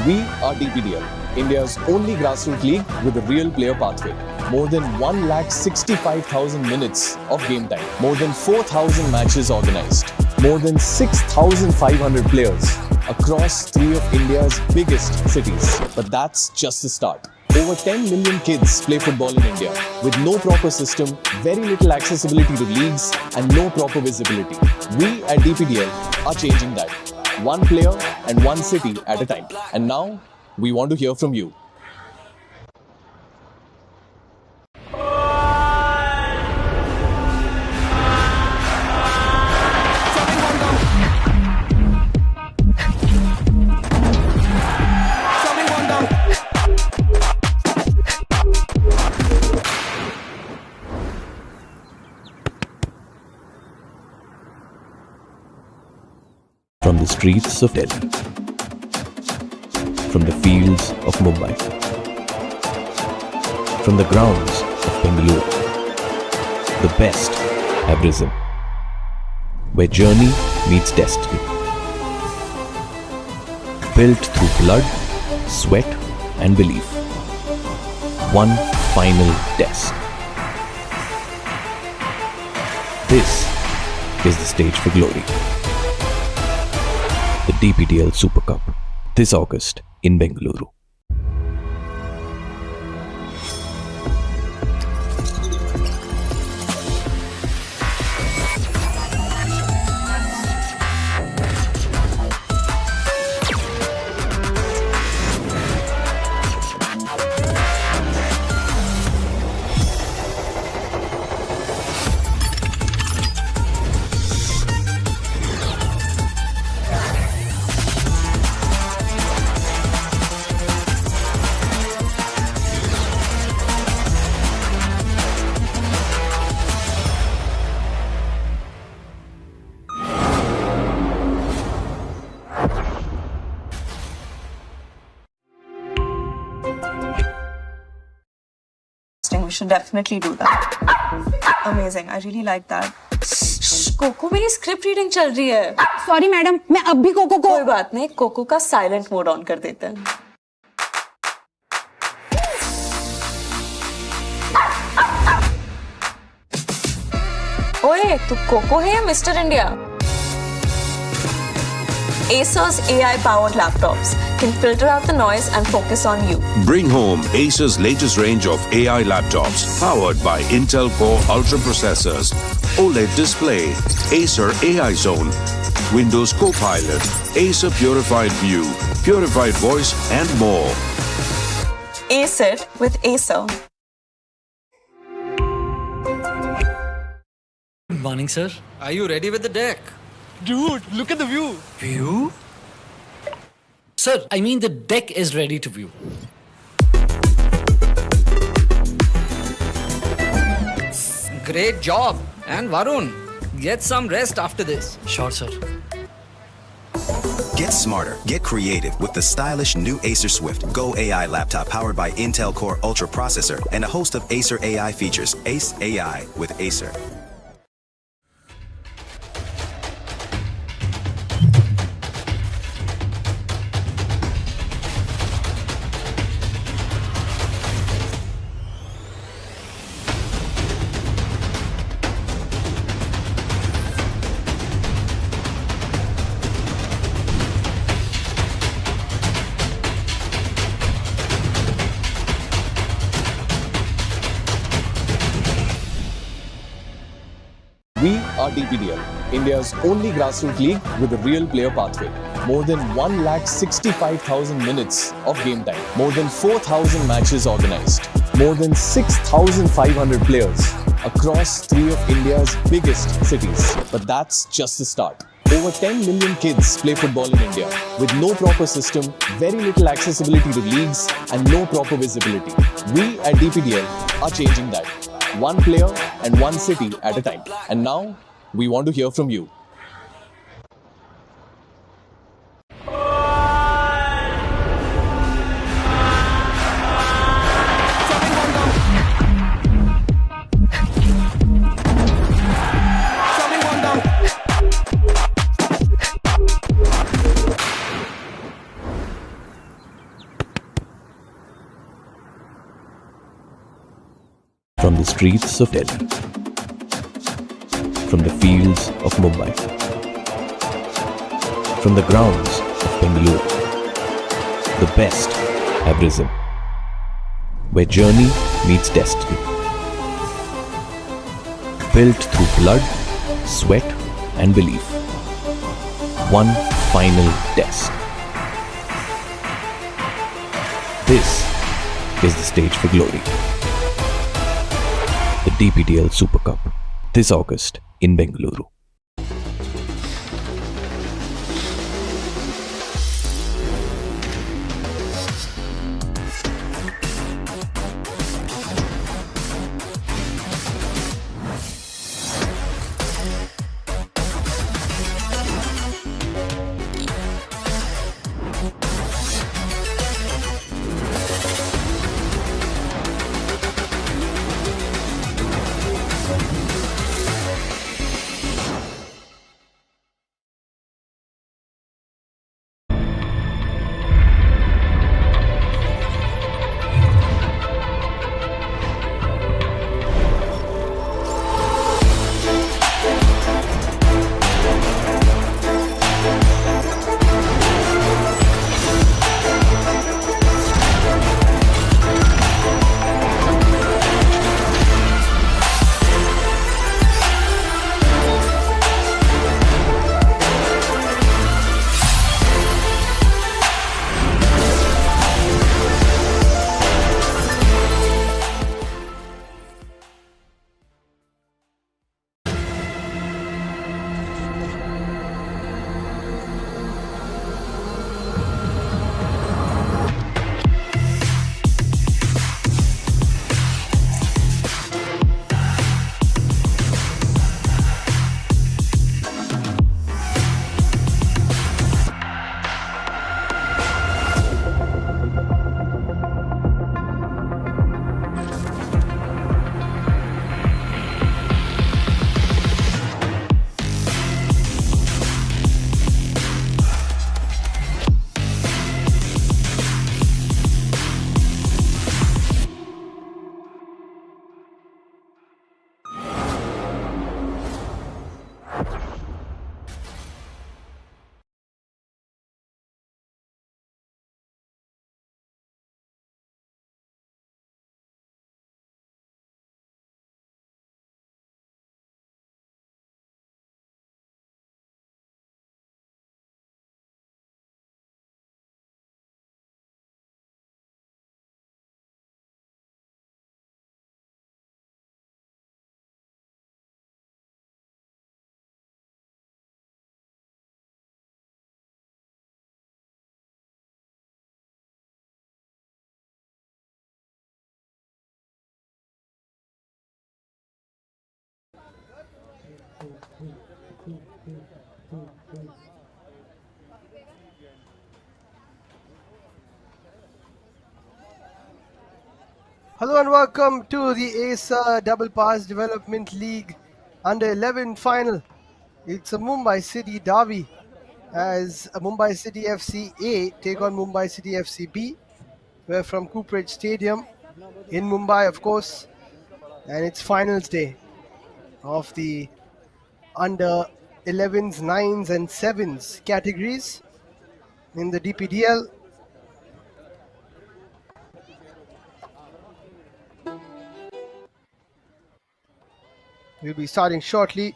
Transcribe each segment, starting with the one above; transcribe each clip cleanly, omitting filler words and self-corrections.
We are DPDL, India's only grassroots league with a real player pathway. More than 1,65,000 minutes of game time. More than 4,000 matches organized. More than 6,500 players across 3 of India's biggest cities. But that's just the start. Over 10 million kids play football in India with no proper system, very little accessibility to leagues and no proper visibility. We at DPDL are changing that. One player and one city at a time. And now, we want to hear from you. From the streets of Delhi, from the fields of Mumbai, from the grounds of Bengaluru, the best have risen, where journey meets destiny. Built through blood, sweat and belief. One final test. This is the stage for glory. The DPDL Super Cup, this August in Bengaluru. We should definitely do that. Amazing. I really like that. कोको मेरी script reading चल रही है. Sorry madam, मैं अब भी cocoa को. कोई बात नहीं, कोको का साइलेंट मोड ऑन कर देते हैं. ओए, तू कोको है या mister India? Acer's AI-powered laptops can filter out the noise and focus on you. Bring home Acer's latest range of AI laptops powered by Intel Core Ultra processors, OLED display, Acer AI Zone, Windows Copilot, Acer Purified View, Purified Voice and more. Acer with Acer. Good morning, sir. Are you ready with the deck? Dude, look at the view. View? Sir, I mean the deck is ready to view. Great job. And Varun, get some rest after this. Sure, sir. Get smarter, get creative with the stylish new Acer Swift Go AI laptop powered by Intel Core Ultra processor and a host of Acer AI features. Ace AI with Acer. We are DPDL, India's only grassroots league with a real player pathway. More than 1,65,000 minutes of game time. More than 4,000 matches organized. More than 6,500 players across 3 of India's biggest cities. But that's just the start. Over 10 million kids play football in India with no proper system, very little accessibility to leagues and no proper visibility. We at DPDL are changing that. One player and one city at a time. And now, we want to hear from you. From the streets of Delhi, from the fields of Mumbai, from the grounds of Bengaluru, the best have risen, where journey meets destiny. Built through blood, sweat and belief. One final test. This is the stage for glory. The DPDL Super Cup, this August in Bengaluru. Hello and welcome to the Acer Double Pass Development League Under 11 final. It's a Mumbai City derby as a Mumbai City FC A take on Mumbai City FC B. We're from Cooperage Stadium in Mumbai, of course, and it's finals day of the Under 11s, 9s and 7s categories in the DPDL. We'll be starting shortly.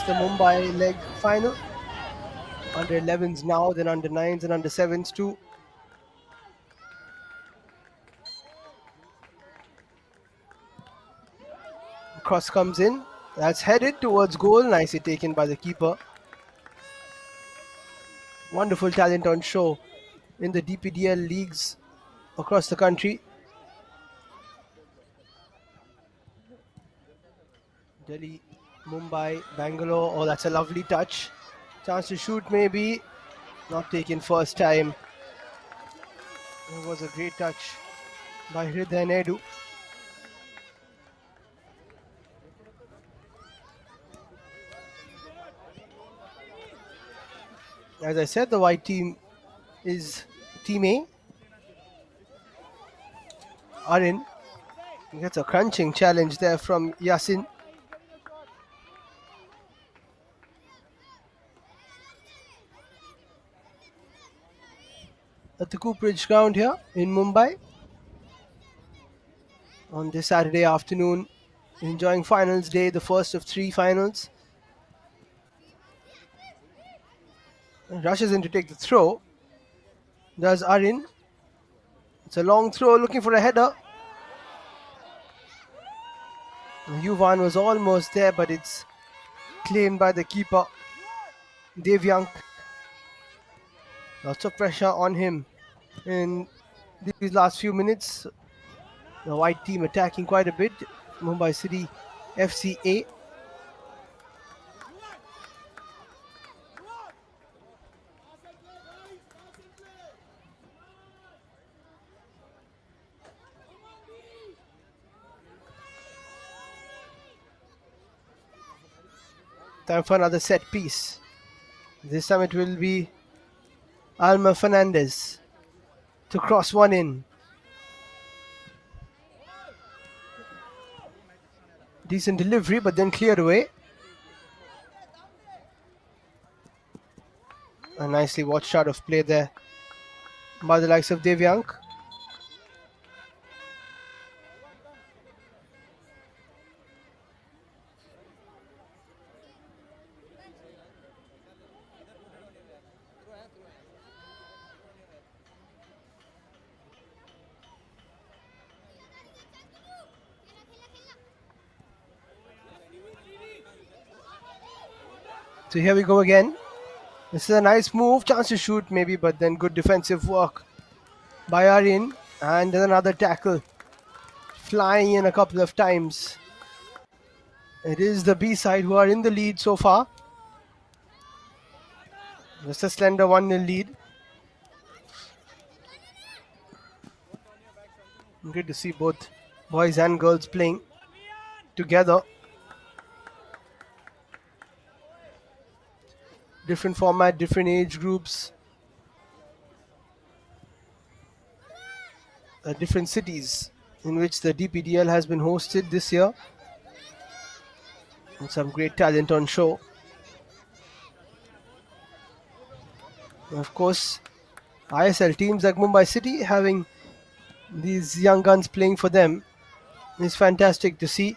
the Mumbai leg final. Under 11s now, then under 9s and under 7s too. Cross comes in. That's headed towards goal. Nicely taken by the keeper. Wonderful talent on show in the DPDL leagues across the country. Delhi, Mumbai, Bangalore. Oh, that's a lovely touch. Chance to shoot maybe. Not taken first time. It was a great touch by Hriday Naidu. As I said, the white team is Team A. Ariël gets a crunching challenge there from Yasin. At the Cooperage ground here in Mumbai on this Saturday afternoon, enjoying finals day, the first of 3 finals. Rushes in to take the throw. Does Ariël. It's a long throw, looking for a header. Yuvan was almost there, but it's claimed by the keeper, Devyank. Lots of pressure on him in these last few minutes. The white team attacking quite a bit. Mumbai City FCA. Time for another set piece. This time it will be Alma Fernandez to cross one in. Decent delivery, but then cleared away. A nicely watched out of play there by the likes of Devyank. So here we go again. This is a nice move, chance to shoot maybe, but then good defensive work by Ariël. And then another tackle, flying in a couple of times. It is the B side who are in the lead so far. Just a slender 1-0 lead. Good to see both boys and girls playing together. Different format, different age groups, different cities in which the DPDL has been hosted this year. And some great talent on show. And of course, ISL teams like Mumbai City having these young guns playing for them is fantastic to see.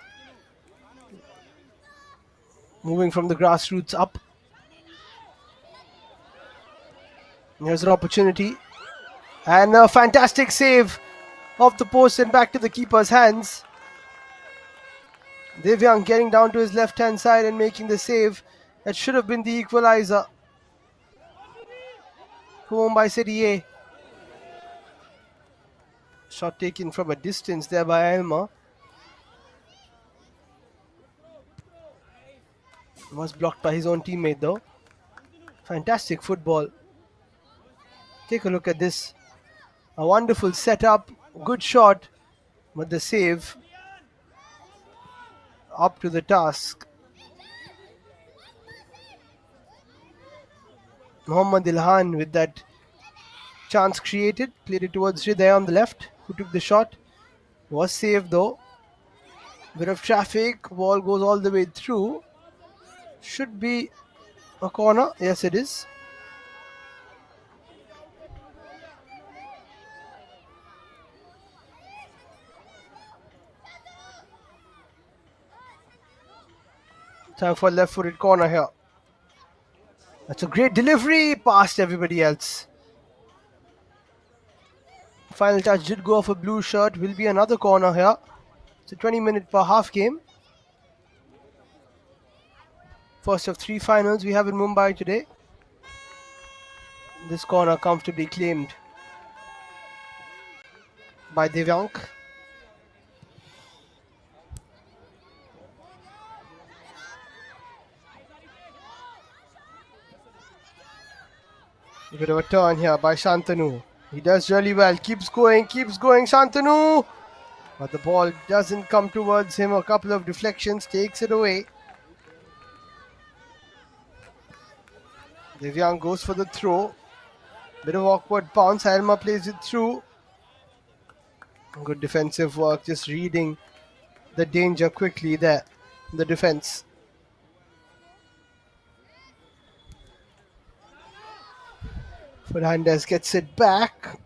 Moving from the grassroots up. Here's an opportunity. And a fantastic save off the post and back to the keeper's hands. Devyank getting down to his left-hand side and making the save. That should have been the equalizer for Mumbai City A. Shot taken from a distance there by Alma. Was blocked by his own teammate though. Fantastic football. Take a look at this. A wonderful setup, good shot, but the save up to the task. Mohammad Ilhan with that chance created, played it towards Hriday on the left, who took the shot. Was saved though. Bit of traffic, ball goes all the way through. Should be a corner. Yes, it is. Time for a left-footed corner here. That's a great delivery past everybody else. Final touch did go off a blue shirt. Will be another corner here. It's a 20-minute per half game. First of 3 finals we have in Mumbai today. This corner comfortably claimed by Devyank. A bit of a turn here by Shantanu. He does really well. Keeps going, Shantanu. But the ball doesn't come towards him. A couple of deflections, takes it away. Devyank goes for the throw. Bit of awkward bounce. Alma plays it through. Good defensive work, just reading the danger quickly there. The defense. Fernandez gets it back.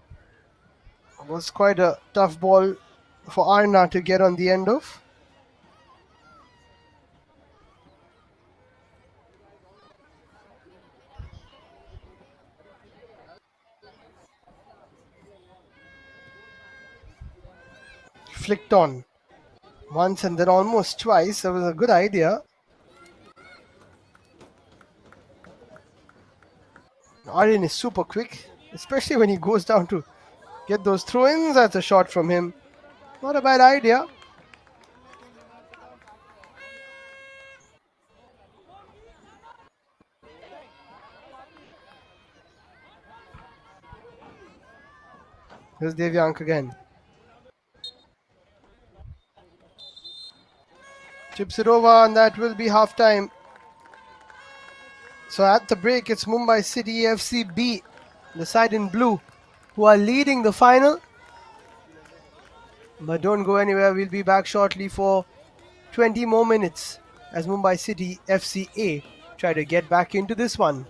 It was quite a tough ball for Arna to get on the end of. Flicked on once and then almost twice. That was a good idea. Ariël is super quick, especially when he goes down to get those throw-ins. That's a shot from him. Not a bad idea. Here's Devyank again. Chips it over, and that will be half time. So at the break, it's Mumbai City FC B, the side in blue, who are leading the final. But don't go anywhere. We'll be back shortly for 20 more minutes as Mumbai City FC A try to get back into this one.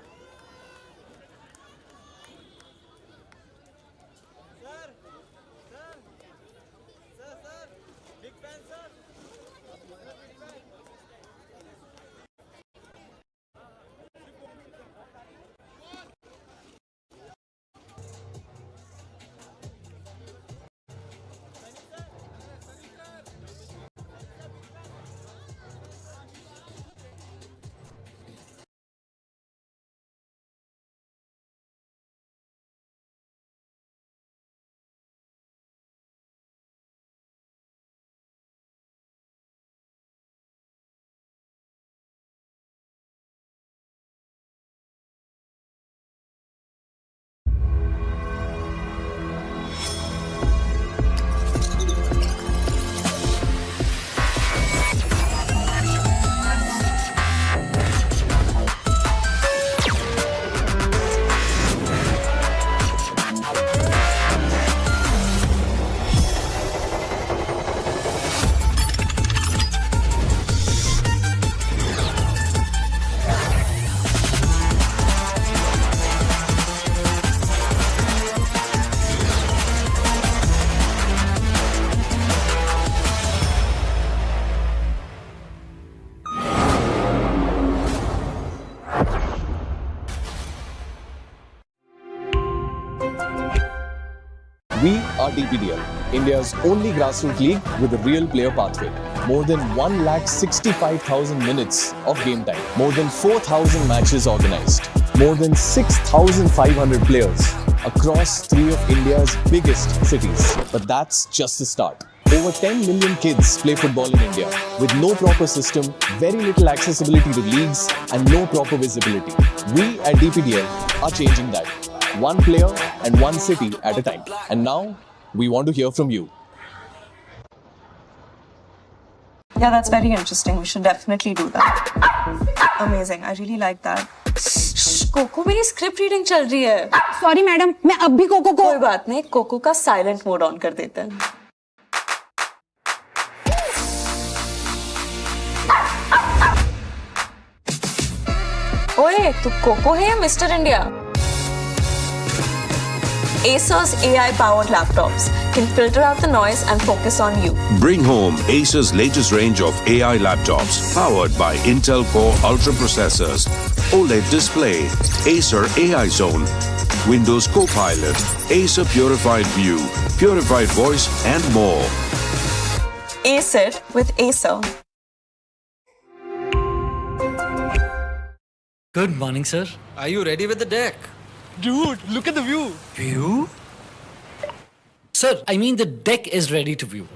We are DPDL, India's only grassroots league with a real player pathway. More than 165,000 minutes of game time. More than 4,000 matches organized. More than 6,500 players across 3 of India's biggest cities. But that's just the start. Over 10 million kids play football in India with no proper system, very little accessibility to leagues and no proper visibility. We at DPDL are changing that. One player and one city at a time. And now, we want to hear from you. Yeah, that's very interesting. We should definitely do that. Amazing. I really like that. कोको मेरी script reading चल रही है. Sorry madam, मैं अब भी cocoa को. कोई बात नहीं, कोको का साइलेंट मोड ऑन कर देते हैं. ओए, तू कोको है या mister India? Acer's AI-powered laptops can filter out the noise and focus on you. Bring home Acer's latest range of AI laptops powered by Intel Core Ultra processors, OLED display, Acer AI Zone, Windows Copilot, Acer Purified View, Purified Voice and more. Ace it with Acer. Good morning, sir. Are you ready with the deck? Dude, look at the view. View? Sir, I mean the deck is ready to view.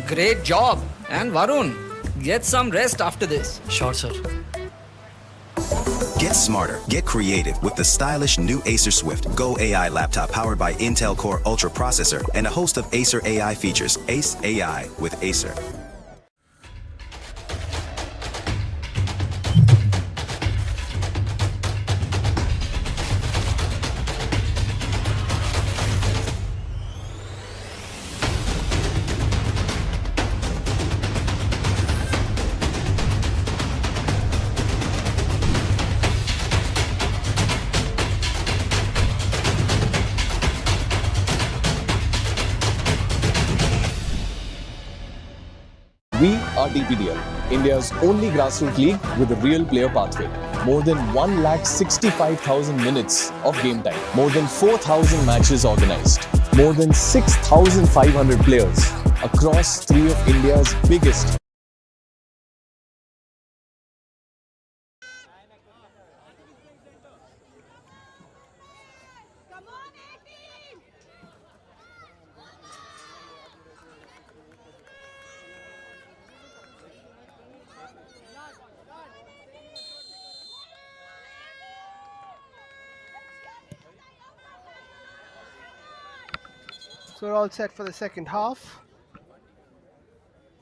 Great job. And Varun, get some rest after this. Sure, sir. Get smarter, get creative with the stylish new Acer Swift Go AI laptop powered by Intel Core Ultra processor and a host of Acer AI features. Ace AI with Acer. We are DPDL, India's only grassroots league with a real player pathway. More than 1,65,000 minutes of game time. More than 4,000 matches organized. More than 6,500 players across three of India's biggest. So we're all set for the second half.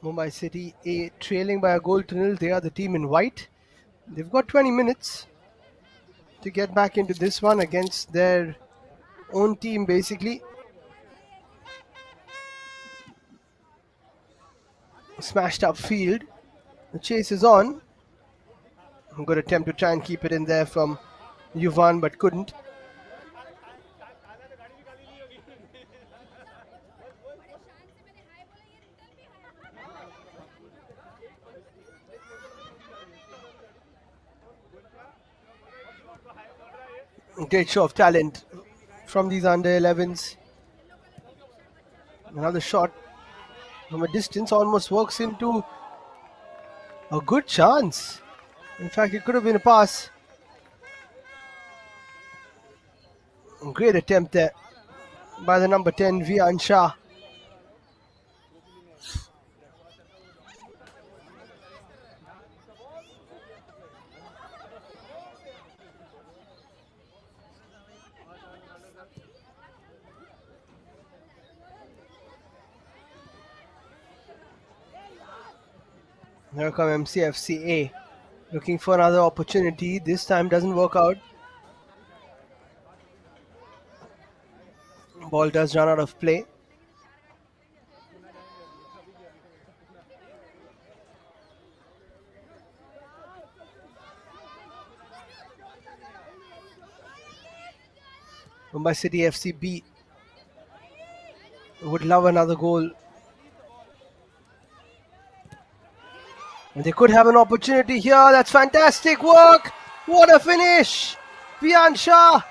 Mumbai City A trailing by a goal to nil. They are the team in white. They've got 20 minutes to get back into this one against their own team, basically. Smashed up field. The chase is on. A good attempt to try and keep it in there from Yuvan, but couldn't. Great show of talent from these under 11s. Another shot from a distance almost works into a good chance. In fact, it could have been a pass. Great attempt there by the number 10, Vian Shah. Here come MCFCA looking for another opportunity. This time doesn't work out. Ball does run out of play. Mumbai City FCB would love another goal. And they could have an opportunity here. That's fantastic work. What a finish. Vian Shah.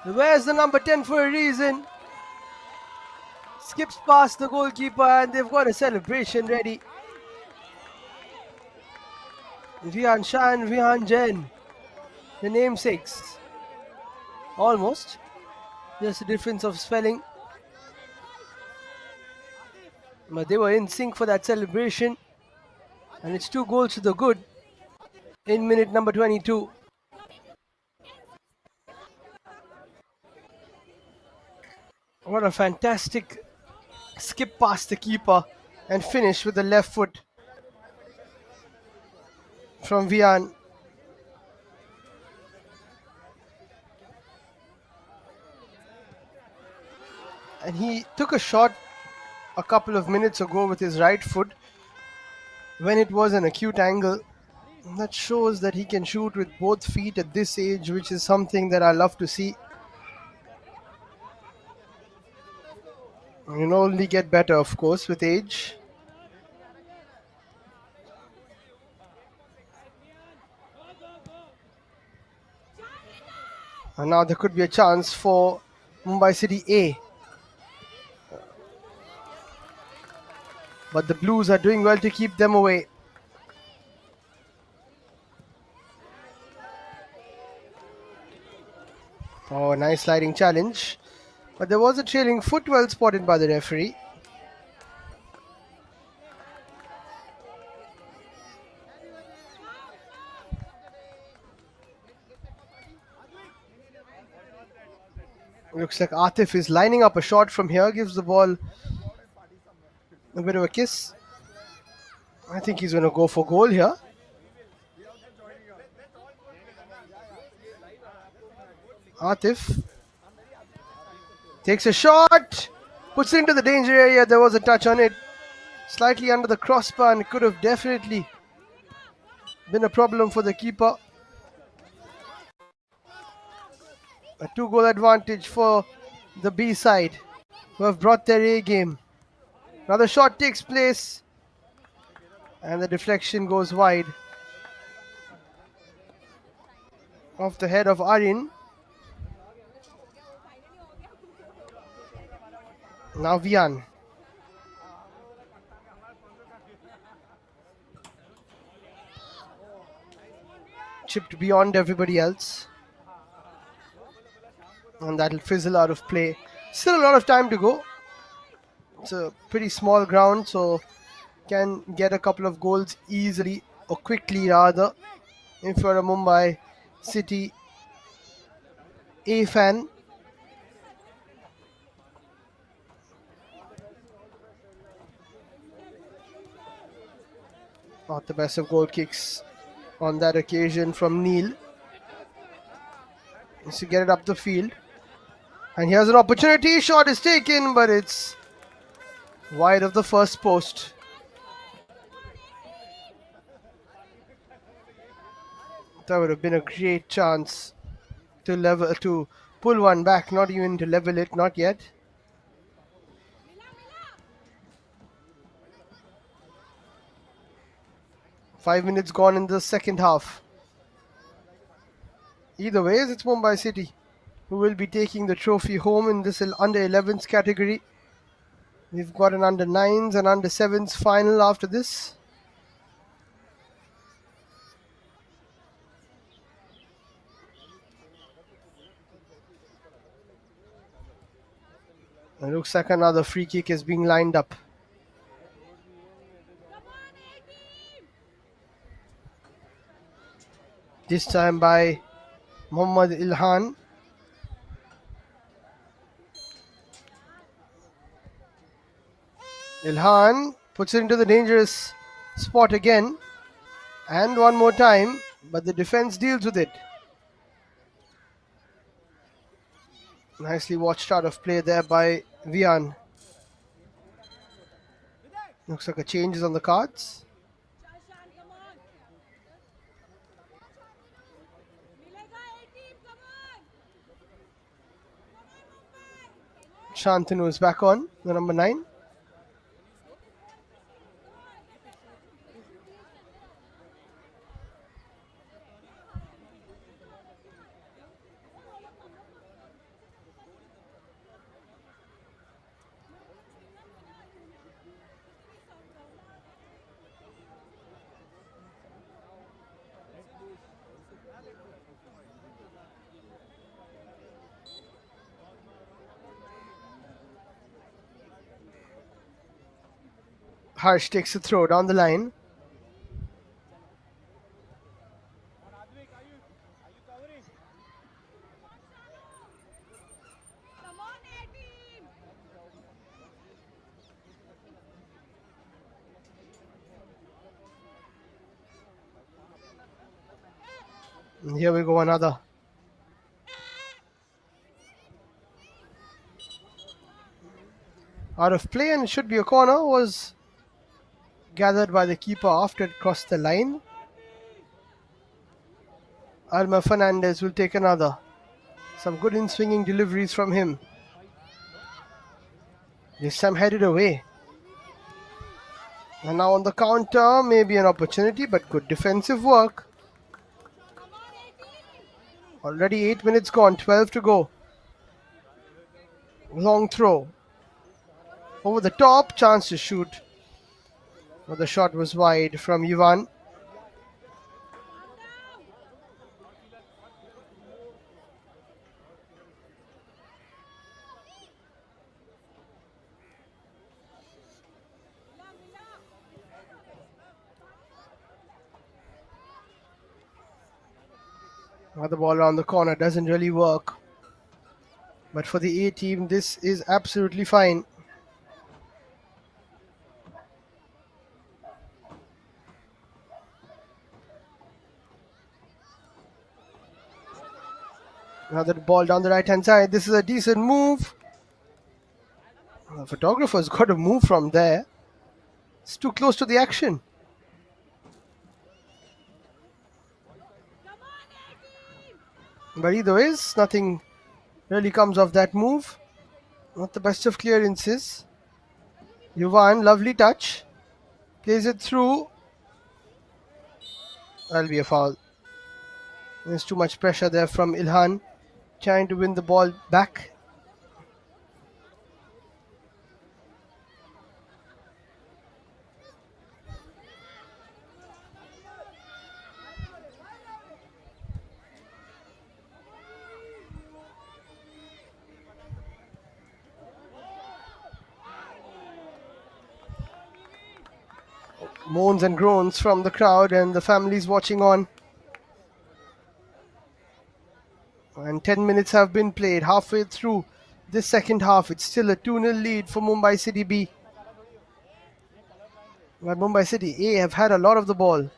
Where's the number 10 for a reason? Skips past the goalkeeper and they've got a celebration ready. Vian Shah and Vihan Jain, the namesakes. Almost. Just a difference of spelling. But they were in sync for that celebration. And it's 2 goals to the good in minute number 22. What a fantastic skip past the keeper and finish with the left foot from Vian. And he took a shot a couple of minutes ago with his right foot when it was an acute angle. That shows that he can shoot with both feet at this age, which is something that I love to see. You'll only get better, of course, with age. And now there could be a chance for Mumbai City A. But the Blues are doing well to keep them away. Oh, nice sliding challenge. But there was a trailing foot well spotted by the referee. Looks like Atif is lining up a shot from here, gives the ball a bit of a kiss. I think he's going to go for goal here. Atif takes a shot, puts it into the danger area. There was a touch on it, slightly under the crossbar, and it could have definitely been a problem for the keeper. A 2-goal advantage for the B side, who have brought their A game. Another shot takes place, and the deflection goes wide off the head of Ariël. Now Vian. Chipped beyond everybody else. And that'll fizzle out of play. Still a lot of time to go. It's a pretty small ground, so can get a couple of goals easily, or quickly rather, if you're a Mumbai City A fan. Not the best of goal kicks on that occasion from Neil. Needs to get it up the field. And here's an opportunity. Shot is taken, but it's wide of the first post. That would have been a great chance to pull one back, not even to level it, not yet. Five minutes gone in the second half. Either ways, it's Mumbai City who will be taking the trophy home in this under 11s category. We've got an under 9s and under 7s final after this. It looks like another free kick is being lined up. This time by Mohammad Ilhan. Ilhan puts it into the dangerous spot again. And one more time, but the defense deals with it. Nicely watched out of play there by Vian. Looks like a change is on the cards. Shantanu is back on, the number 9. Harsh takes a throw down the line. And here we go, another. Out of play, and it should be a corner. Was gathered by the keeper after it crossed the line. Alma Fernandez will take another. Some good in-swinging deliveries from him. This time headed away. And now on the counter, maybe an opportunity, but good defensive work. Already 8 minutes gone, 12 to go. Long throw. Over the top, chance to shoot. But the shot was wide from Yuvan. Now the ball around the corner doesn't really work. But for the A team, this is absolutely fine. Now the ball down the right hand side. This is a decent move. The photographer's got to move from there. It's too close to the action. But either way, nothing really comes of that move. Not the best of clearances. Yuvan, lovely touch. Plays it through. That'll be a foul. There's too much pressure there from Ilhan. Trying to win the ball back. Moans and groans from the crowd and the families watching on. And 10 minutes have been played. Halfway through this second half, it's still a 2-0 lead for Mumbai City B. But Mumbai City A have had a lot of the ball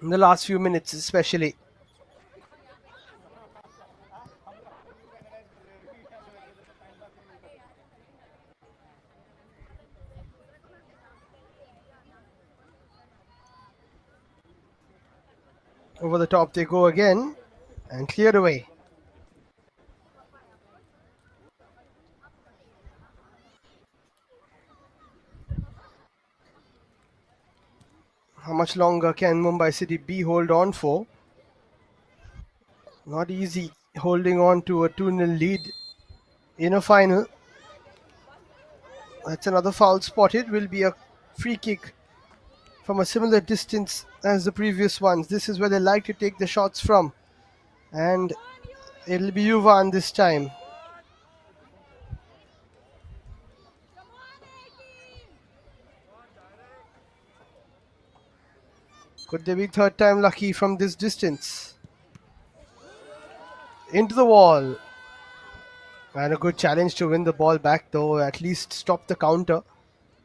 in the last few minutes especially. Over the top they go again and cleared away. How much longer can Mumbai City B hold on for? Not easy holding on to a 2-0 lead in a final. That's another foul spotted. Will be a free kick from a similar distance as the previous ones. This is where they like to take the shots from. And it'll be Yuvan this time. Could they be third time lucky from this distance? Into the wall. And a good challenge to win the ball back, though, at least stop the counter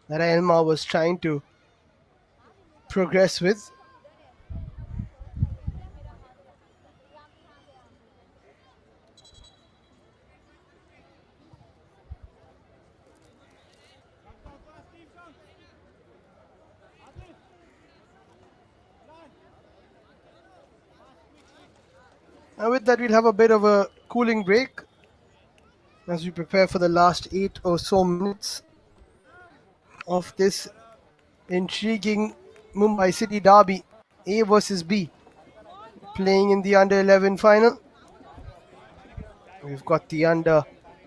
that Elma was trying to progress with. And with that, we'll have a bit of a cooling break as we prepare for the last 8 or so minutes of this intriguing Mumbai City derby, A versus B, playing in the under 11 final. We've got the under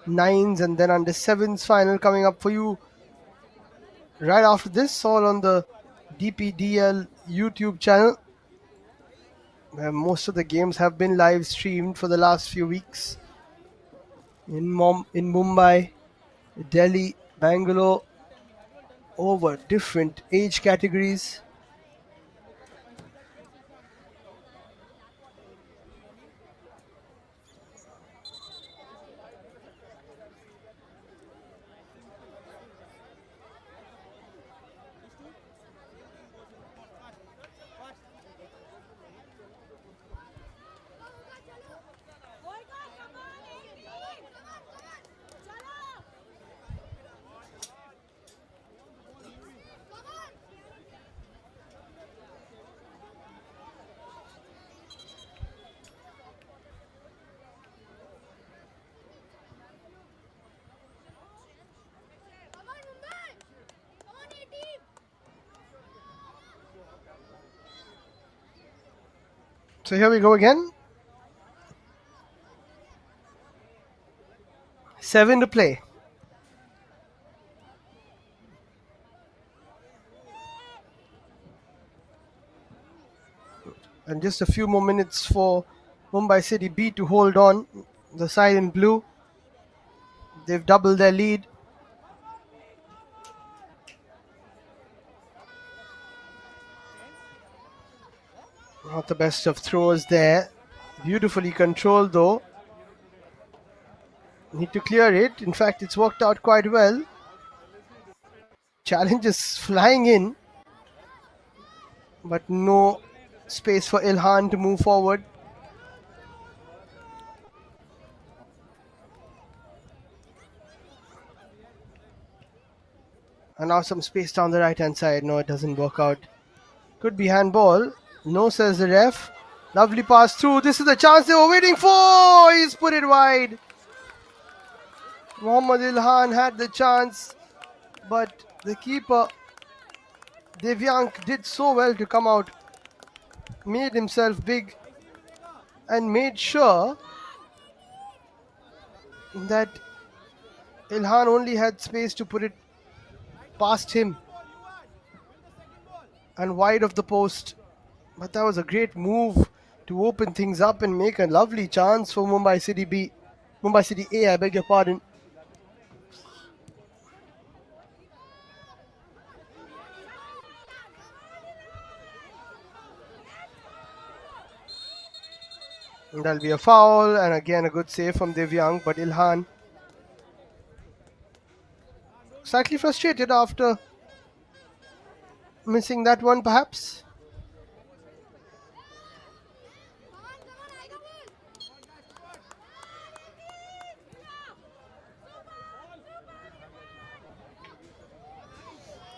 9s and then under 7s final coming up for you right after this, all on the DPDL YouTube channel, where most of the games have been live streamed for the last few weeks in Mumbai, Delhi, Bangalore, over different age categories. So here we go again. 7 to play. And just a few more minutes for Mumbai City B to hold on. The side in blue, they've doubled their lead. Not the best of throws there. Beautifully controlled though. Need to clear it. In fact, it's worked out quite well. Challenge is flying in, but no space for Ilhan to move forward. And now some space down the right hand side. No, it doesn't work out. Could be handball. No, says the ref. Lovely pass through. This is the chance they were waiting for. He's put it wide. Mohammad Ilhan had the chance, but the keeper Devyank did so well to come out, made himself big, and made sure that Ilhan only had space to put it past him and wide of the post. But that was a great move to open things up and make a lovely chance for Mumbai City B. Mumbai City A, I beg your pardon. And that'll be a foul, and again a good save from Devyank, but Ilhan slightly frustrated after missing that one perhaps.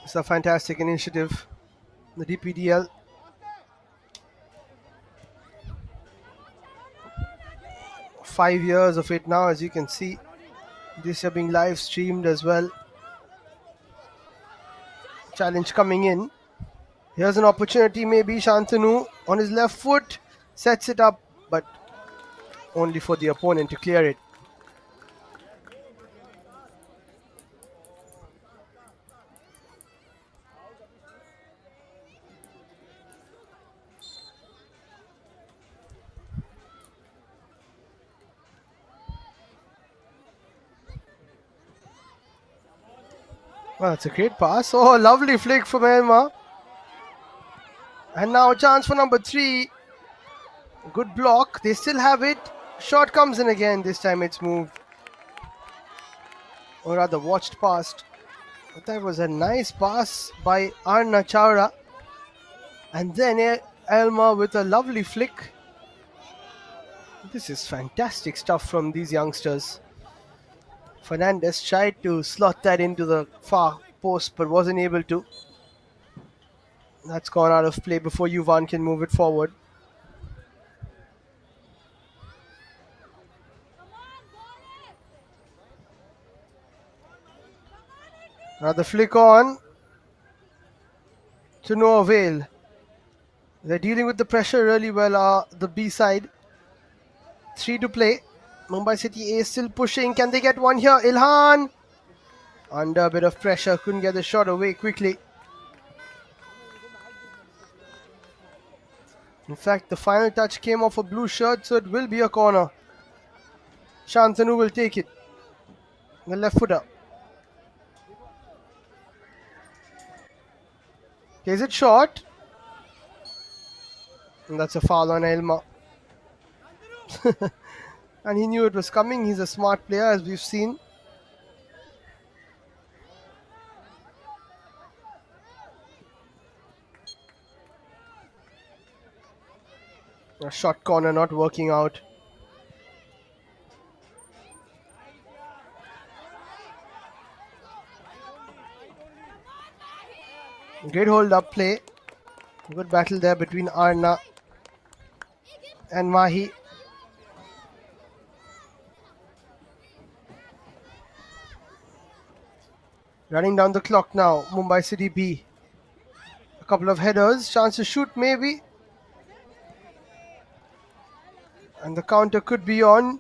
It's a fantastic initiative, the DPDL. Five years of it now, as you can see. This year being live streamed as well. Challenge coming in. Here's an opportunity, maybe. Shantanu on his left foot sets it up, but only for the opponent to clear it. Well, that's a great pass. Oh, lovely flick from Elma. And now a chance for number 3. Good block. They still have it. Shot comes in again. This time it's moved. Or rather watched past. But that was a nice pass by Arna Chawra. And then Elma with a lovely flick. This is fantastic stuff from these youngsters. Fernandez tried to slot that into the far post but wasn't able to. That's gone out of play before Yuvan can move it forward. Another flick on. To no avail. They're dealing with the pressure really well, the B side. 3 to play. Mumbai City A still pushing. Can they get one here? Ilhan! Under a bit of pressure. Couldn't get the shot away quickly. In fact, the final touch came off a blue shirt, so it will be a corner. Shantanu will take it. The left footer. Is it short? And that's a foul on Elma. And he knew it was coming. He's a smart player, as we've seen. A short corner not working out. Great hold up play. Good battle there between Arna and Mahi. Running down the clock now, Mumbai City B. A couple of headers, chance to shoot maybe. And the counter could be on.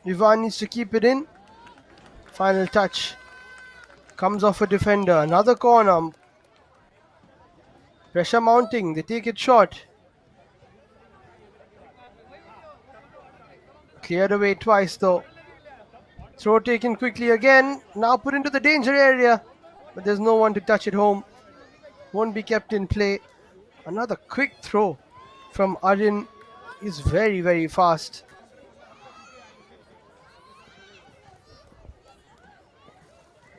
Ivan needs to keep it in. Final touch. Comes off a defender. Another corner. Pressure mounting. They take it short. Cleared away twice though. Throw taken quickly again. Now put into the danger area. But there's no one to touch it home. Won't be kept in play. Another quick throw from Ariël. He's very, very fast.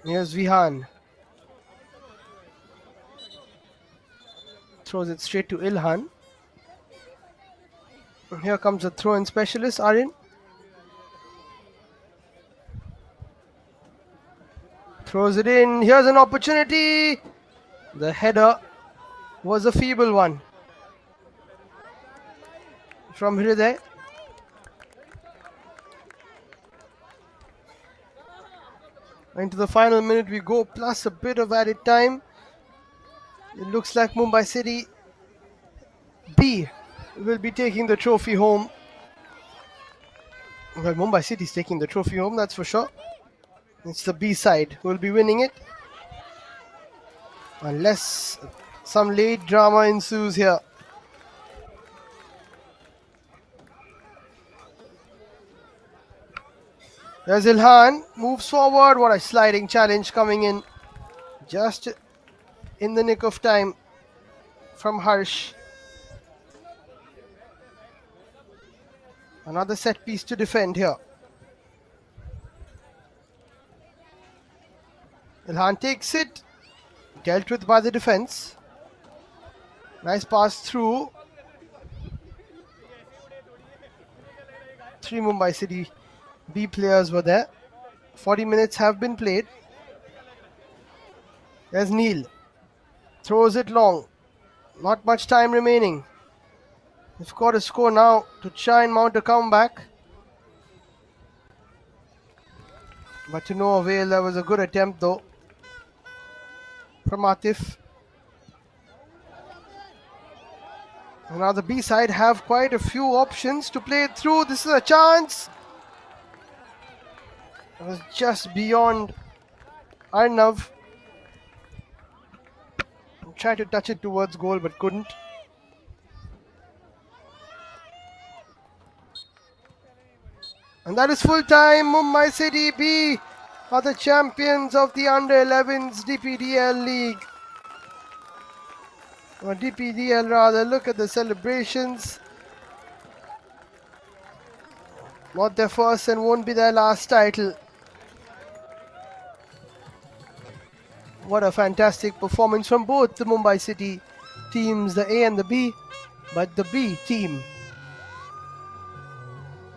Here's Vihan. Throws it straight to Ilhan. Here comes a throw-in specialist, Ariël. Throws it in. Here's an opportunity. The header was a feeble one from Hriday. Into the final minute we go, plus a bit of added time. It looks like Mumbai City B will be taking the trophy home. Well, Mumbai City is taking the trophy home, that's for sure. It's the B side who will be winning it. Unless some late drama ensues here. There's Ilhan, moves forward. What a sliding challenge coming in just in the nick of time from Harsh. Another set piece to defend here. Ilhan takes it, dealt with by the defense. Nice pass through. 3 Mumbai City B players were there. 40 minutes have been played. There's Neil. Throws it long. Not much time remaining. They've got a score now to try and mount a comeback. But to no avail. That was a good attempt though from Atif. And now the B side have quite a few options to play it through. This is a chance. It was just beyond Arnav. Tried to touch it towards goal but couldn't. And that is full time. Mumbai City B are the champions of the Under-11s DPDL League. Or DPDL rather. Look at the celebrations. Not their first and won't be their last title. What a fantastic performance from both the Mumbai City teams, the A and the B. But the B team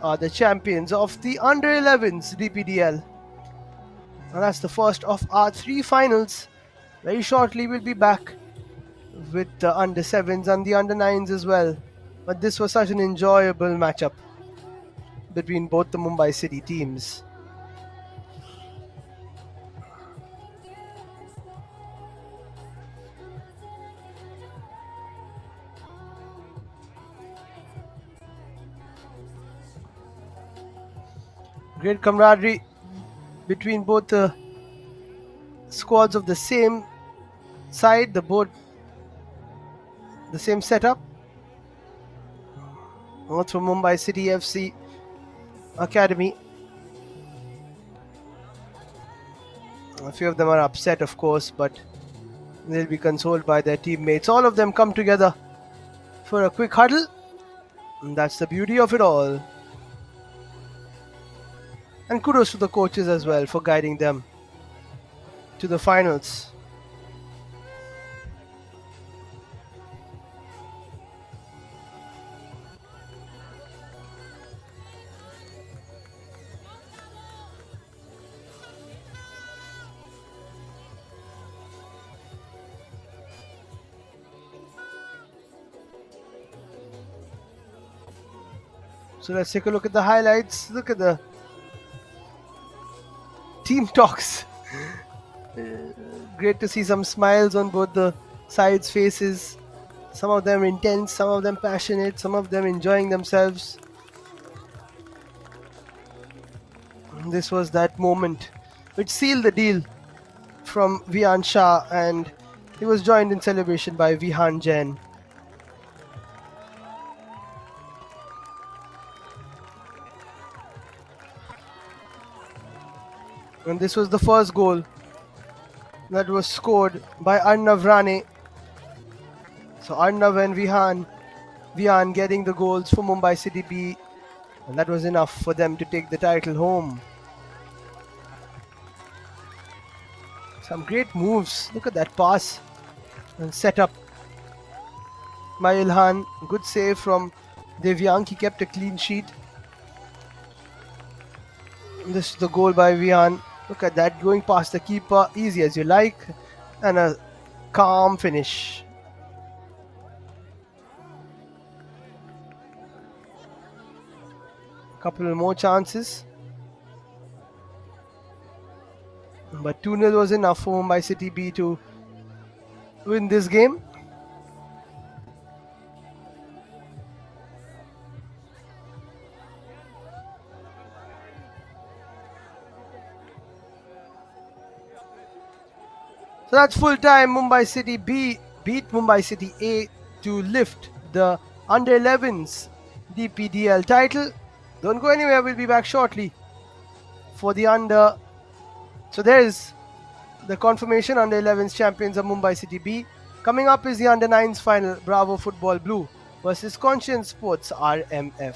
are the champions of the Under-11s DPDL. And that's the first of our 3 finals. Very shortly we'll be back with the Under-7s and the Under-9s as well. But this was such an enjoyable matchup between both the Mumbai City teams. Great camaraderie between both the squads of the same side, the same setup. Both from Mumbai City FC Academy. A few of them are upset, of course, but they'll be consoled by their teammates. All of them come together for a quick huddle, and that's the beauty of it all. And kudos to the coaches as well for guiding them to the finals. So let's take a look at the highlights. Look at the team talks. Great to see some smiles on both the sides' faces. Some of them intense, some of them passionate, some of them enjoying themselves. This was that moment which sealed the deal from Vihan Shah, and he was joined in celebration by Vihan Jain. And this was the first goal that was scored by Arnav Rane. So Arnav and Vihan getting the goals for Mumbai City B, and that was enough for them to take the title home. Some great moves. Look at that pass and set up by Ilhan. Good save from Devyank. He kept a clean sheet. This is the goal by Vihan. Look at that, going past the keeper, easy as you like, and a calm finish. Couple more chances, but 2-0 was enough for Mumbai City B to win this game. So that's full time. Mumbai City B beat Mumbai City A to lift the under 11s DPDL title. Don't go anywhere, we'll be back shortly for the under. So there's the confirmation, under 11s champions of Mumbai City B. Coming up is the under 9s final, Bravo Football Blue versus Conscience Sports RMF.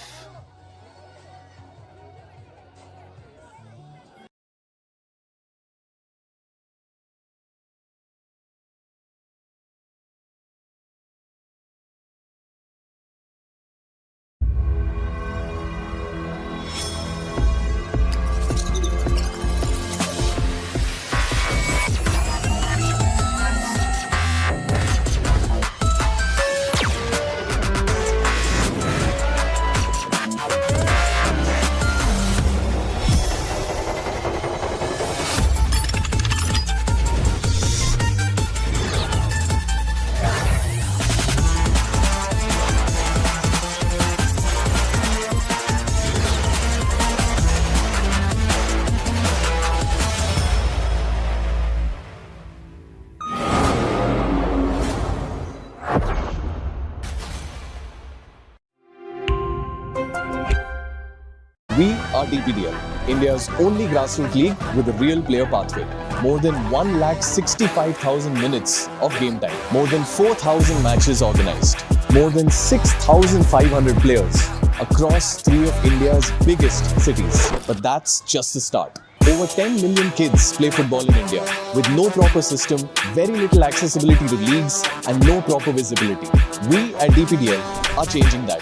We are DPDL, India's only grassroots league with a real player pathway. More than 165,000 minutes of game time. More than 4,000 matches organized. More than 6,500 players across 3 of India's biggest cities. But that's just the start. Over 10 million kids play football in India with no proper system, very little accessibility to leagues, and no proper visibility. We at DPDL are changing that.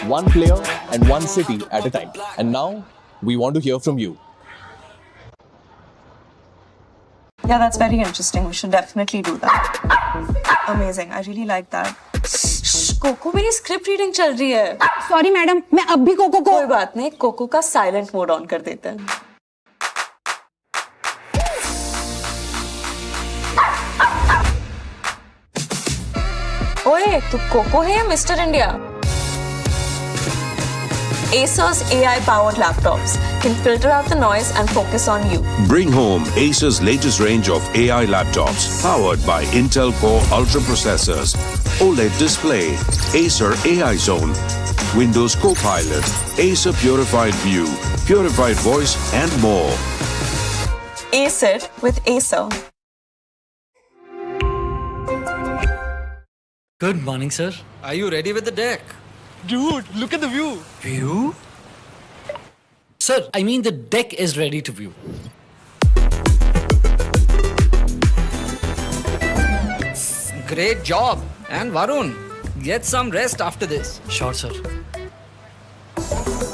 One player and one city at a time. And now, we want to hear from you. Yeah, that's very interesting. We should definitely do that. Amazing. I really like that. कोको मेरी script reading चल रही है. Sorry madam, मैं अब भी cocoa को. कोई बात नहीं, कोको का साइलेंट मोड ऑन कर देते हैं. ओए, तू कोको है या mister India? Acer's AI-powered laptops can filter out the noise and focus on you. Bring home Acer's latest range of AI laptops powered by Intel Core Ultra processors, OLED display, Acer AI Zone, Windows Copilot, Acer Purified View, Purified Voice and more. Ace it with Acer. Good morning, sir. Are you ready with the deck? Dude, look at the view. View? Sir, I mean the deck is ready to view. Great job. And Varun, get some rest after this. Sure, sir.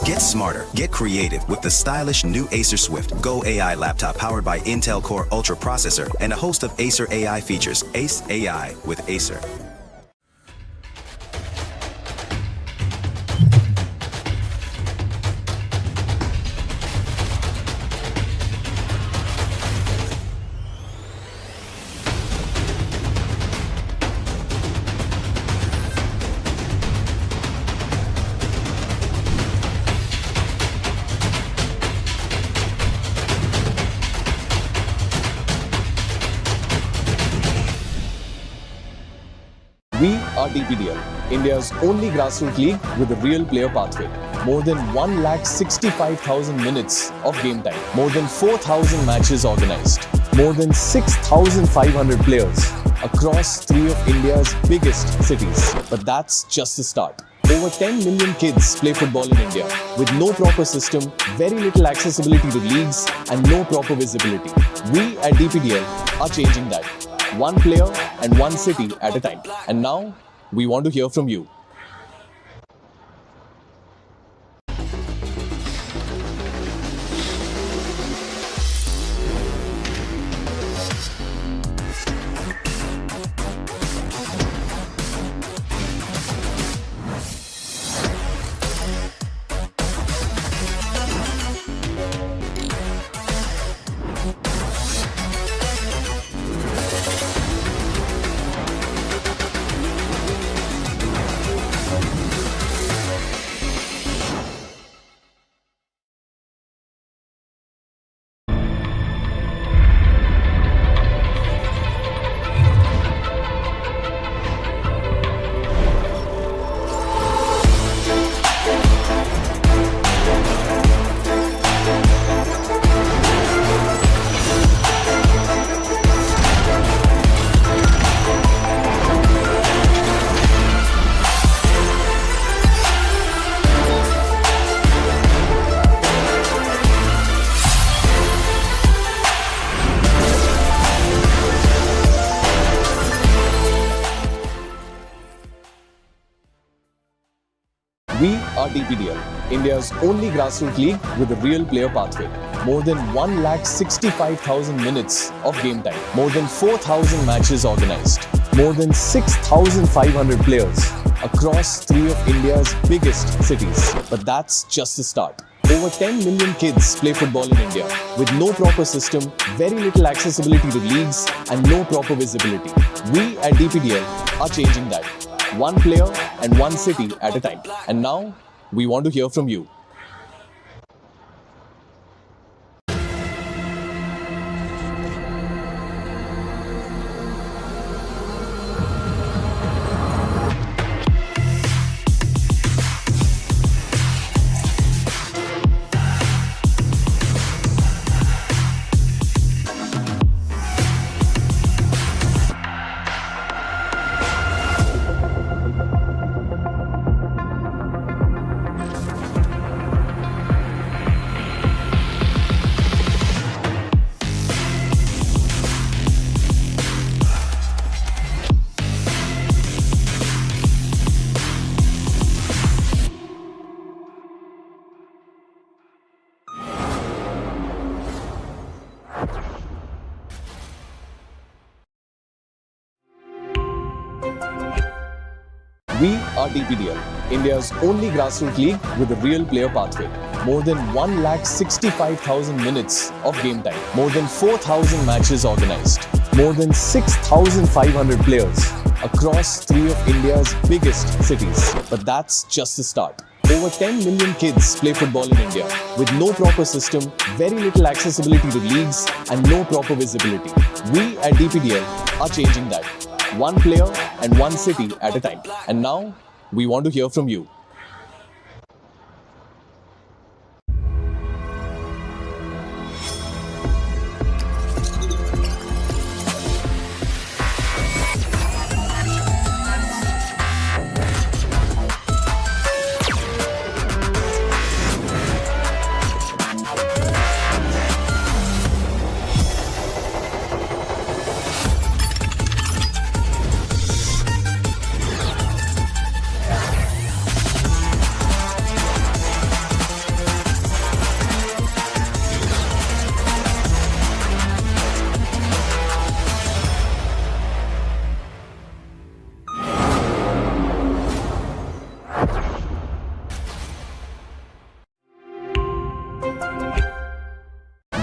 Get smarter, get creative with the stylish new Acer Swift Go AI laptop powered by Intel Core Ultra processor and a host of Acer AI features. Ace AI with Acer. We are DPDL, India's only grassroots league with a real player pathway. More than 1,65,000 minutes of game time. More than 4,000 matches organized. More than 6,500 players across 3 of India's biggest cities. But that's just the start. Over 10 million kids play football in India with no proper system, very little accessibility to leagues, and no proper visibility. We at DPDL are changing that. One player and one city at a time. And now, we want to hear from you. We are DPDL, India's only grassroots league with a real player pathway. More than 1,65,000 minutes of game time. More than 4,000 matches organized. More than 6,500 players across 3 of India's biggest cities. But that's just the start. Over 10 million kids play football in India with no proper system, very little accessibility to leagues, and no proper visibility. We at DPDL are changing that. One player and one city at a time. And now, we want to hear from you. We are DPDL, India's only grassroots league with a real player pathway. More than 1,65,000 minutes of game time. More than 4,000 matches organized. More than 6,500 players across 3 of India's biggest cities. But that's just the start. Over 10 million kids play football in India with no proper system, very little accessibility to leagues, and no proper visibility. We at DPDL are changing that. One player and one city at a time. And now, we want to hear from you.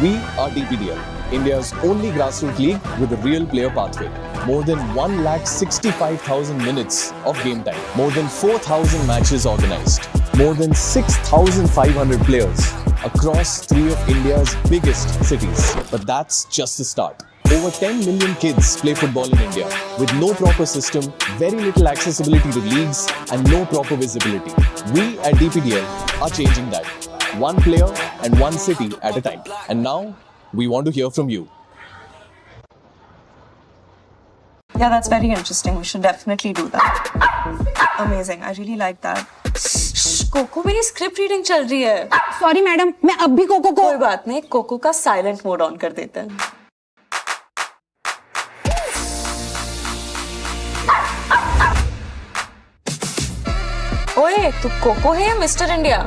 We are DPDL, India's only grassroots league with a real player pathway. More than 1,65,000 minutes of game time. More than 4,000 matches organized. More than 6,500 players across 3 of India's biggest cities. But that's just the start. Over 10 million kids play football in India with no proper system, very little accessibility to leagues, and no proper visibility. We at DPDL are changing that. One player and one city at a time. And now, we want to hear from you. Yeah, that's very interesting. We should definitely do that. Amazing. I really like that. कोको मेरी script reading चल रही है. Sorry madam, मैं अब भी cocoa को कोई बात नहीं, कोको का साइलेंट मोड ऑन कर देते हैं. ओए, तू कोको है या mister India?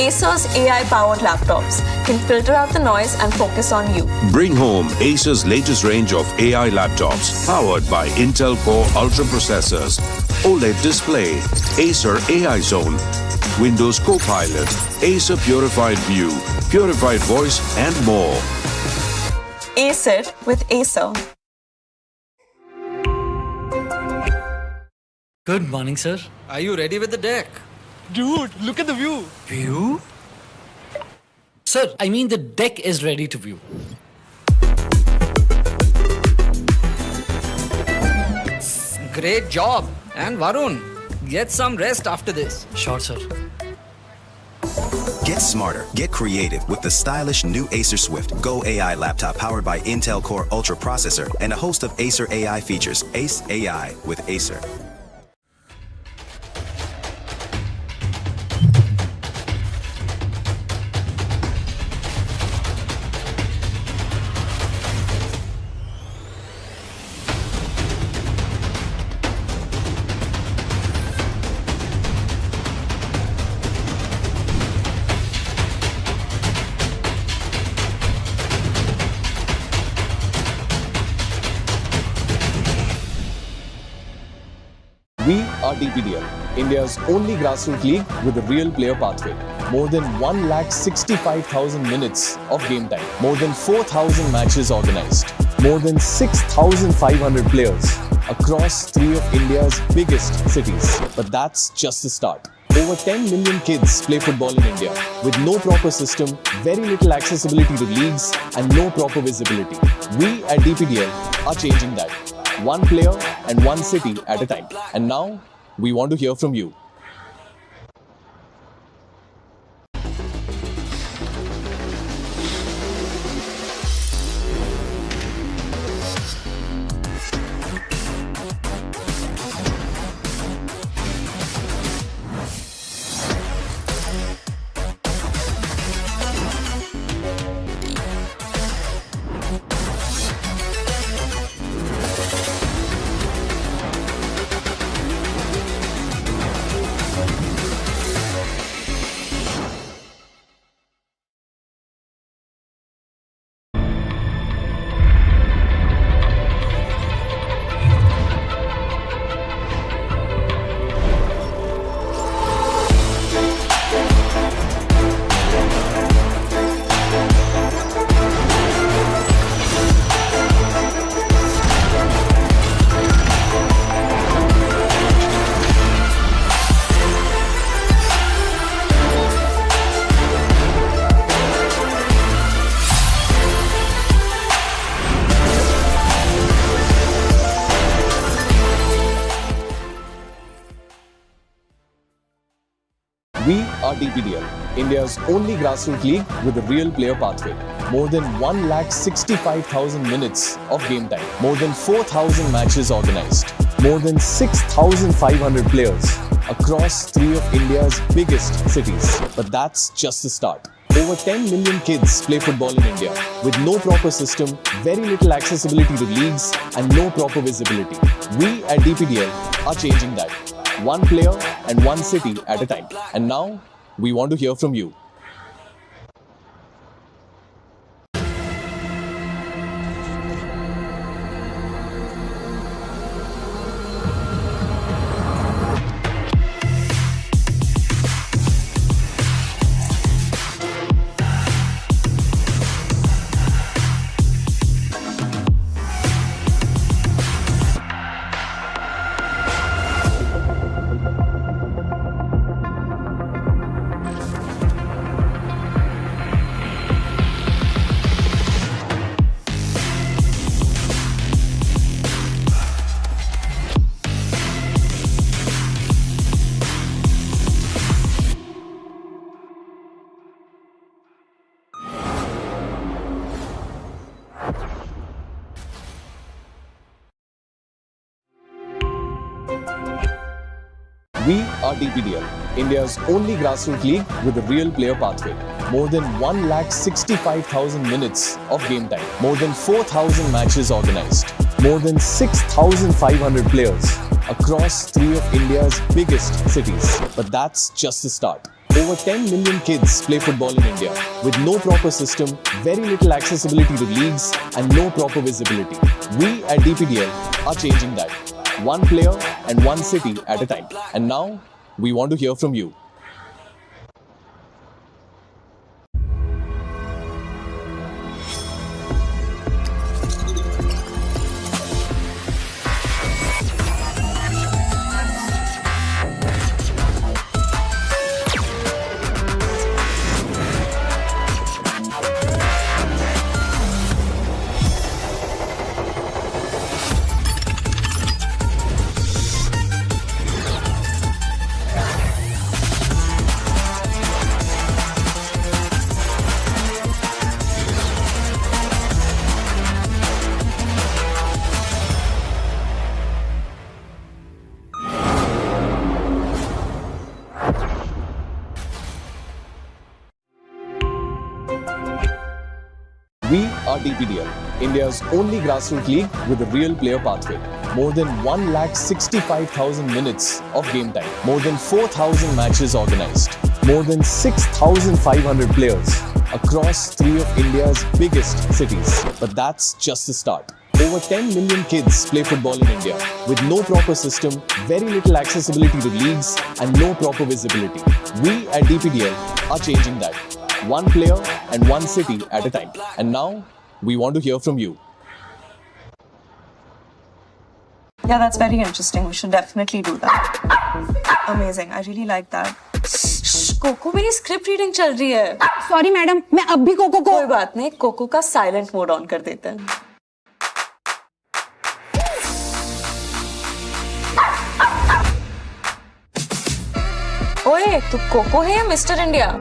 Acer's AI-powered laptops can filter out the noise and focus on you. Bring home Acer's latest range of AI laptops powered by Intel Core Ultra processors, OLED display, Acer AI Zone, Windows Copilot, Acer Purified View, Purified Voice, and more. Ace it with Acer. Good morning, sir. Are you ready with the deck? Dude, look at the view. View? Sir, I mean the deck is ready to view. Great job. And Varun, get some rest after this. Sure, sir. Get smarter, get creative with the stylish new Acer Swift Go AI laptop powered by Intel Core Ultra processor and a host of Acer AI features. Ace AI with Acer. We are DPDL, India's only grassroots league with a real player pathway. More than 1,65,000 minutes of game time. More than 4,000 matches organized. More than 6,500 players across 3 of India's biggest cities. But that's just the start. Over 10 million kids play football in India with no proper system, very little accessibility to leagues, and no proper visibility. We at DPDL are changing that. One player and one city at a time. And now, we want to hear from you. We are DPDL, India's only grassroots league with a real player pathway. More than 1,65,000 minutes of game time. More than 4,000 matches organized. More than 6,500 players across 3 of India's biggest cities. But that's just the start. Over 10 million kids play football in India with no proper system, very little accessibility to leagues, and no proper visibility. We at DPDL are changing that. One player and one city at a time. And now, we want to hear from you. We are DPDL, India's only grassroots league with a real player pathway. More than 1,65,000 minutes of game time. More than 4,000 matches organized. More than 6,500 players across 3 of India's biggest cities. But that's just the start. Over 10 million kids play football in India with no proper system, very little accessibility to leagues, and no proper visibility. We at DPDL are changing that. One player and one city at a time. And now, we want to hear from you. We are DPDL, India's only grassroots league with a real player pathway. More than 1,65,000 minutes of game time. More than 4,000 matches organized. More than 6,500 players across 3 of India's biggest cities. But that's just the start. Over 10 million kids play football in India with no proper system, very little accessibility to leagues, and no proper visibility. We at DPDL are changing that. One player and one city at a time. And now, we want to hear from you. Yeah, that's very interesting. We should definitely do that. Amazing. I really like that. कोको मेरी script reading चल रही है. Sorry madam, मैं अब भी cocoa को. कोई बात नहीं, कोको का साइलेंट मोड ऑन कर देते हैं. ओए, तू कोको है या mister India?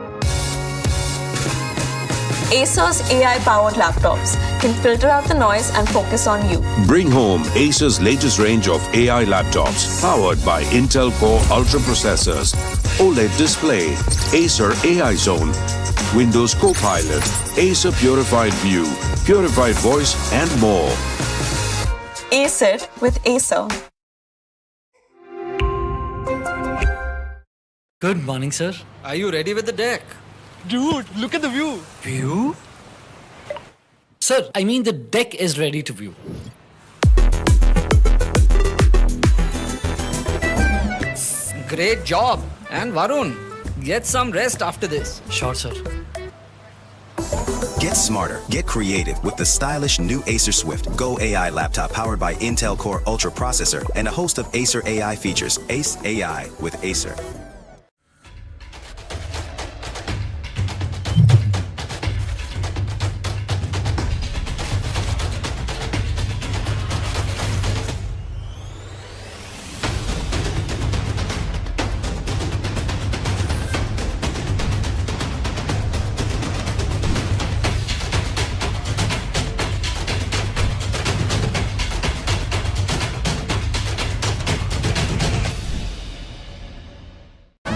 Acer's AI-powered laptops can filter out the noise and focus on you. Bring home Acer's latest range of AI laptops powered by Intel Core Ultra processors, OLED display, Acer AI Zone, Windows Copilot, Acer Purified View, Purified Voice, and more. Ace it with Acer. Good morning, sir. Are you ready with the deck? Dude, look at the view. View? Sir, I mean the deck is ready to view. Great job. And Varun, get some rest after this. Sure, sir. Get smarter, get creative with the stylish new Acer Swift Go AI laptop powered by Intel Core Ultra processor and a host of Acer AI features. Ace AI with Acer.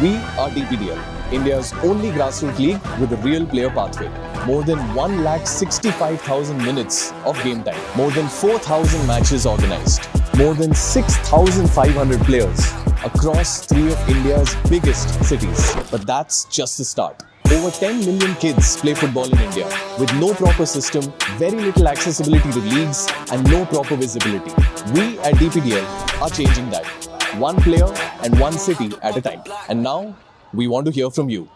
We are DPDL, India's only grassroots league with a real player pathway. More than 1,65,000 minutes of game time. More than 4,000 matches organized. More than 6,500 players across 3 of India's biggest cities. But that's just the start. Over 10 million kids play football in India with no proper system, very little accessibility to leagues, and no proper visibility. We at DPDL are changing that. One player and one city at a time. And now, we want to hear from you.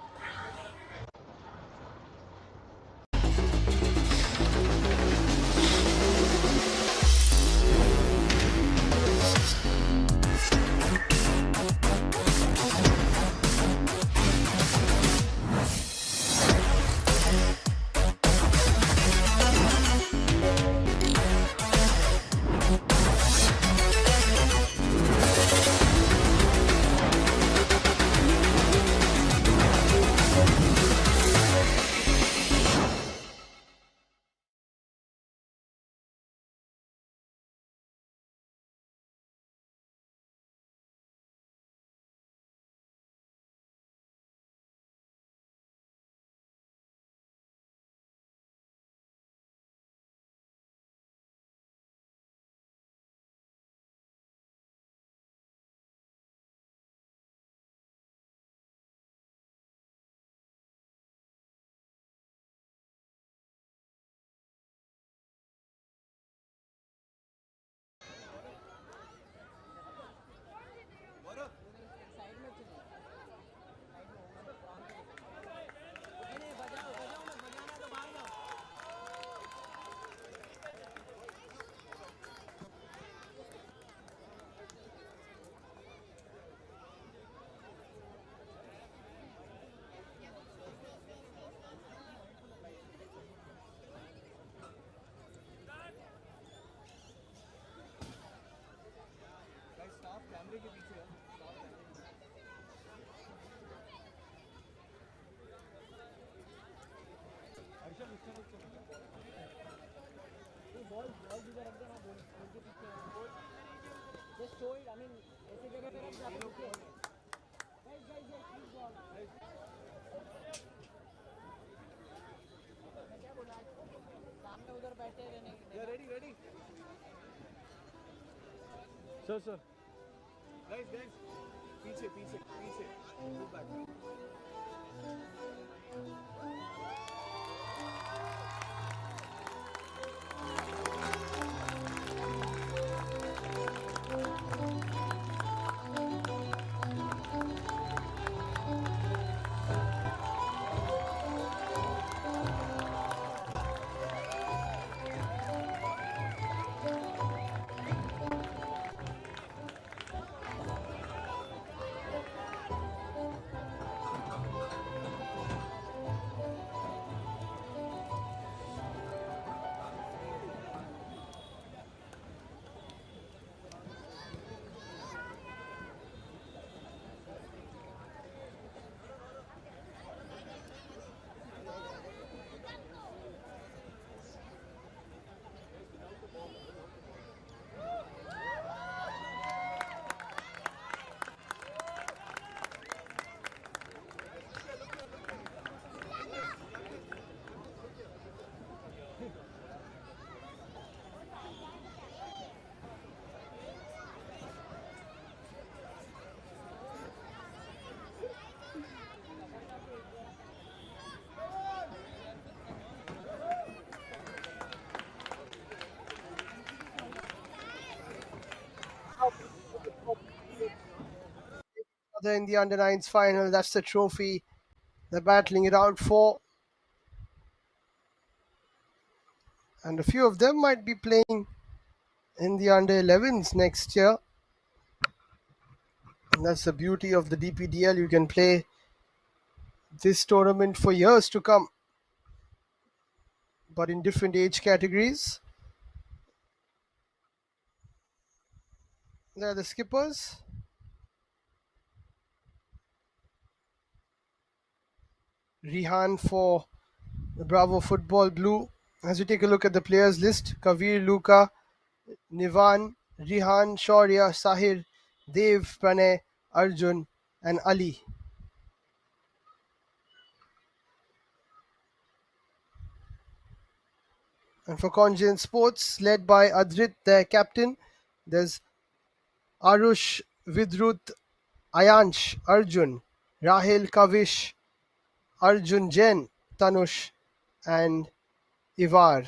Sir, sir. Guys, पीछे, move back. In the under 9s final, that's the trophy they're battling it out for. And a few of them might be playing in the under 11s next year. And that's the beauty of the DPDL. You can play this tournament for years to come, but in different age categories. There are the skippers. Rihan for the Bravo Football Blue. As we take a look at the players list, Kavir, Luka, Nivan, Rihan, Shaurya, Sahir, Dev, Pranay, Arjun and Ali. And for Conjun Sports, led by Adrit, their captain, there's Arush, Vidrut, Ayansh, Arjun, Rahil, Kavish, Arjun Jain, Tanush and Ivar.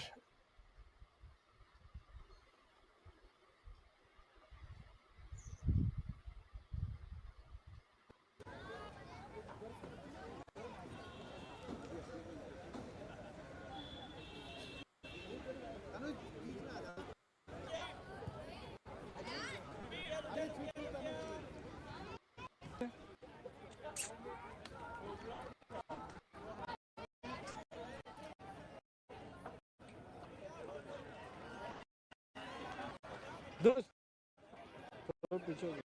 दोस्त थोड़ा पीछे हो गया.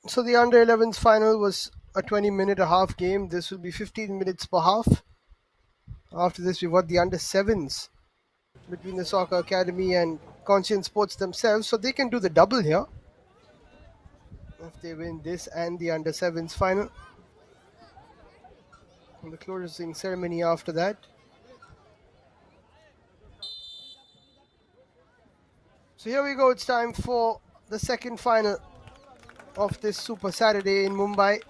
So the under 11s final was a 20-minute and a half game. This will be 15 minutes per half. After this, we've got the under 7s between the Soccer Academy and Conscience Sports themselves. So they can do the double here if they win this and the under 7s final. And the closing ceremony after that. So here we go. It's time for the second final of this Super Saturday in Mumbai.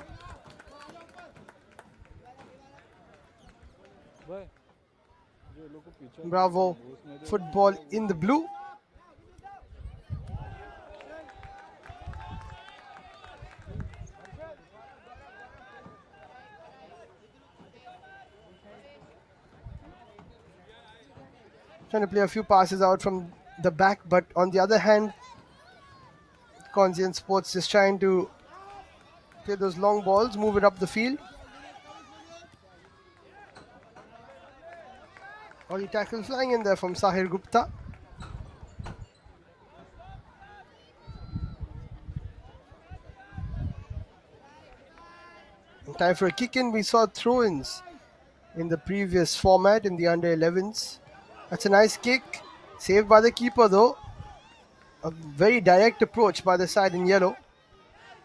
Bravo Football in the blue. Trying to play a few passes out from the back, but on the other hand, Conscience Sports just trying to play those long balls, move it up the field. Early tackle flying in there from Sahir Gupta. Time for a kick in. We saw throw-ins in the previous format in the under 11s. That's a nice kick. Saved by the keeper though. A very direct approach by the side in yellow.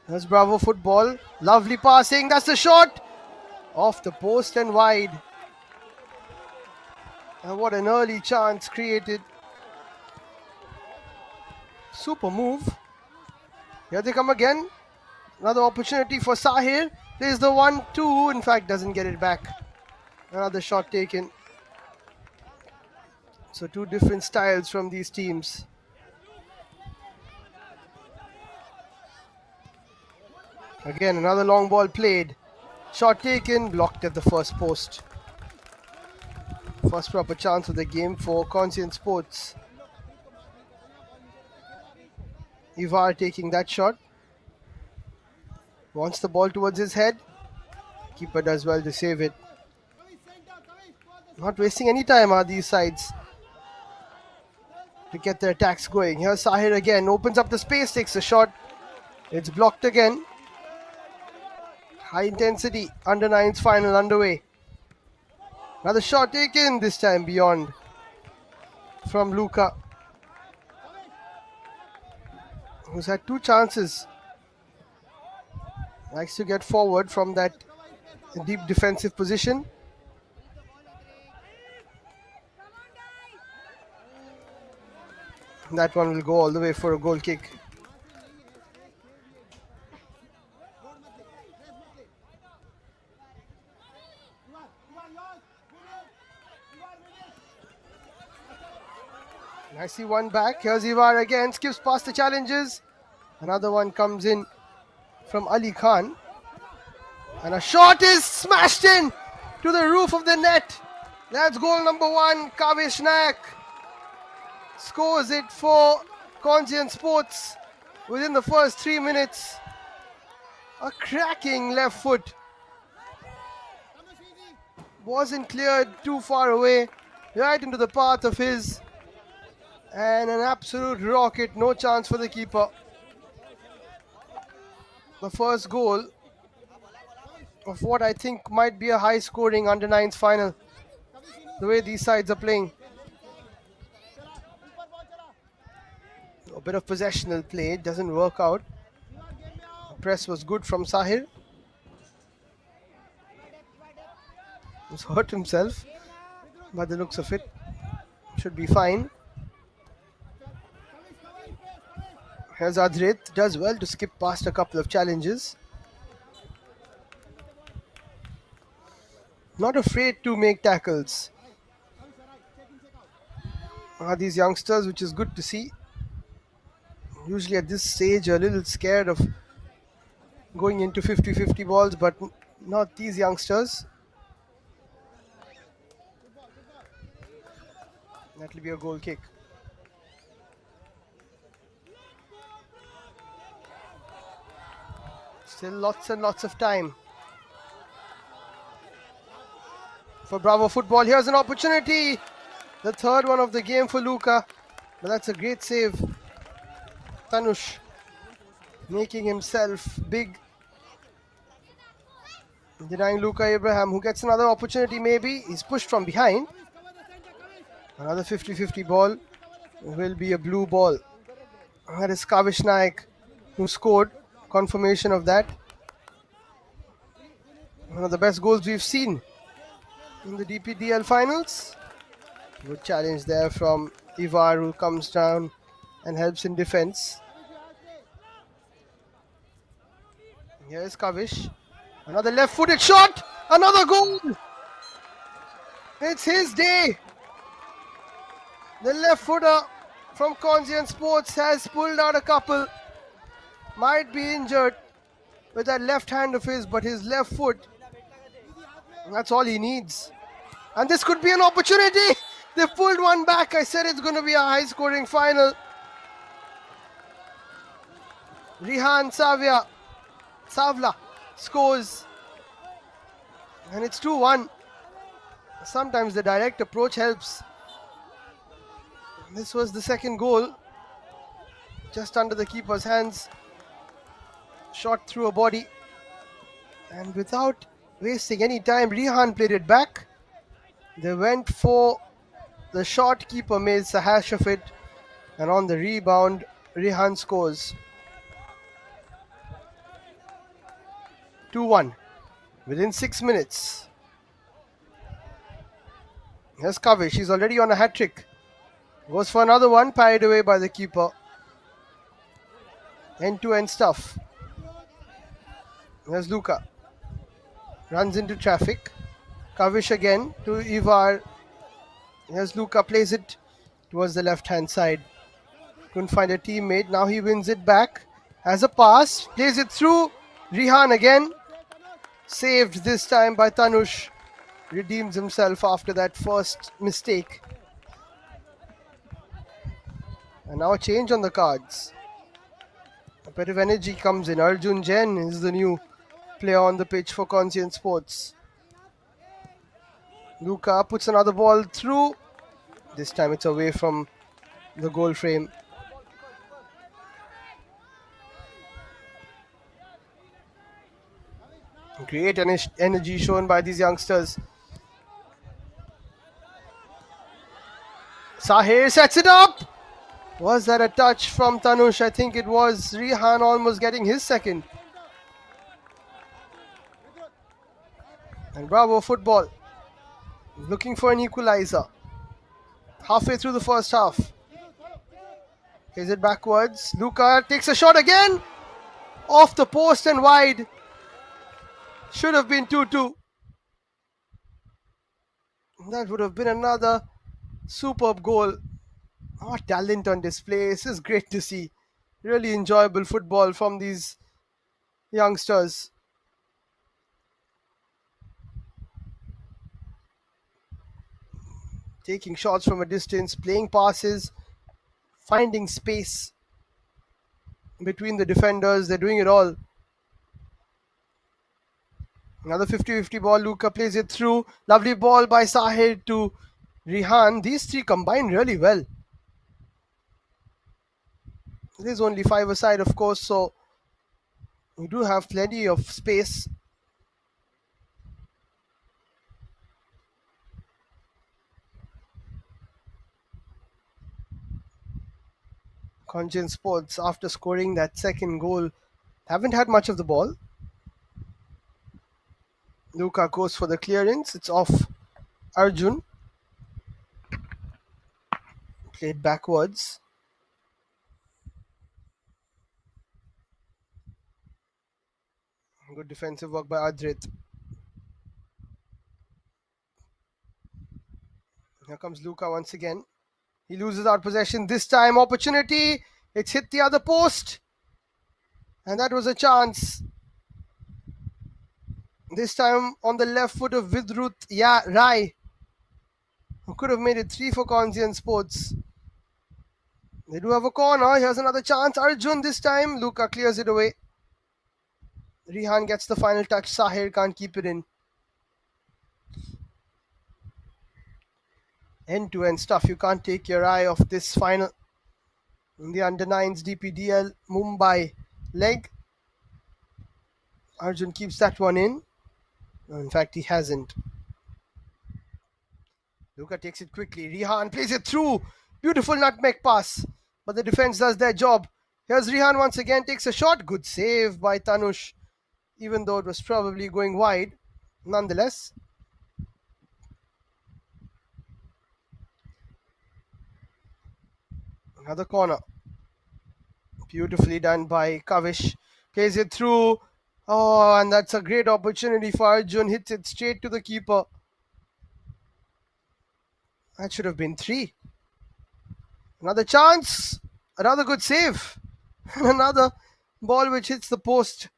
There's Bravo football. Lovely passing. That's the shot. Off the post and wide. And what an early chance created. Super move. Here they come again. Another opportunity for Sahir. There's the 1-2. In fact, doesn't get it back. Another shot taken. So two different styles from these teams. Again, another long ball played. Shot taken, blocked at the first post. First proper chance of the game for Conscience Sports. Ivar taking that shot. Wants the ball towards his head. Keeper does well to save it. Not wasting any time are these sides to get their attacks going. Here's Sahir again. Opens up the space, takes a shot. It's blocked again. High intensity under 9s final underway. Another shot taken, this time beyond from Luka, who's had two chances. Likes to get forward from that deep defensive position. That one will go all the way for a goal kick. Nicely one back. Here's Ivar again. Skips past the challenges. Another one comes in from Ali Khan. And a shot is smashed in to the roof of the net. That's goal number 1. Kavish Nayak scores it for Conscience Sports within the first 3 minutes. A cracking left foot. Wasn't cleared too far away. Right into the path of his. And an absolute rocket. No chance for the keeper. The first goal of what I think might be a high scoring under 9s final. The way these sides are playing. A bit of possessional play. Doesn't work out. The press was good from Sahir. He's hurt himself. By the looks of it. Should be fine. Here's Adrit, does well to skip past a couple of challenges. Not afraid to make tackles. These youngsters, which is good to see. Usually at this stage, a little scared of going into 50-50 balls, but not these youngsters. That will be a goal kick. Still lots and lots of time for Bravo football. Here's an opportunity. The third one of the game for Luka. But that's a great save. Tanush making himself big. Denying Luka Abraham, who gets another opportunity maybe. He's pushed from behind. Another 50-50 ball. Will be a blue ball. That is Kavish Nayak, who scored. Confirmation of that. One of the best goals we've seen in the DPDL finals. Good challenge there from Ivar, who comes down and helps in defense. Here's Kavish. Another left-footed shot. Another goal. It's his day. The left footer from Conscience Sports has pulled out a couple. Might be injured with that left hand of his, but his left foot, that's all he needs. And this could be an opportunity. They pulled one back. I said it's going to be a high-scoring final. Rihan Savla scores. And it's 2-1. Sometimes the direct approach helps. This was the second goal. Just under the keeper's hands. Shot through a body. And without wasting any time, Rihan played it back. They went for the shot. Keeper made a hash of it. And on the rebound, Rihan scores. 2-1 within 6 minutes. Here's Kavish. He's already on a hat-trick. Goes for another one, parried away by the keeper. End-to-end stuff. Here's Luka. Runs into traffic. Kavish again to Ivar. Here's Luka, plays it towards the left-hand side. Couldn't find a teammate. Now he wins it back. Has a pass. Plays it through. Rihan again. Saved this time by Tanush. Redeems himself after that first mistake. And now a change on the cards. A bit of energy comes in. Arjun Jain is the new player on the pitch for Conscience Sports. Luka puts another ball through. This time it's away from the goal frame. Great energy shown by these youngsters. Sahir sets it up. Was that a touch from Tanush? I think it was. Rihan almost getting his second. And Bravo Football looking for an equalizer. Halfway through the first half. Plays it backwards. Luka takes a shot again. Off the post and wide. Should have been 2-2. That would have been another superb goal. Oh, talent on display. This is great to see. Really enjoyable football from these youngsters. Taking shots from a distance, playing passes, finding space between the defenders. They're doing it all. Another 50-50 ball. Luka plays it through. Lovely ball by Sahir to Rihan. These three combine really well. It is only 5-a-side, of course, so we do have plenty of space. Conscience Sports, after scoring that second goal, haven't had much of the ball. Luka goes for the clearance. It's off Arjun. Played backwards. Good defensive work by Adrit. Here comes Luka once again. He loses out possession. This time opportunity. It's hit the other post. And that was a chance. This time on the left foot of Vidrut Rai, who could have made it 3 for Conscience Sports. They do have a corner. Here's another chance. Arjun this time. Luka clears it away. Rihan gets the final touch. Sahir can't keep it in. End-to-end stuff. You can't take your eye off this final. In the under-9s DPDL Mumbai leg. Arjun keeps that one in. In fact, he hasn't. Luka takes it quickly. Rihan plays it through. Beautiful nutmeg pass. But the defense does their job. Here's Rihan once again. Takes a shot. Good save by Tanush. Even though it was probably going wide. Nonetheless. Another corner. Beautifully done by Kavish. Plays it through. Oh, and that's a great opportunity for Arjun. Hits it straight to the keeper. That should have been 3. Another chance. Another good save. Another ball which hits the post.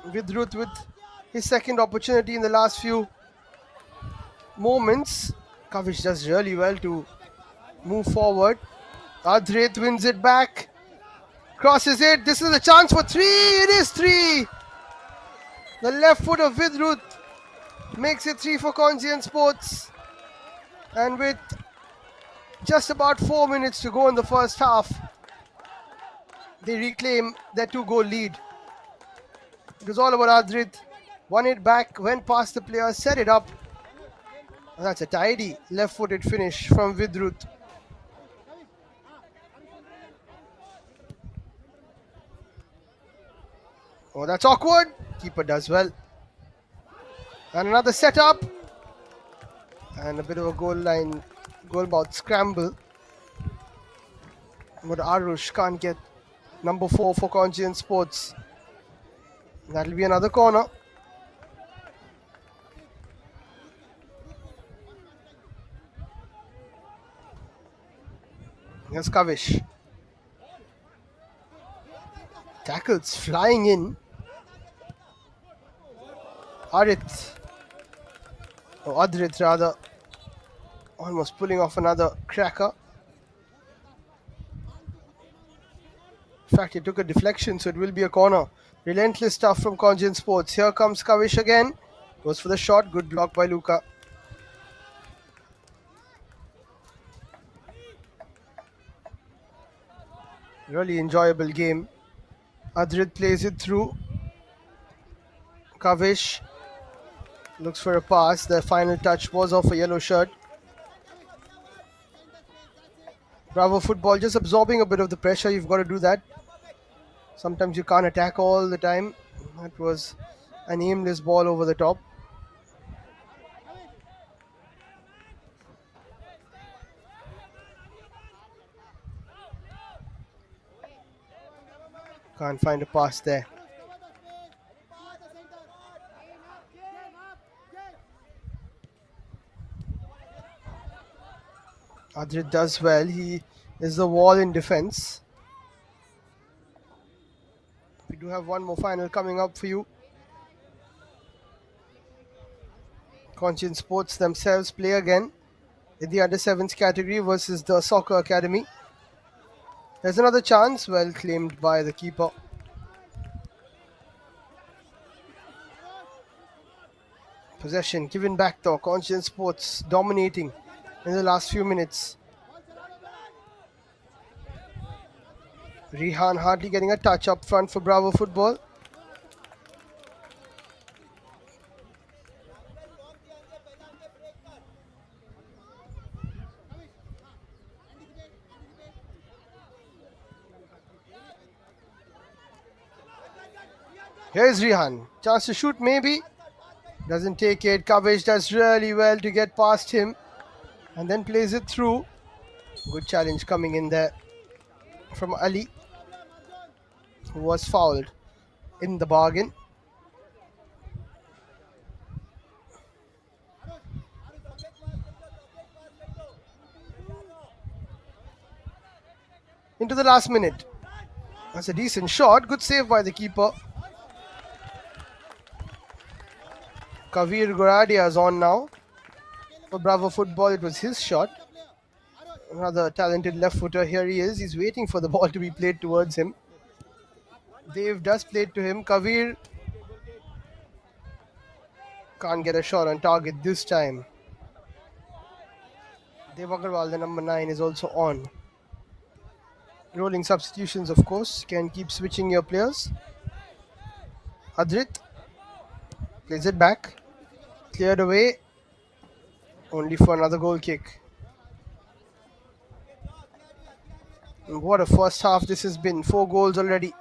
Vidrut with his second opportunity in the last few moments. Kavish does really well to move forward. Adrit wins it back. Crosses it. This is a chance for 3. It is 3. The left foot of Vidruth makes it 3 for Congian Sports. And with just about 4 minutes to go in the first half, they reclaim their 2-goal lead. It was all about Adrit. Won it back, went past the player, set it up. And that's a tidy left-footed finish from Vidruth. Oh, that's awkward. Keeper does well. And another setup. And a bit of a goal mouth scramble. But Arush can't get number 4 for Congian Sports. That'll be another corner. Here's Kavish. Tackles flying in. Adrit rather, almost pulling off another cracker. In fact, he took a deflection, so it will be a corner. Relentless stuff from Congian Sports. Here comes Kavish again. Goes for the shot. Good block by Luka. Really enjoyable game. Adrit plays it through. Kavish looks for a pass. The final touch was off a yellow shirt. Bravo Football just absorbing a bit of the pressure. You've got to do that. Sometimes you can't attack all the time. That was an aimless ball over the top. Can't find a pass there. Adrit does well. He is the wall in defense. We do have one more final coming up for you. Congian Sports themselves play again in the under-7s category versus the Soccer Academy. There's another chance, well claimed by the keeper. Possession given back though. Congian Sports dominating in the last few minutes. Rihan hardly getting a touch up front for Bravo Football. Here's Rihan. Chance to shoot maybe. Doesn't take it. Kavish does really well to get past him. And then plays it through. Good challenge coming in there from Ali, who was fouled in the bargain. Into the last minute. That's a decent shot. Good save by the keeper. Kavir Goradia is on now. For Bravo Football, it was his shot. Another talented left footer. Here he is. He's waiting for the ball to be played towards him. Dave does play it to him. Kavir can't get a shot on target this time. Dev Agarwal, the number 9, is also on. Rolling substitutions, of course. Can keep switching your players. Adrit plays it back. Cleared away. Only for another goal kick. And what a first half this has been. 4 goals already.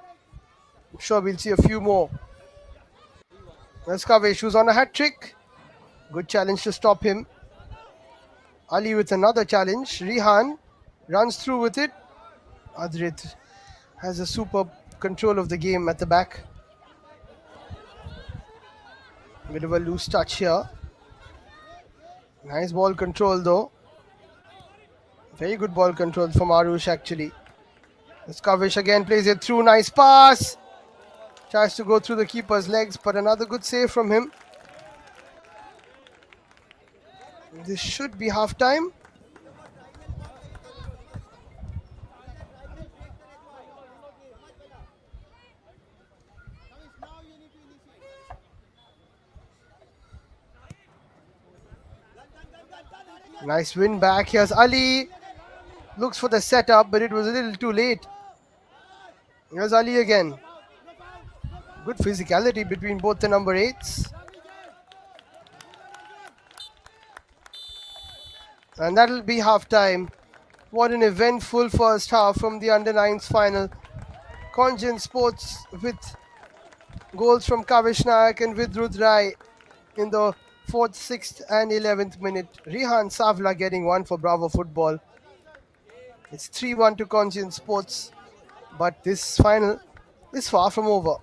I'm sure we'll see a few more. There's Kavish, who's on a hat-trick. Good challenge to stop him. Ali with another challenge. Rihan runs through with it. Adrit has a superb control of the game at the back. Bit of a loose touch here. Nice ball control though. Very good ball control from Arush actually. This Kavish again plays it through. Nice pass. Tries to go through the keeper's legs, but another good save from him. This should be half time. Nice win back. Here's Ali. Looks for the setup, but it was a little too late. Here's Ali again. Good physicality between both the number 8s. And that'll be half time. What an eventful first half from the under 9s final. Conjun Sports with goals from Kavish Nayak and Vidrut Rai in the 4th, 6th, and 11th minute. Rihan Savla getting one for Bravo Football. It's 3-1 to Conjun Sports, but this final is far from over.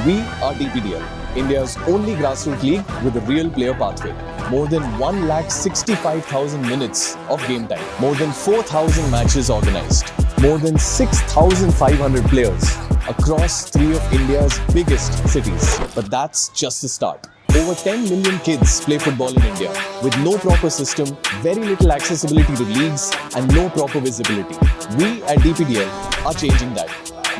We are DPDL, India's only grassroots league with a real player pathway. More than 165,000 minutes of game time. More than 4,000 matches organized. More than 6,500 players across 3 of India's biggest cities. But that's just the start. Over 10 million kids play football in India with no proper system, very little accessibility to leagues, and no proper visibility. We at DPDL are changing that.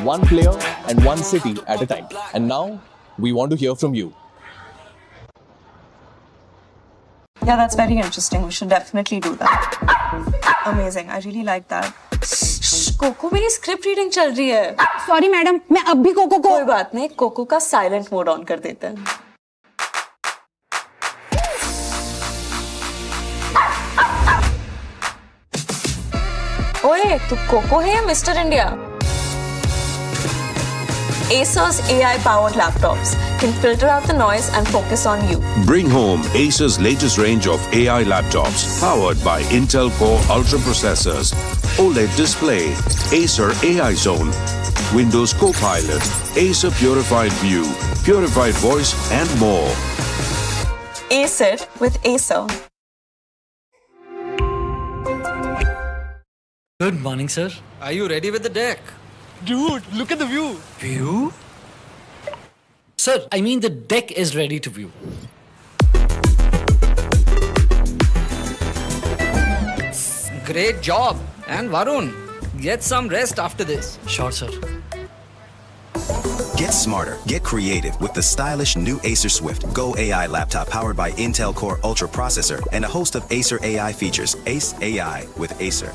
One player and one city at a time. And now, we want to hear from you. Yeah, that's very interesting. We should definitely do that. Amazing. I really like that. कोको मेरी script reading चल रही है. Sorry madam, मैं अब भी cocoa को. कोई बात नहीं, कोको का साइलेंट मोड ऑन कर देते हैं. ओए, तू कोको है या mister India? Acer's AI-powered laptops can filter out the noise and focus on you. Bring home Acer's latest range of AI laptops powered by Intel Core Ultra processors, OLED display, Acer AI Zone, Windows Copilot, Acer Purified View, Purified Voice, and more. Ace it with Acer. Good morning, sir. Are you ready with the deck? Dude, look at the view. View? Sir, I mean the deck is ready to view. Great job. And Varun, get some rest after this. Sure, sir. Get smarter, get creative with the stylish new Acer Swift Go AI laptop powered by Intel Core Ultra processor and a host of Acer AI features. Ace AI with Acer.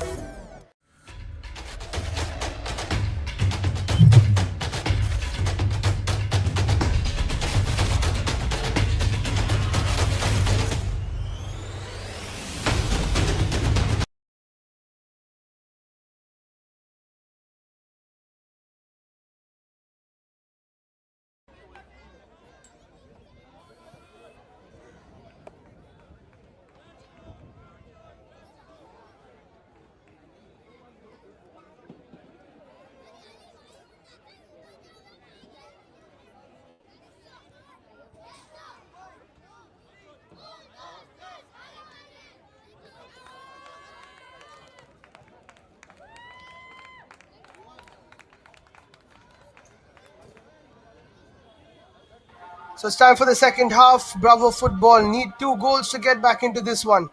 So it's time for the second half. Bravo Football need 2 goals to get back into this one.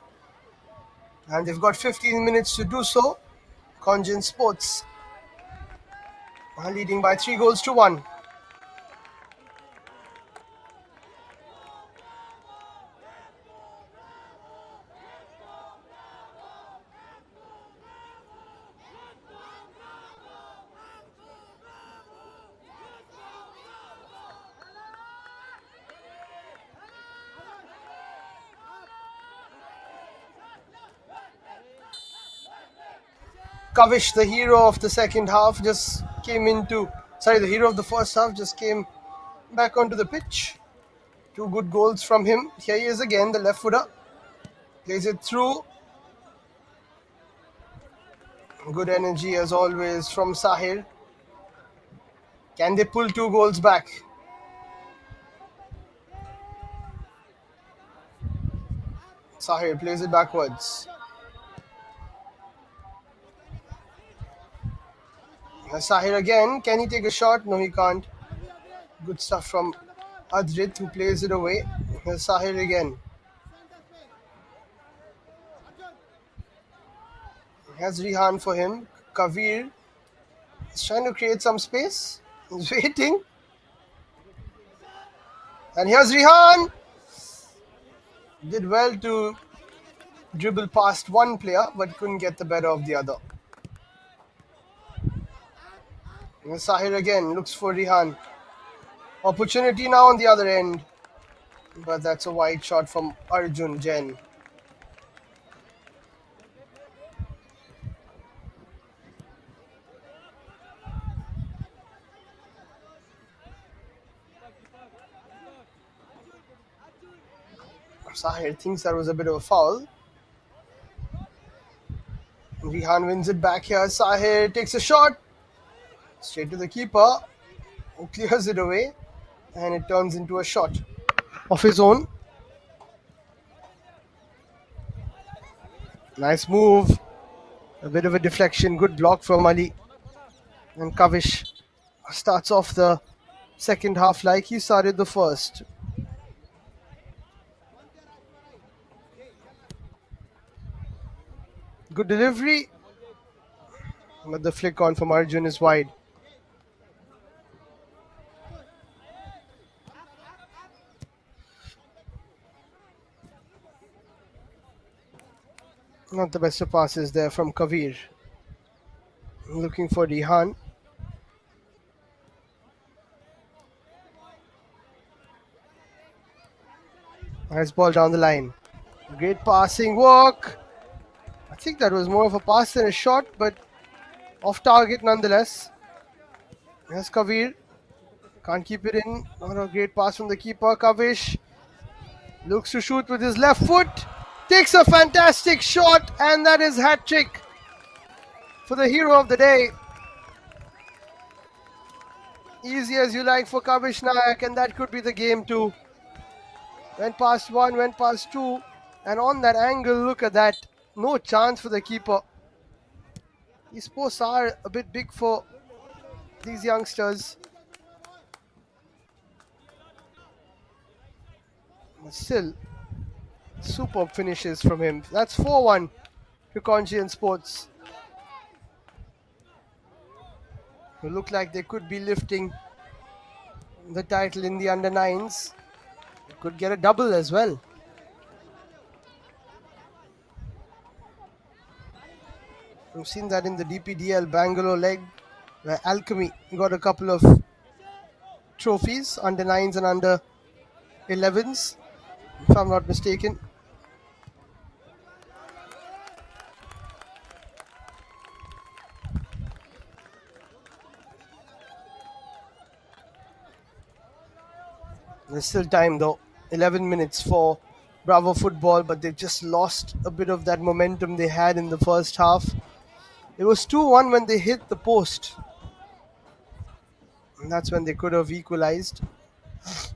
And they've got 15 minutes to do so. Conjun Sports are leading by 3 goals to 1. Kavish, the hero of the second half, just came the hero of the first half just came back onto the pitch. 2 good goals from him. Here he is again, the left footer. Plays it through. Good energy as always from Sahir. Can they pull 2 goals back? Sahir plays it backwards. Sahir again. Can he take a shot? No, he can't. Good stuff from Adrit, who plays it away. Sahir again. Has Rihan for him. Kavir is trying to create some space. He's waiting. And here's Rihan. Did well to dribble past one player, but couldn't get the better of the other. And Sahir again looks for Rihan. Opportunity now on the other end. But that's a wide shot from Arjun Jain. Sahir thinks that was a bit of a foul. Rihan wins it back here. Sahir takes a shot. Straight to the keeper, who clears it away. And it turns into a shot of his own. Nice move. A bit of a deflection. Good block from Ali. And Kavish starts off the second half like he started the first. Good delivery. But the flick on from Arjun is wide. Not the best of passes there from Kavir. Looking for Rihan. Nice ball down the line. Great passing work. I think that was more of a pass than a shot, but off target nonetheless. Here's Kavir. Can't keep it in. Not a great pass from the keeper. Kavish looks to shoot with his left foot. Takes a fantastic shot, and that is hat trick for the hero of the day. Easy as you like for Kavish Nayak, and that could be the game too. Went past one, went past two, and on that angle, look at that. No chance for the keeper. These posts are a bit big for these youngsters. But still, superb finishes from him. That's 4-1 to Conchian Sports. Who look like they could be lifting the title in the under-9s. Could get a double as well. We've seen that in the DPDL Bangalore leg, where Alchemy got a couple of trophies, under-9s and under-11s, if I'm not mistaken. There's still time though. 11 minutes for Bravo Football, but they've just lost a bit of that momentum they had in the first half. It was 2-1 when they hit the post. And that's when they could have equalized.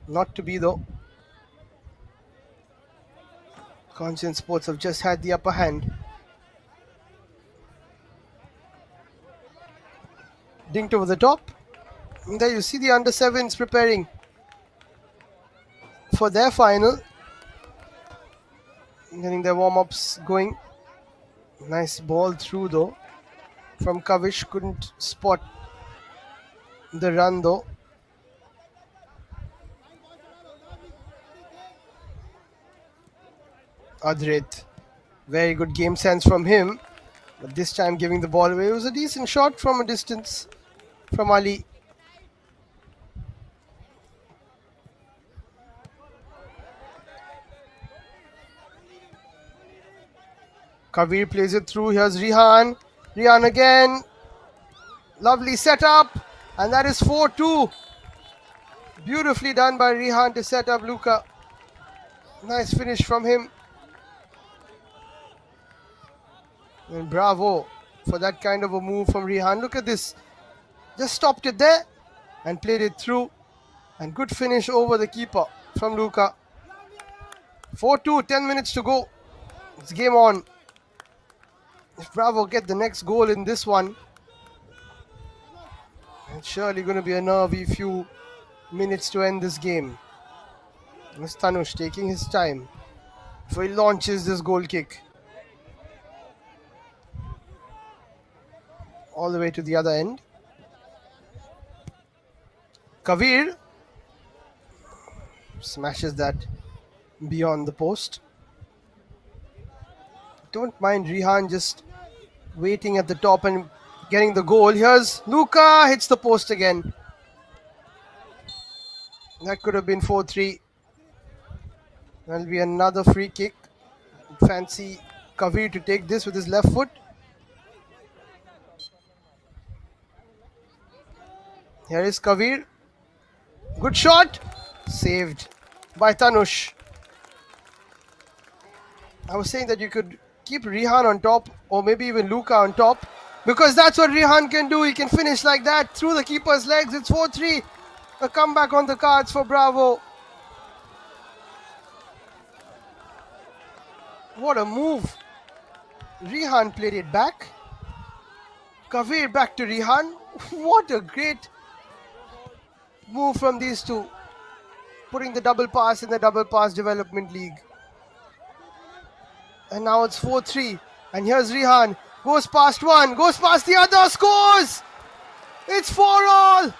Not to be though. Conchian Sports have just had the upper hand. Dinked over the top. And there you see the under-7s preparing for their final. Getting their warm-ups going. Nice ball through though from Kavish. Couldn't spot the run though. Adrit. Very good game sense from him. But this time giving the ball away. It was a decent shot from a distance from Ali. Kavir plays it through. Here's Rihan. Rihan again. Lovely setup. And that is 4-2. Beautifully done by Rihan to set up Luka. Nice finish from him. And bravo for that kind of a move from Rihan. Look at this. Just stopped it there and played it through. And good finish over the keeper from Luka. 4-2, 10 minutes to go. It's game on. If Bravo get the next goal in this one, it's surely going to be a nervy few minutes to end this game. It's Tanush taking his time before he launches this goal kick. All the way to the other end. Kavir smashes that beyond the post. Don't mind Rihan just waiting at the top and getting the goal. Here's Luka, hits the post again. That could have been 4-3. That'll be another free kick. Fancy Kavir to take this with his left foot. Here is Kavir. Good shot. Saved by Tanush. I was saying that you could keep Rihan on top or maybe even Luka on top because that's what Rihan can do. He can finish like that through the keeper's legs. It's 4-3. A comeback on the cards for Bravo. What a move. Rihan played it back. Kavir back to Rihan. What a great move from these two. Putting the double pass in the double pass development league. And now it's 4-3. And here's Rihan. Goes past one. Goes past the other. Scores! It's 4-all.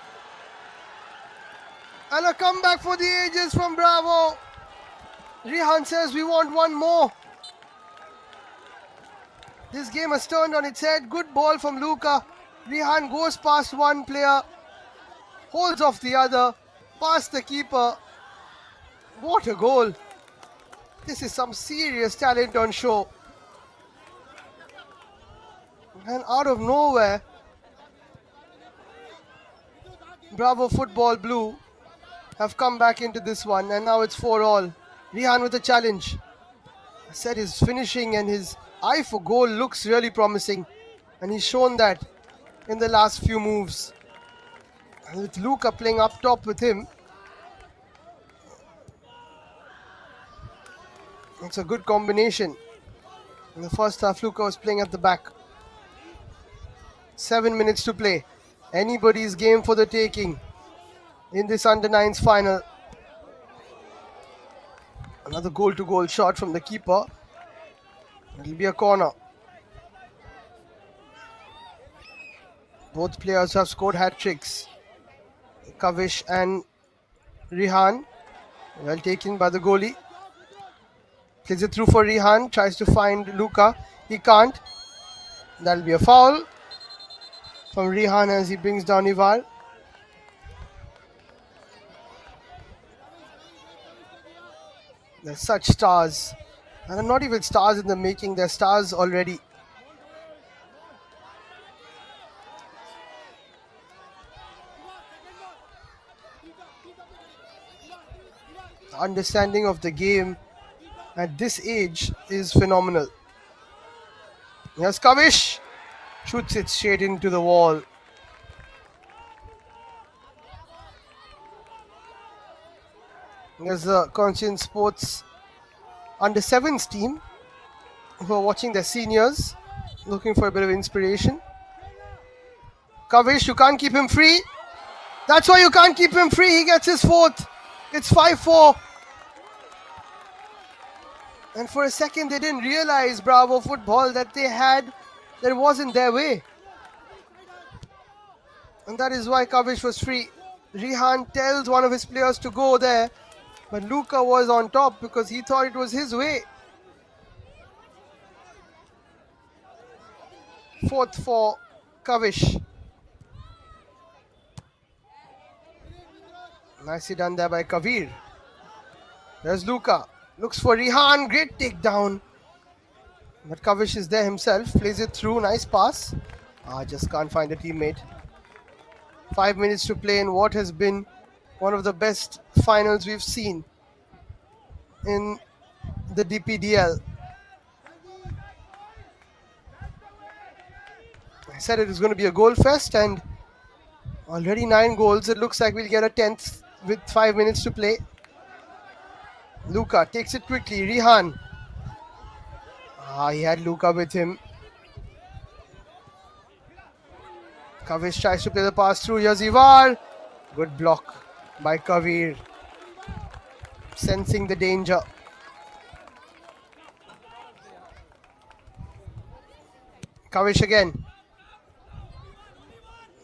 And a comeback for the ages from Bravo. Rihan says we want one more. This game has turned on its head. Good ball from Luka. Rihan goes past one player. Holds off the other. Past the keeper. What a goal. This is some serious talent on show. And out of nowhere, Bravo Football Blue have come back into this one. And now it's 4-all. Rihan with a challenge. I said his finishing and his eye for goal looks really promising. And he's shown that in the last few moves. And with Luka playing up top with him, it's a good combination. In the first half, Luka was playing at the back. 7 minutes to play. Anybody's game for the taking in this under-9s final. Another goal-to-goal shot from the keeper. It'll be a corner. Both players have scored hat-tricks. Kavish and Rihan. Well taken by the goalie. Plays it through for Rihan. Tries to find Luka. He can't. That'll be a foul from Rihan as he brings down Ivar. They're such stars. And they're not even stars in the making. They're stars already. Understanding of the game at this age is phenomenal. Here's Kavish. Shoots it straight into the wall. There's the Conscience Sports under-7s team who are watching their seniors, looking for a bit of inspiration. Kavish, you can't keep him free. That's why you can't keep him free. He gets his fourth. It's 5-4. And for a second, they didn't realize, Bravo Football, that it wasn't their way. And that is why Kavish was free. Rihan tells one of his players to go there, but Luka was on top because he thought it was his way. Fourth for Kavish. Nicely done there by Kavir. There's Luka. Looks for Rihan. Great takedown. But Kavish is there himself, plays it through, nice pass. Just can't find a teammate. 5 minutes to play in what has been one of the best finals we've seen in the DPDL. I said it was going to be a goal fest, and already 9 goals. It looks like we'll get a 10th with 5 minutes to play. Luka takes it quickly. Rihan. He had Luka with him. Kavish tries to play the pass through. Here's Ivar. Good block by Kavir. Sensing the danger. Kavish again.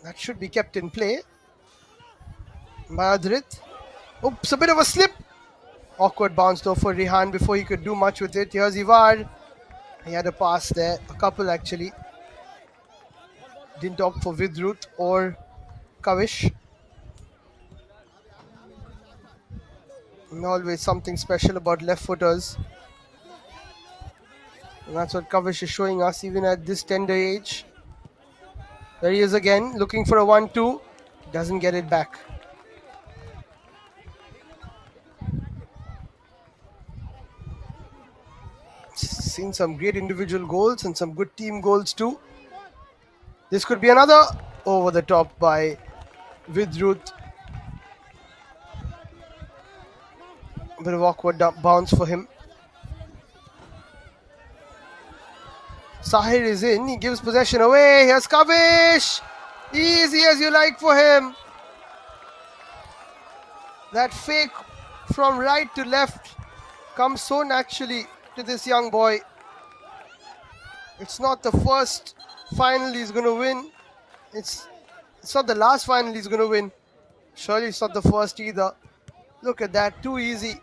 That should be kept in play by Adrit. Oops, a bit of a slip. Awkward bounce though for Rihan before he could do much with it. Here's Ivar. He had a pass there, a couple actually. Didn't opt for Vidrut or Kavish. And always something special about left footers. And that's what Kavish is showing us even at this tender age. There he is again, looking for a 1-2. Doesn't get it back. Seen some great individual goals and some good team goals too. This could be another over the top by Vidrut. A bit of awkward bounce for him. Sahir is in. He gives possession away. Here's Kavish. Easy as you like for him. That fake from right to left comes so naturally to this young boy. It's not the first final he's going to win. It's not the last final he's going to win. Surely it's not the first either. Look at that. Too easy.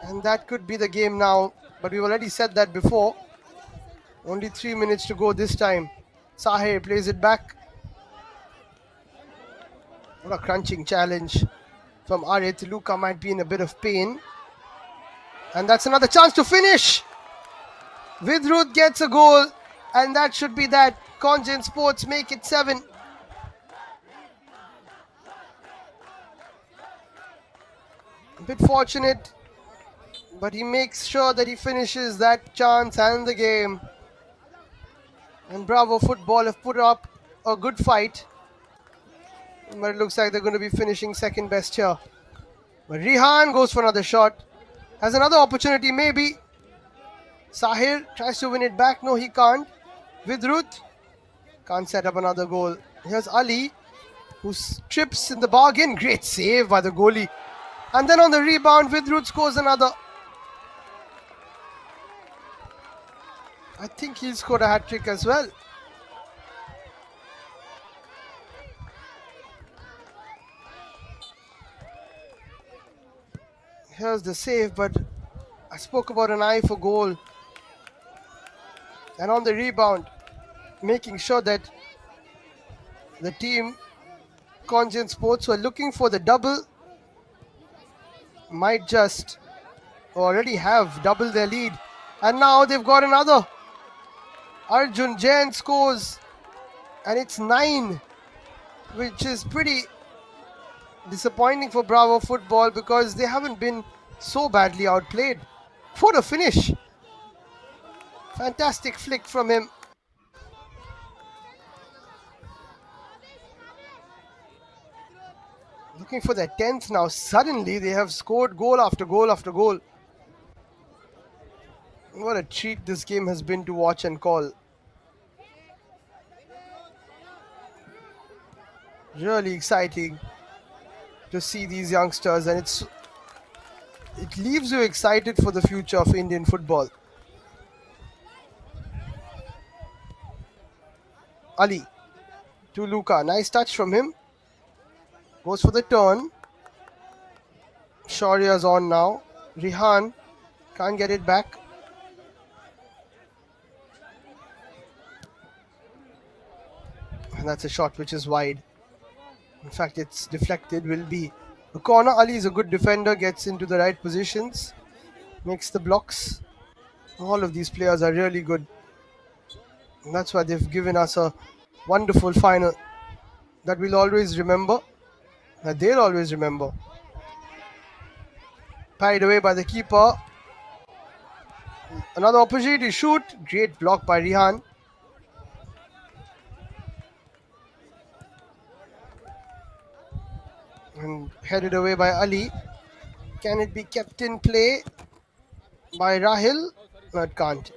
And that could be the game now. But we've already said that before. Only 3 minutes to go this time. Sahir plays it back. What a crunching challenge from Ariël. Luka might be in a bit of pain. And that's another chance to finish. Vidrut gets a goal. And that should be that. Congen Sports make it 7. A bit fortunate. But he makes sure that he finishes that chance and the game. And Bravo Football have put up a good fight. But it looks like they're going to be finishing second best here. But Rihan goes for another shot. Has another opportunity maybe. Sahir tries to win it back. No, he can't. Vidrut can't set up another goal. Here's Ali, who trips in the bargain. Great save by the goalie. And then on the rebound, Vidrut scores another. I think he'll score a hat-trick as well. Here's the save, but I spoke about an eye for goal. And on the rebound, making sure that the team, Congen Sports, who are looking for the double, might just already have doubled their lead. And now they've got another. Arjun Jain scores, and it's 9, which is pretty disappointing for Bravo Football because they haven't been so badly outplayed. What a finish! Fantastic flick from him. Looking for their 10th now. Suddenly they have scored goal after goal after goal. What a treat this game has been to watch and call. Really exciting to see these youngsters, and it leaves you excited for the future of Indian football. Ali to Luka. Nice touch from him. Goes for the turn. Shaurya's on now. Rihan can't get it back. And that's a shot which is wide. In fact, it's deflected. Will be a corner. Ali is a good defender. Gets into the right positions. Makes the blocks. All of these players are really good. And that's why they've given us a wonderful final that we'll always remember, that they'll always remember. Parried away by the keeper. Another opportunity to shoot. Great block by Rihan. And headed away by Ali. Can it be kept in play by Rahil? No, it can't.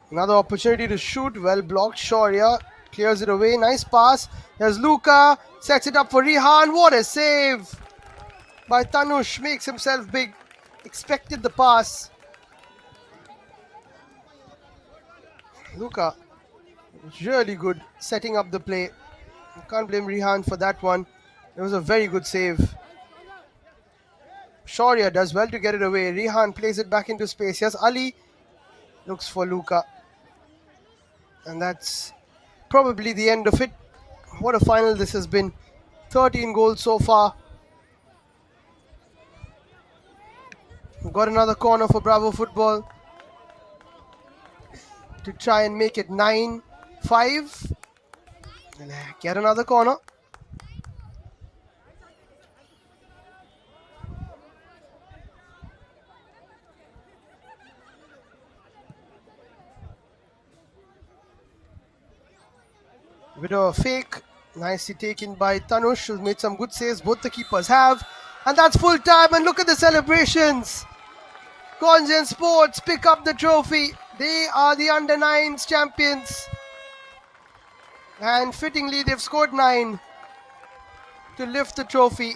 Another opportunity to shoot. Well blocked. Shaurya clears it away. Nice pass. There's Luka. Sets it up for Rihan. What a save by Tanush. Makes himself big. Expected the pass. Luka, really good setting up the play. You can't blame Rihan for that one. It was a very good save. Shaurya does well to get it away. Rihan plays it back into space. Yes, Ali looks for Luka. And that's probably the end of it. What a final this has been. 13 goals so far. We've got another corner for Bravo Football to try and make it 9-5. Get another corner. Bit of a fake. Nicely taken by Tanush, who's made some good saves. Both the keepers have. And that's full time. And look at the celebrations. Congen Sports pick up the trophy. They are the under-9s champions. And fittingly, they've scored 9 to lift the trophy.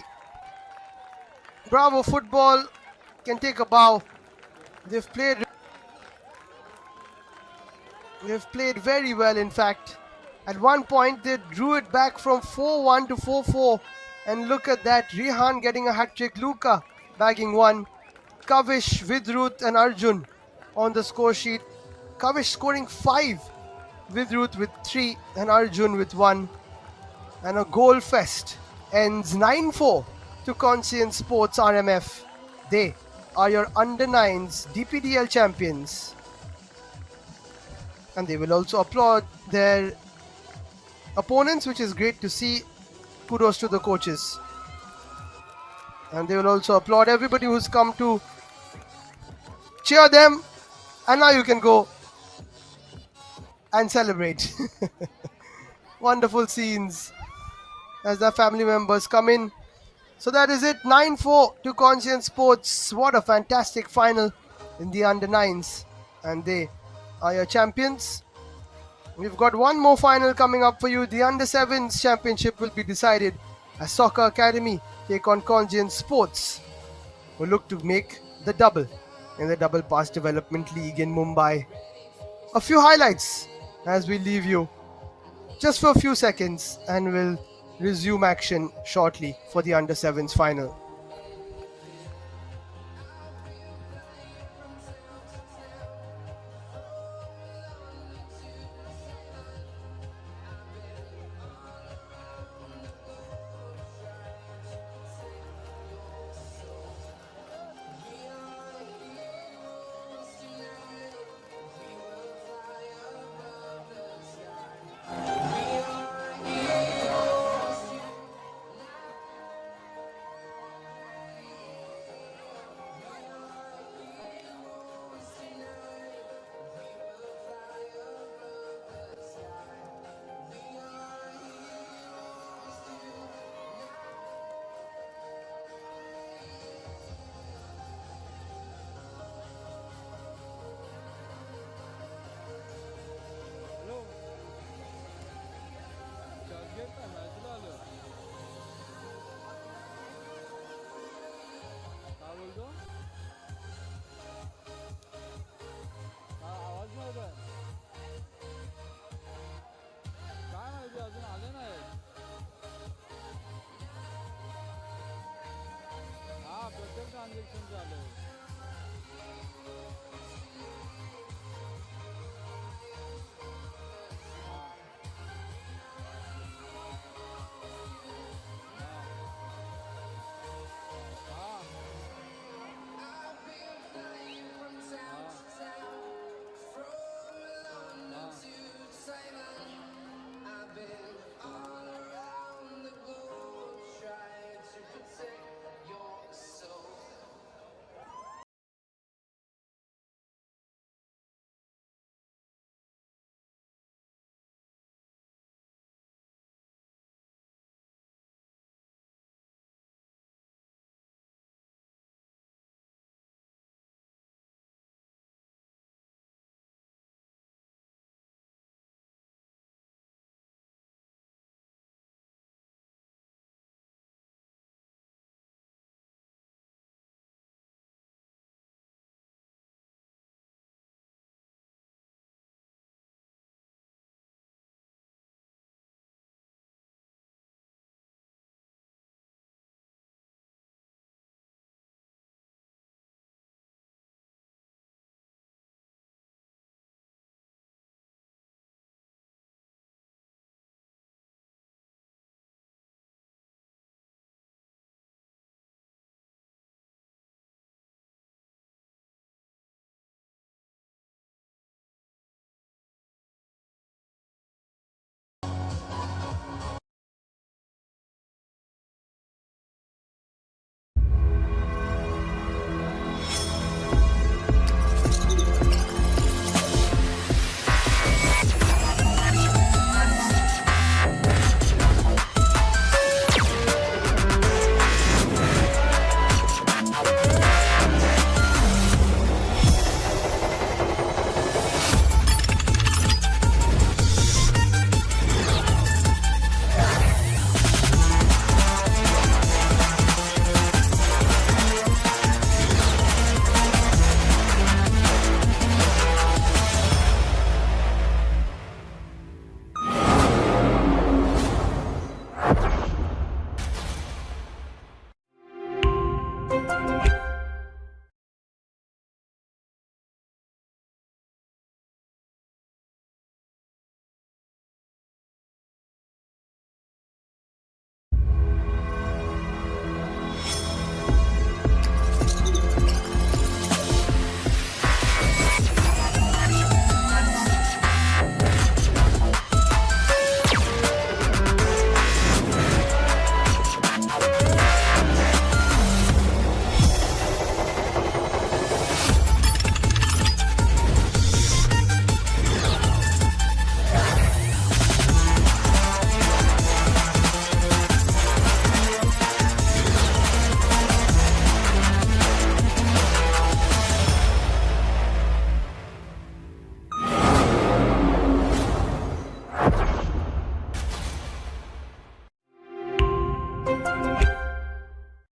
Bravo Football can take a bow. They've played very well, in fact. At one point, they drew it back from 4-1 to 4-4. And look at that. Rihan getting a hat-trick. Luka bagging 1. Kavish, Vidruth and Arjun on the score sheet. Kavish scoring 5. Vidruth with 3 and Arjun with 1. And a goal fest ends 9-4 to Congen Sports RMF. They are your under-9s DPDL champions. And they will also applaud their opponents, which is great to see. Kudos to the coaches. And they will also applaud everybody who's come to cheer them. And now you can go and celebrate. Wonderful scenes as their family members come in. So that is it. 9-4 to Congen Sports. What a fantastic final in the under-9s. And they are your champions. We've got one more final coming up for you. The under-7s championship will be decided as Soccer Academy take on Congen Sports, who look to make the double in the Double Pass Development League in Mumbai. A few highlights as we leave you just for a few seconds, and we'll resume action shortly for the under-7s final.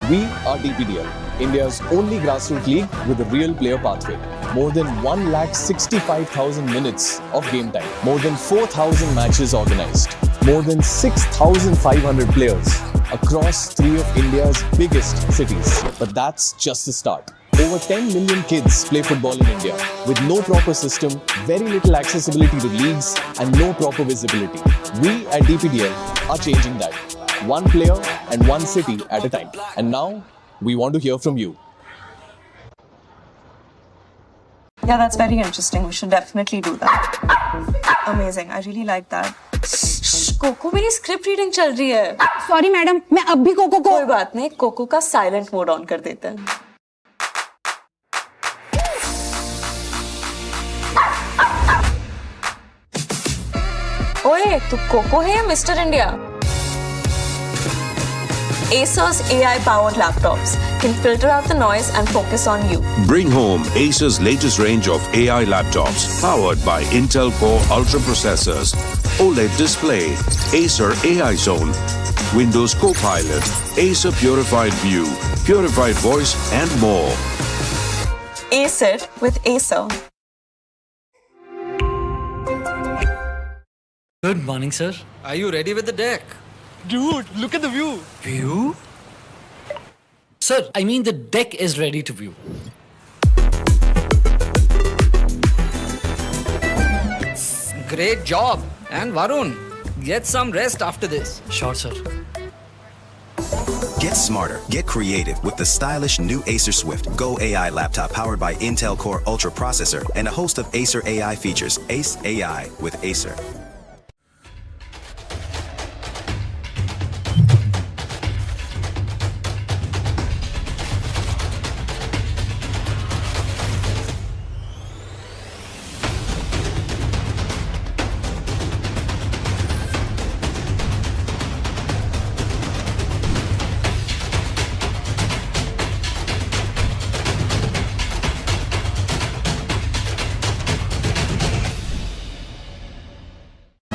We are DPDL, India's only grassroots league with a real player pathway. More than 1,65,000 minutes of game time. More than 4,000 matches organized. More than 6,500 players across 3 of India's biggest cities. But that's just the start. Over 10 million kids play football in India with no proper system, very little accessibility to leagues, and no proper visibility. We at DPDL are changing that. One player and one city at a time. And now, we want to hear from you. Yeah, that's very interesting. We should definitely do that. Amazing. I really like that. कोको मेरी script reading चल रही है. Sorry madam, मैं अब भी cocoa को. कोई बात नहीं, कोको का साइलेंट मोड ऑन कर देते हैं. ओए, तू कोको है या mister India? Acer's AI-powered laptops can filter out the noise and focus on you. Bring home Acer's latest range of AI laptops powered by Intel Core Ultra processors, OLED display, Acer AI Zone, Windows Copilot, Acer Purified View, Purified Voice, and more. Ace it with Acer. Good morning, sir. Are you ready with the deck? Dude, look at the view. View? Sir, I mean the deck is ready to view. Great job. And Varun, get some rest after this. Sure, sir. Get smarter, get creative with the stylish new Acer Swift Go AI laptop powered by Intel Core Ultra processor and a host of Acer AI features. Ace AI with Acer.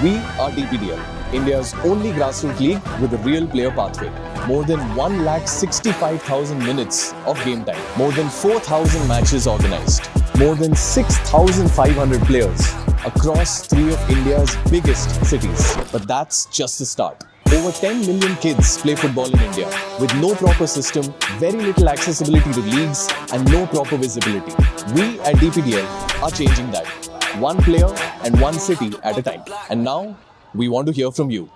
We are DPDL, India's only grassroots league with a real player pathway. More than 1,65,000 minutes of game time. More than 4,000 matches organized. More than 6,500 players across 3 of India's biggest cities. But that's just the start. Over 10 million kids play football in India with no proper system, very little accessibility to leagues, and no proper visibility. We at DPDL are changing that. One player and one city at a time. And now, we want to hear from you.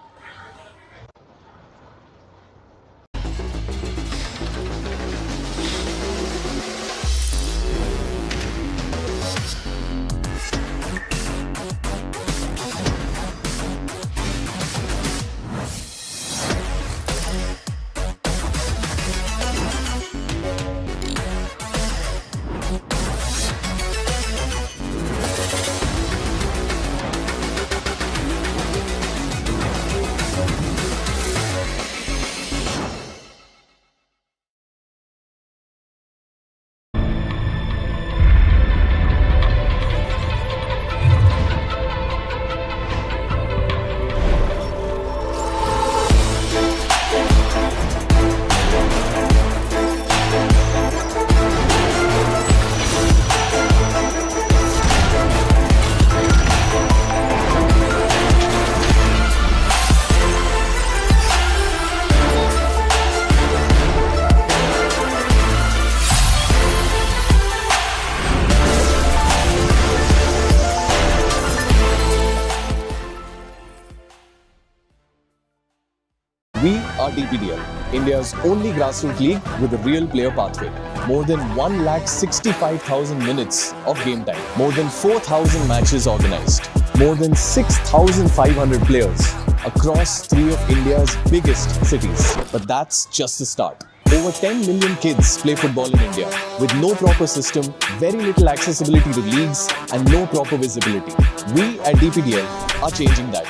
are DPDL, India's only grassroots league with a real player pathway. More than 1,65,000 minutes of game time. More than 4,000 matches organized. More than 6,500 players across three of India's biggest cities. But that's just the start. Over 10 million kids play football in India with no proper system, very little accessibility to leagues, and no proper visibility. We at DPDL are changing that.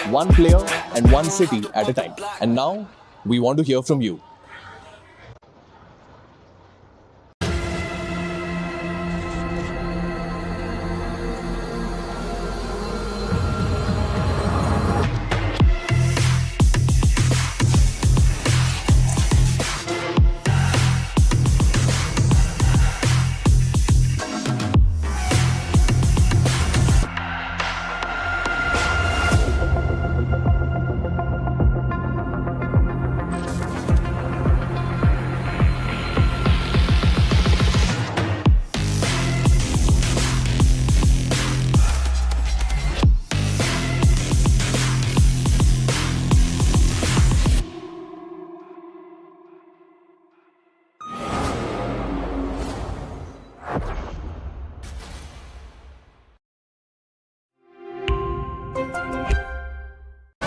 One player and one city at a time. And now, we want to hear from you.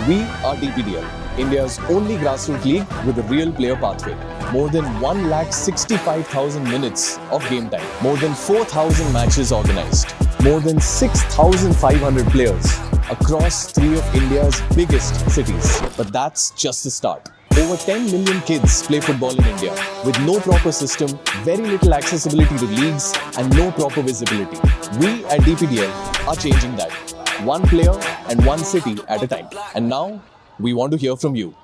We are DPDL, India's only grassroots league with a real player pathway. More than 1,65,000 minutes of game time. More than 4,000 matches organized. More than 6,500 players across three of India's biggest cities. But that's just the start. Over 10 million kids play football in India with no proper system, very little accessibility to leagues, and no proper visibility. We at DPDL are changing that. One player and one city at a time. And now, we want to hear from you.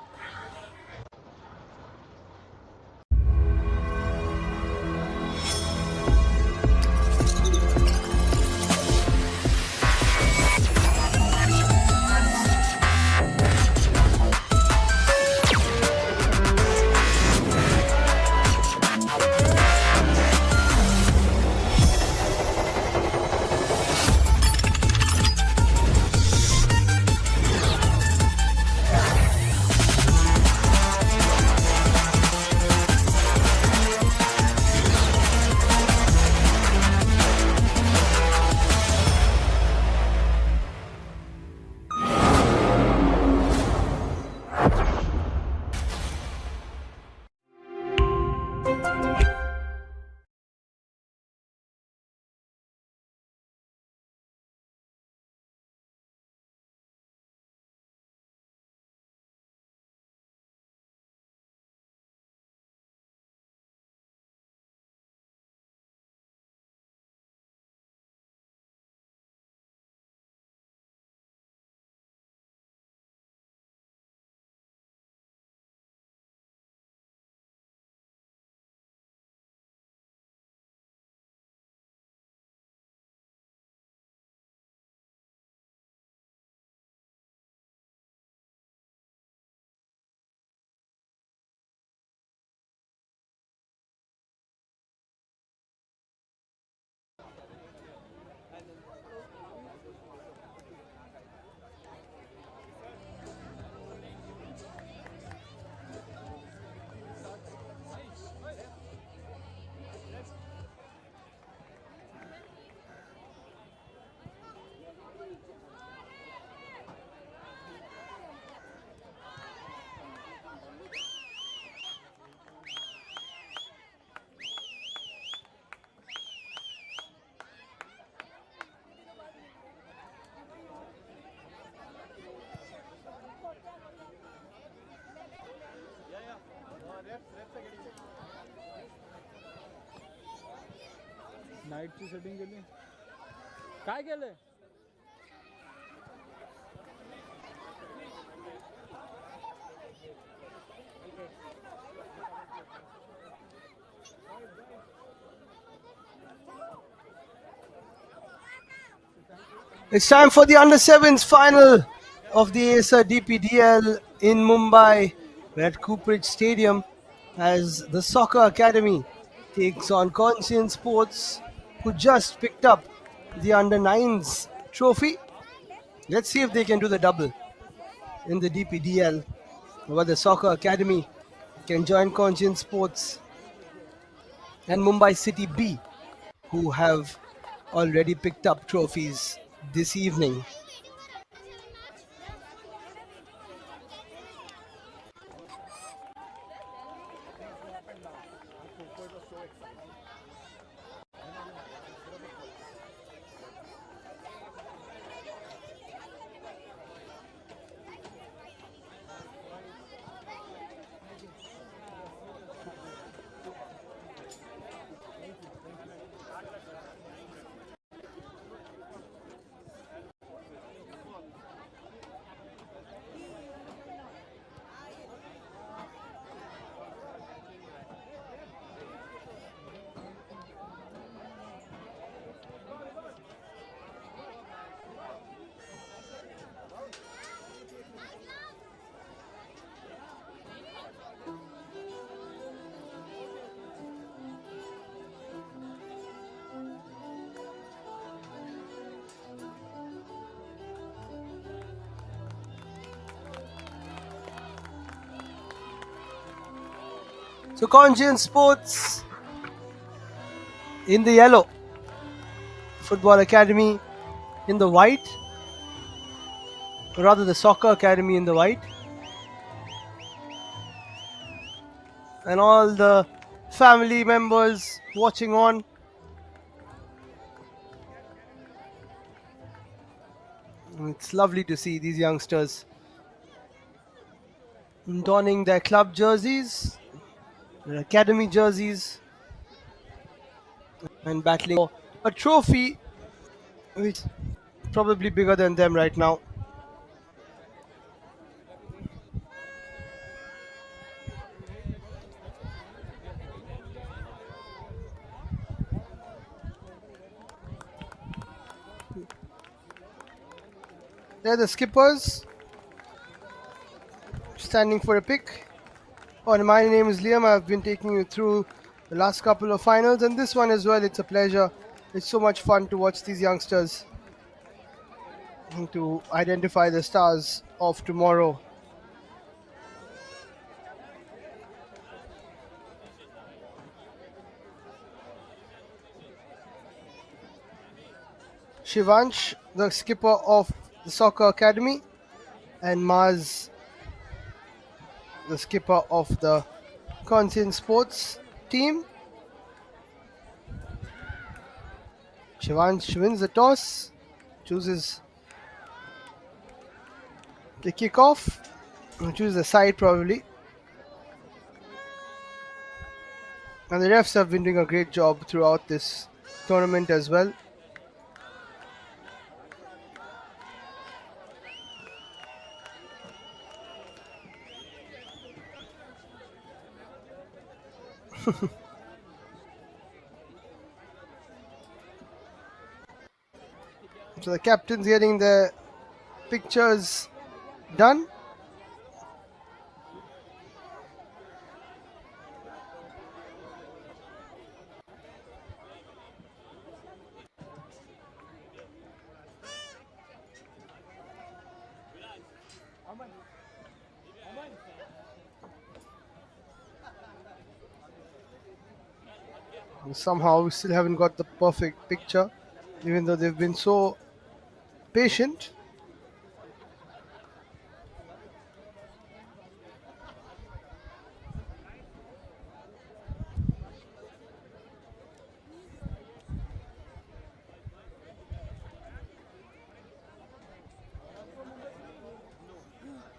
नाईटची setting केली काय केलंय It's time for the under-7s final of the Acer DPDL in Mumbai at Cooperage Stadium as the Soccer Academy takes on Conscience Sports, who just picked up the under-9s trophy. Let's see if they can do the double in the DPDL But the Soccer Academy can join Conscience Sports and Mumbai City B, who have already picked up trophies this evening. So Conscience Sports in the yellow, Football Academy in the white, or rather the Soccer Academy in the white, and all the family members watching on. It's lovely to see these youngsters donning their club jerseys, their academy jerseys, and battling for a trophy which is probably bigger than them right now. They're the skippers standing for a pick. Oh, and my name is Liam. I've been taking you through the last couple of finals and this one as well. It's a pleasure. It's so much fun to watch these youngsters and to identify the stars of tomorrow. Shivansh, the skipper of the Soccer Academy, and Maz, the skipper of the Conscience Sports team. Shivansh wins the toss, chooses the kickoff, chooses the side probably. And the refs have been doing a great job throughout this tournament as well. So the captain's getting the pictures done. And somehow we still haven't got the perfect picture, even though they've been so patient.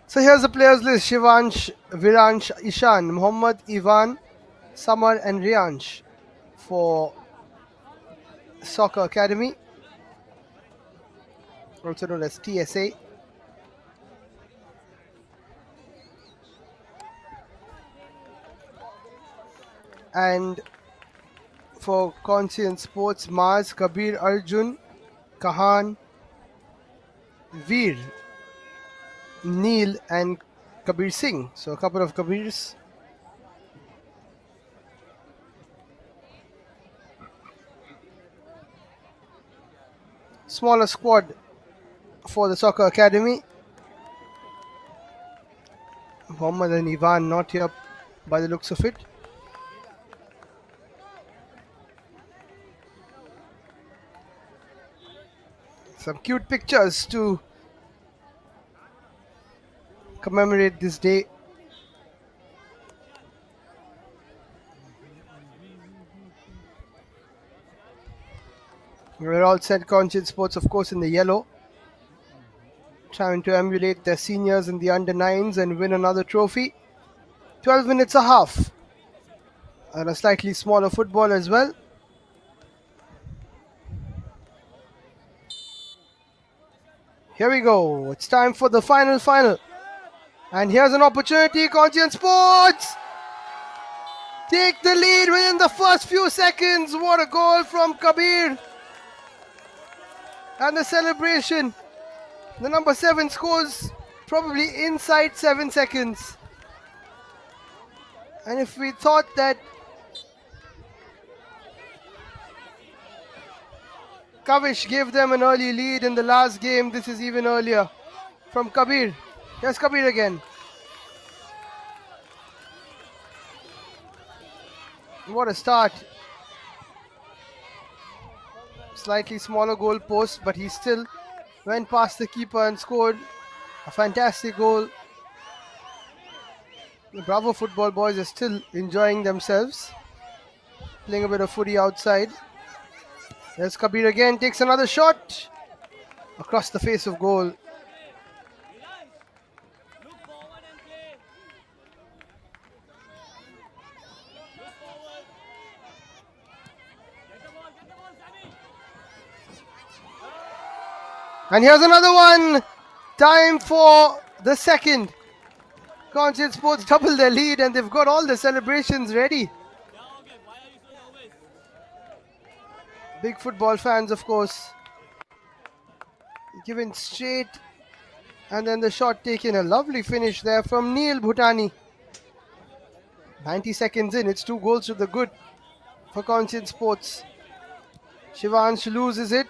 So here's the players list: Shivansh, Viransh, Ishan, Muhammad, Ivan, Samar and Riyansh for Soccer Academy, also known as TSA. And for Conscience Sports, Maz, Kabir, Arjun, Kahan, Veer, Neil and Kabir Singh. So a couple of Kabirs. Smaller squad for the Soccer Academy. Mohammed and Ivan not here by the looks of it. Some cute pictures to commemorate this day. We're all set. Conscious Sports, of course, in the yellow, trying to emulate their seniors in the under-9s and win another trophy. 12 minutes a half, and a slightly smaller football as well. Here we go. It's time for the final. And here's an opportunity. Conscious Sports take the lead within the first few seconds. What a goal from Kabir. And the celebration. The number 7 scores probably inside 7 seconds. And if we thought that Kavish gave them an early lead in the last game, this is even earlier from Kabir. Here's Kabir again. What a start. Slightly smaller goal post, but he still went past the keeper and scored a fantastic goal. The Bravo football boys are still enjoying themselves, playing a bit of footy outside. There's Kabir again, takes another shot across the face of goal. And here's another one. Time for the second. Conscious Sports double their lead and they've got all the celebrations ready. Big football fans, of course. Given straight. And then the shot taken. A lovely finish there from Neil Bhutani. 90 seconds in. It's 2 goals to the good for Conscious Sports. Shivansh loses it.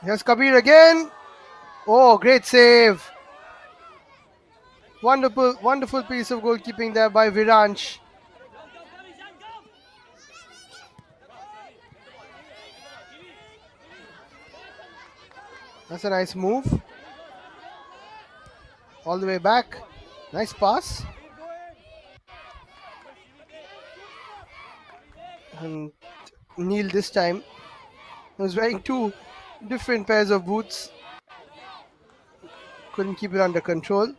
Here's Kabir again. Oh, great save. Wonderful piece of goalkeeping there by Viransh. That's a nice move. All the way back. Nice pass. And Neil this time was wearing 2 different pairs of boots. Couldn't keep it under control.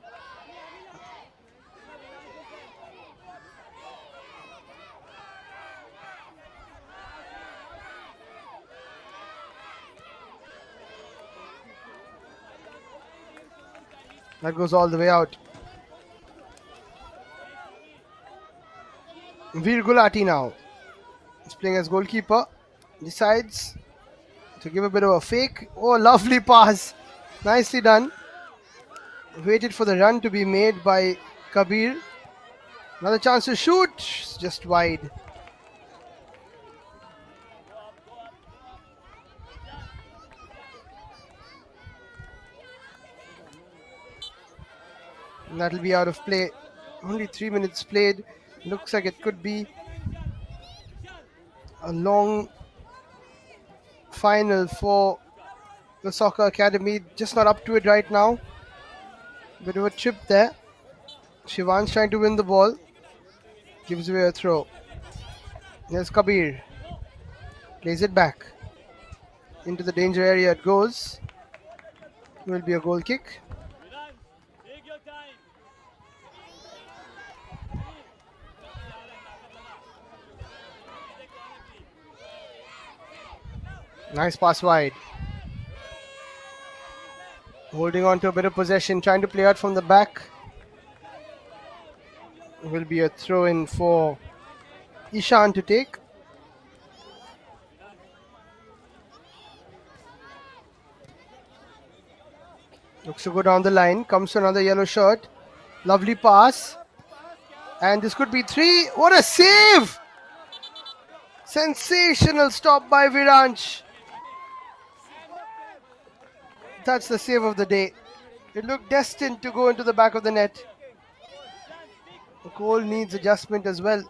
That goes all the way out. Veer Gulati now. He's playing as goalkeeper. Decides to give a bit of a fake. Oh, lovely pass. Nicely done. Waited for the run to be made by Kabir. Another chance to shoot. Just wide. And that'll be out of play. Only 3 minutes played. Looks like it could be a long final for the soccer academy. Just not up to it right now. Bit of a trip there. Shivan's trying to win the ball. Gives away a throw. Here's Kabir. Plays it back. Into the danger area it goes. Will be a goal kick. Nice pass wide. Holding on to a bit of possession, trying to play out from the back. Will be a throw in for Ishan to take. Looks to go down the line. Comes to another yellow shirt. Lovely pass. And this could be 3. What a save! Sensational stop by Viransh. That's the save of the day. It looked destined to go into the back of the net. Goal needs adjustment as well.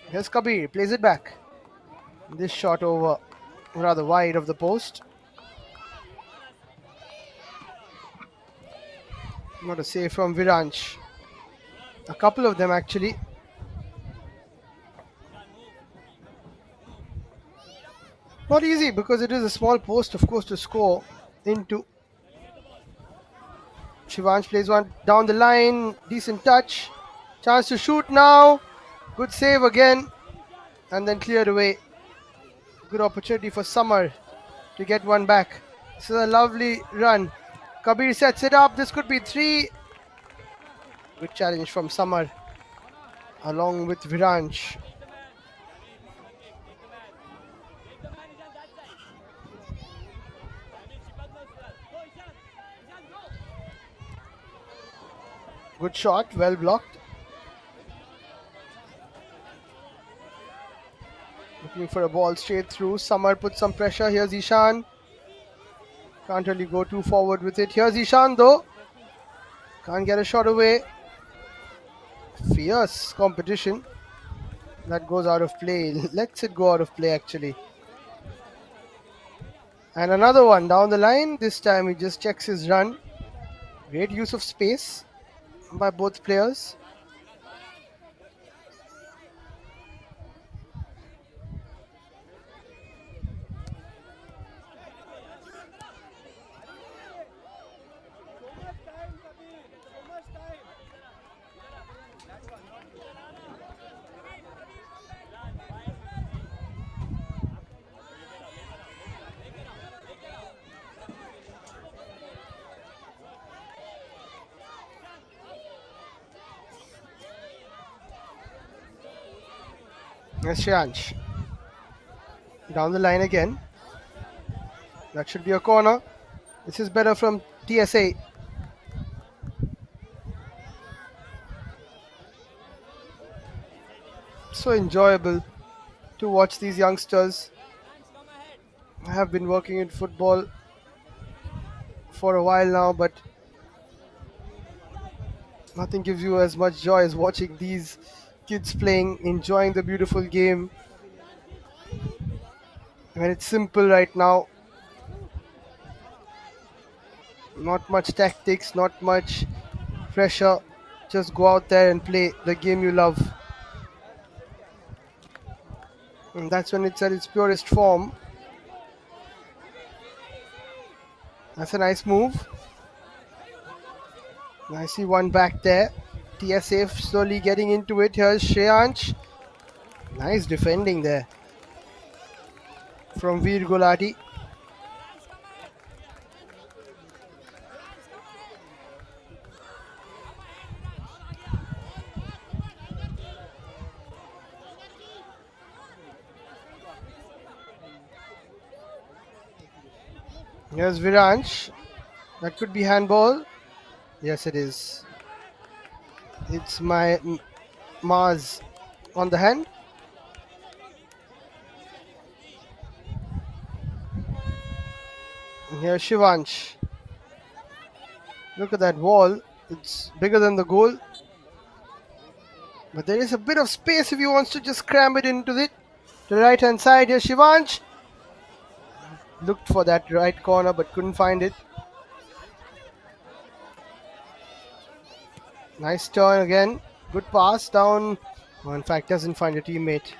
Here's Kabir, plays it back. This shot over, rather wide of the post. Not a save from Viransh. A couple of them actually. Not easy because it is a small post, of course, to score into. Shivansh plays one down the line. Decent touch. Chance to shoot now. Good save again. And then cleared away. Good opportunity for Samar to get one back. This is a lovely run. Kabir sets it up. This could be 3. Good challenge from Samar along with Viransh. Good shot, well blocked. Looking for a ball straight through. Samar puts some pressure. Here's Ishan. Can't really go too forward with it. Here's Ishan though. Can't get a shot away. Fierce competition. That goes out of play. Lets it go out of play actually. And another one down the line. This time he just checks his run. Great use of space by both players. Yes, Shreyansh. Down the line again. That should be a corner. This is better from TSA. So enjoyable to watch these youngsters. I have been working in football for a while now, but nothing gives you as much joy as watching these kids playing, enjoying the beautiful game. When it's simple right now, not much tactics, not much pressure, just go out there and play the game you love. And that's when it's at its purest form. That's a nice move. I see one back there. TSA slowly getting into it. Here's Shreyansh. Nice defending there from Veer Gulati. Here's Viransh. That could be handball. Yes, it is. It's my Mars on the hand. And here's Shivansh. Look at that wall. It's bigger than the goal. But there is a bit of space if he wants to just cram it into it. To the right hand side. Here's Shivansh. Looked for that right corner but couldn't find it. Nice turn again. Good pass down. Oh, in fact, doesn't find a teammate.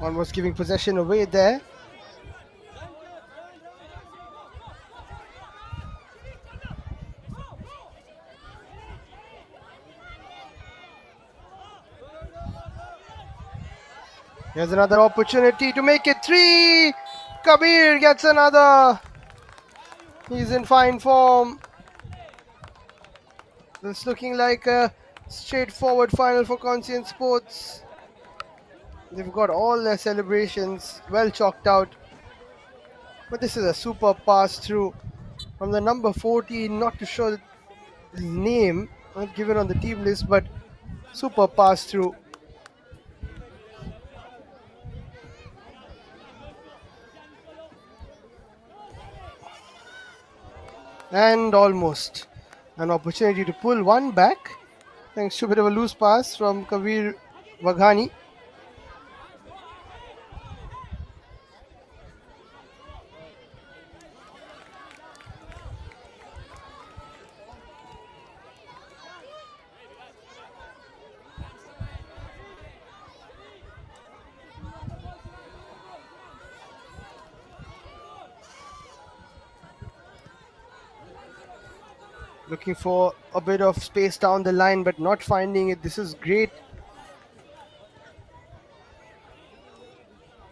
Almost giving possession away there. Here's another opportunity to make it 3. Kabir gets another. He's in fine form. It's looking like a straightforward final for Conscience Sports. They've got all their celebrations well chalked out. But this is a super pass through from the number 14, not to show his name, not given on the team list, but super pass through. And almost an opportunity to pull one back, thanks to a bit of a loose pass from Kabir Waghani. Looking for a bit of space down the line, but not finding it. This is great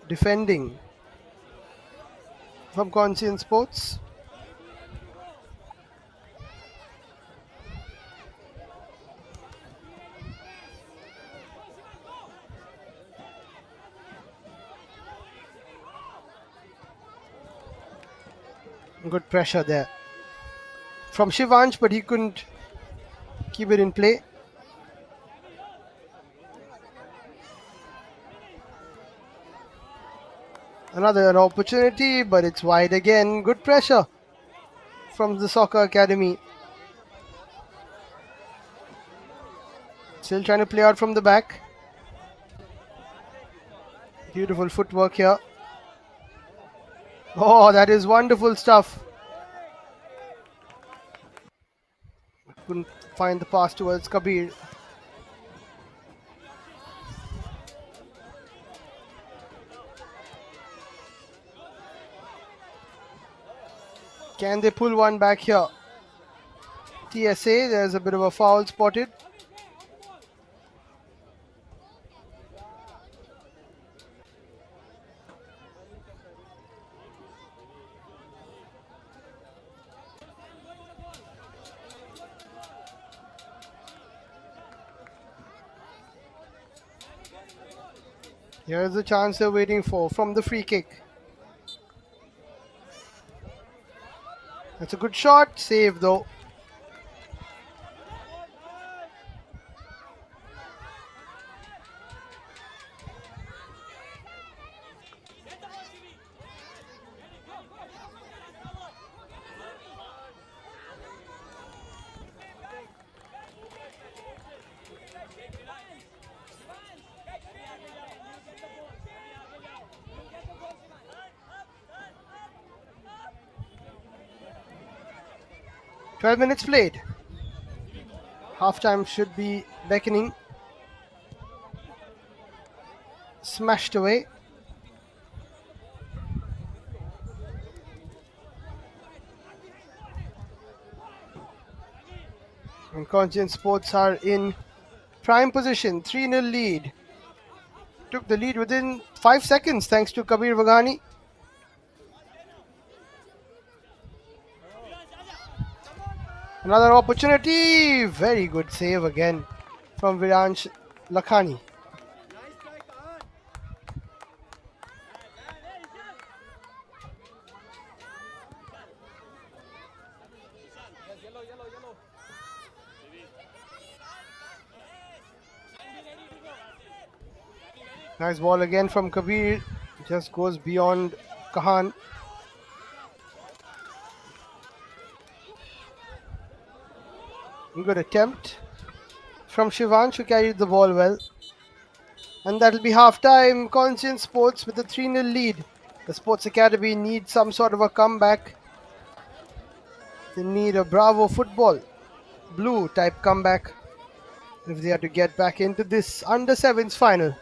defending from Conscience Sports. Good pressure there from Shivansh, but he couldn't keep it in play. Another opportunity, but it's wide again. Good pressure from the Soccer Academy. Still trying to play out from the back. Beautiful footwork here. Oh, that is wonderful stuff. Couldn't find the pass towards Kabir. Can they pull one back here? TSA, there's a bit of a foul spotted. Here's the chance they're waiting for from the free kick. That's a good shot, save though. "12 minutes played. Halftime should be beckoning." Smashed away. And Conscience Sports are in prime position. 3-0 lead. Took the lead within 5 seconds thanks to Kabir Waghani. Another opportunity. Very good save again from Viransh Lakhani. Nice ball again from Kabir. Just goes beyond Kahan. Good attempt from Shivansh, who carried the ball well. And that'll be half time. Conscience Sports with a 3-0 lead. The Sports Academy needs some sort of a comeback. They need a Bravo football blue type comeback if they are to get back into this under 7s final.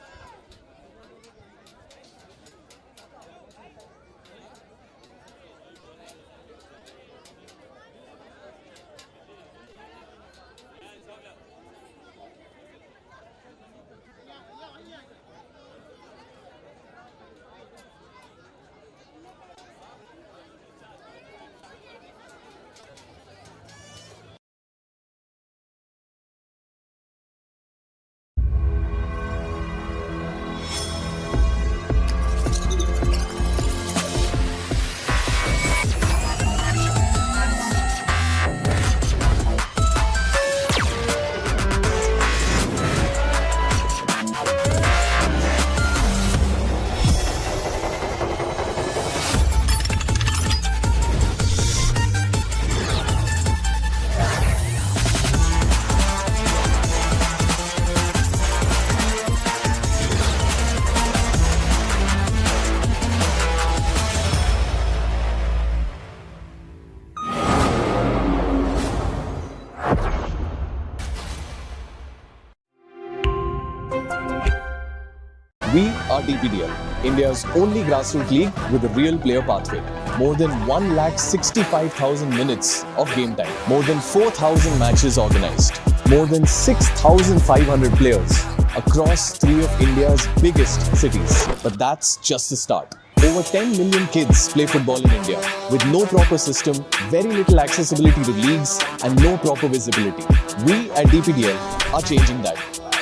We are DPDL, India's only grassroots league with a real player pathway. More than 1,65,000 minutes of game time. More than 4,000 matches organized. More than 6,500 players across 3 of India's biggest cities. But that's just the start. Over 10 million kids play football in India with no proper system, very little accessibility to leagues, and no proper visibility. We at DPDL are changing that.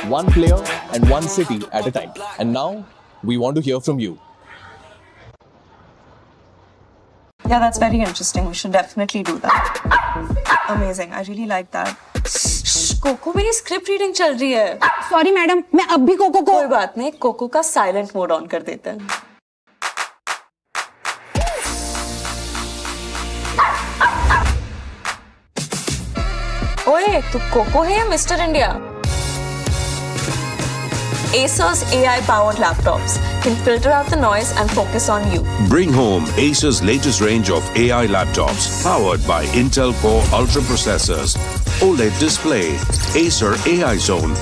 One player and one city at a time. And now, we want to hear from you. Yeah, that's very interesting. We should definitely do that. Amazing. I really like that. कोको मेरी script reading चल रही है. Sorry madam, मैं अब भी cocoa को. कोई बात नहीं, कोको का साइलेंट मोड ऑन कर देते हैं. ओए, तू कोको है या mister India? Acer's AI-powered laptops can filter out the noise and focus on you. Bring home Acer's latest range of AI laptops powered by Intel Core Ultra processors, OLED display, Acer AI Zone,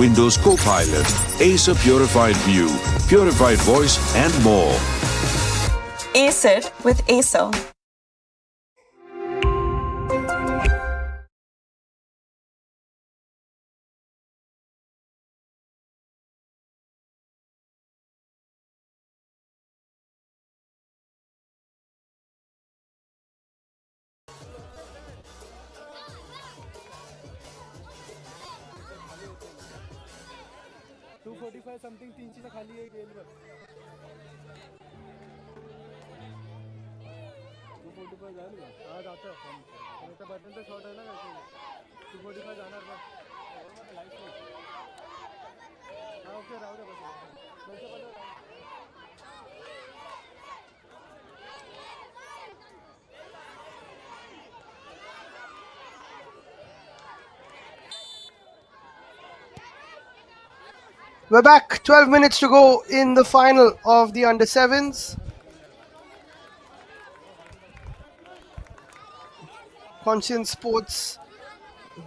Windows Copilot, Acer Purified View, Purified Voice and more. Acer with Acer. Something 3 चीजें खाली है गेल पर 245 जाएगा. हाँ जाता है. तो button पे शॉट है ना वैसे 245 जाना है. लाइट में. हाँ ओके राव दे बस. वैसे पहले We're back. 12 minutes to go in the final of the under-7s. Conscience Sports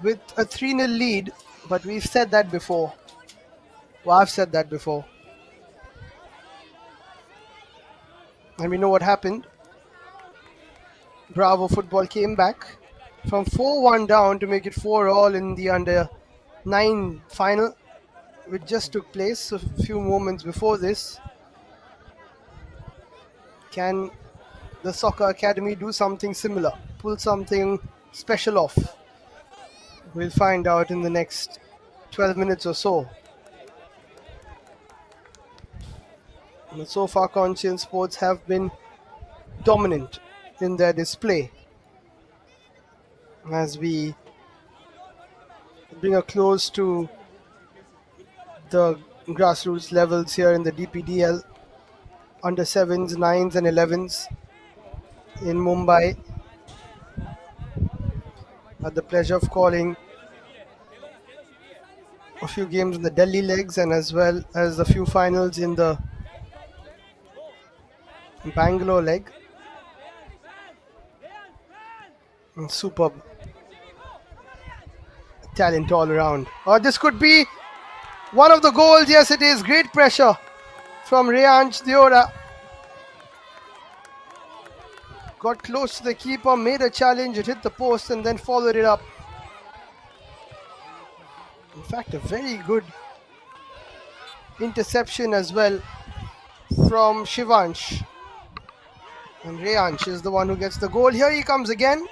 with a 3-0 lead, but we've said that before. Well, I've said that before. And we know what happened. Bravo Football came back from 4-1 down to make it 4-all in the under-9 final, which just took place a few moments before this. Can the soccer academy do something similar, pull something special off? We'll find out in the next 12 minutes or so. And so far, Conscience Sports have been dominant in their display. As we bring a close to the grassroots levels here in the DPDL under 7s, 9s and 11s in Mumbai. Had the pleasure of calling a few games in the Delhi legs and as well as a few finals in the Bangalore leg. And superb talent all around. Oh, this could be one of the goals. Yes, it is. Great pressure from Rianch Diora. Got close to the keeper, made a challenge, it hit the post and then followed it up. In fact, a very good interception as well from Shivansh. And Rianch is the one who gets the goal. Here he comes again.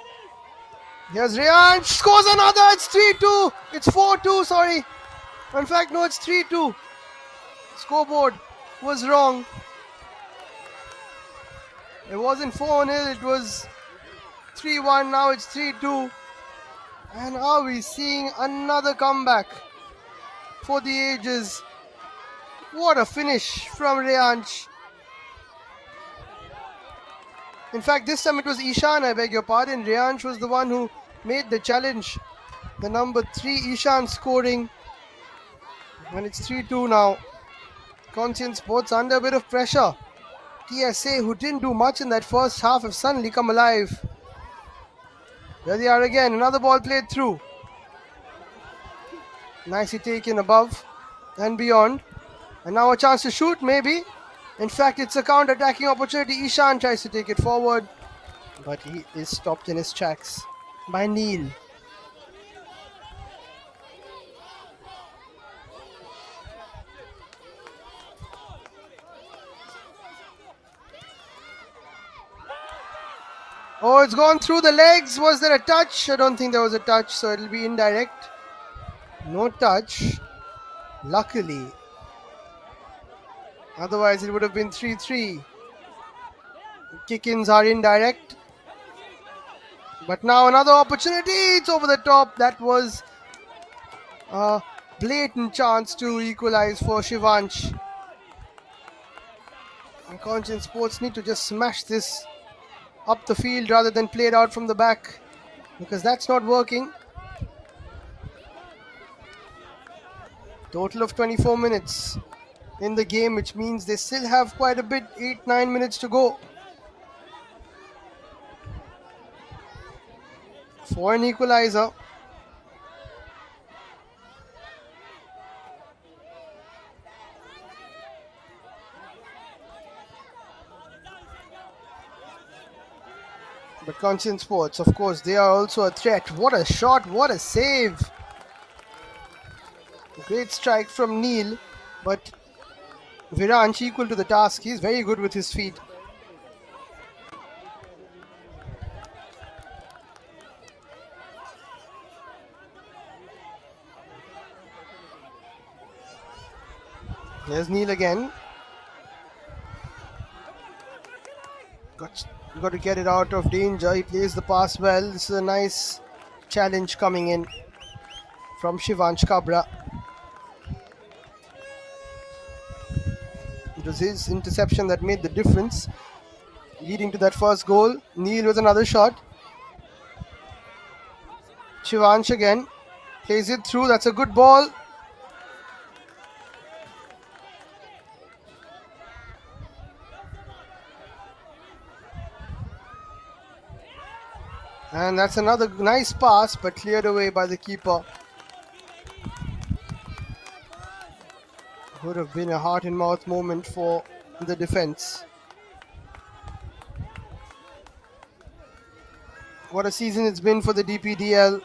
Here's Rianch, scores another. It's 3-2. It's 4-2, sorry. In fact, no, it's 3-2. Scoreboard was wrong. It wasn't 4-0, it was 3-1, now it's 3-2. And are we seeing another comeback for the ages? What a finish from Rianch. In fact, this time it was Ishan, I beg your pardon. Rianch was the one who made the challenge. The number 3, Ishan scoring. And it's 3-2 now. Conscience Sports under a bit of pressure. TSA, who didn't do much in that first half, have suddenly come alive. There they are again. Another ball played through. Nicely taken above and beyond. And now a chance to shoot, maybe. In fact, it's a counter-attacking opportunity. Ishan tries to take it forward, but he is stopped in his tracks by Neil. Oh, it's gone through the legs. Was there a touch? I don't think there was a touch, so it'll be indirect. No touch. Luckily. Otherwise, it would have been 3-3. Kick-ins are indirect. But now another opportunity. It's over the top. That was a blatant chance to equalize for Shivansh. And Conscience Sports need to just smash this up the field rather than play it out from the back, because that's not working. Total of 24 minutes in the game, which means they still have quite a bit, 8-9 minutes to go for an equalizer. But Conscience Sports, of course, they are also a threat. What a shot, what a save. Great strike from Neil, but Viransh equal to the task. He's very good with his feet. There's Neil again. Got to get it out of danger. He plays the pass well. This is a nice challenge coming in from Shivansh Kabra. It was his interception that made the difference, leading to that first goal. Neil with another shot. Shivansh again. Plays it through. That's a good ball. And that's another nice pass, but cleared away by the keeper. Would have been a heart and mouth moment for the defense. What a season it's been for the DPDL.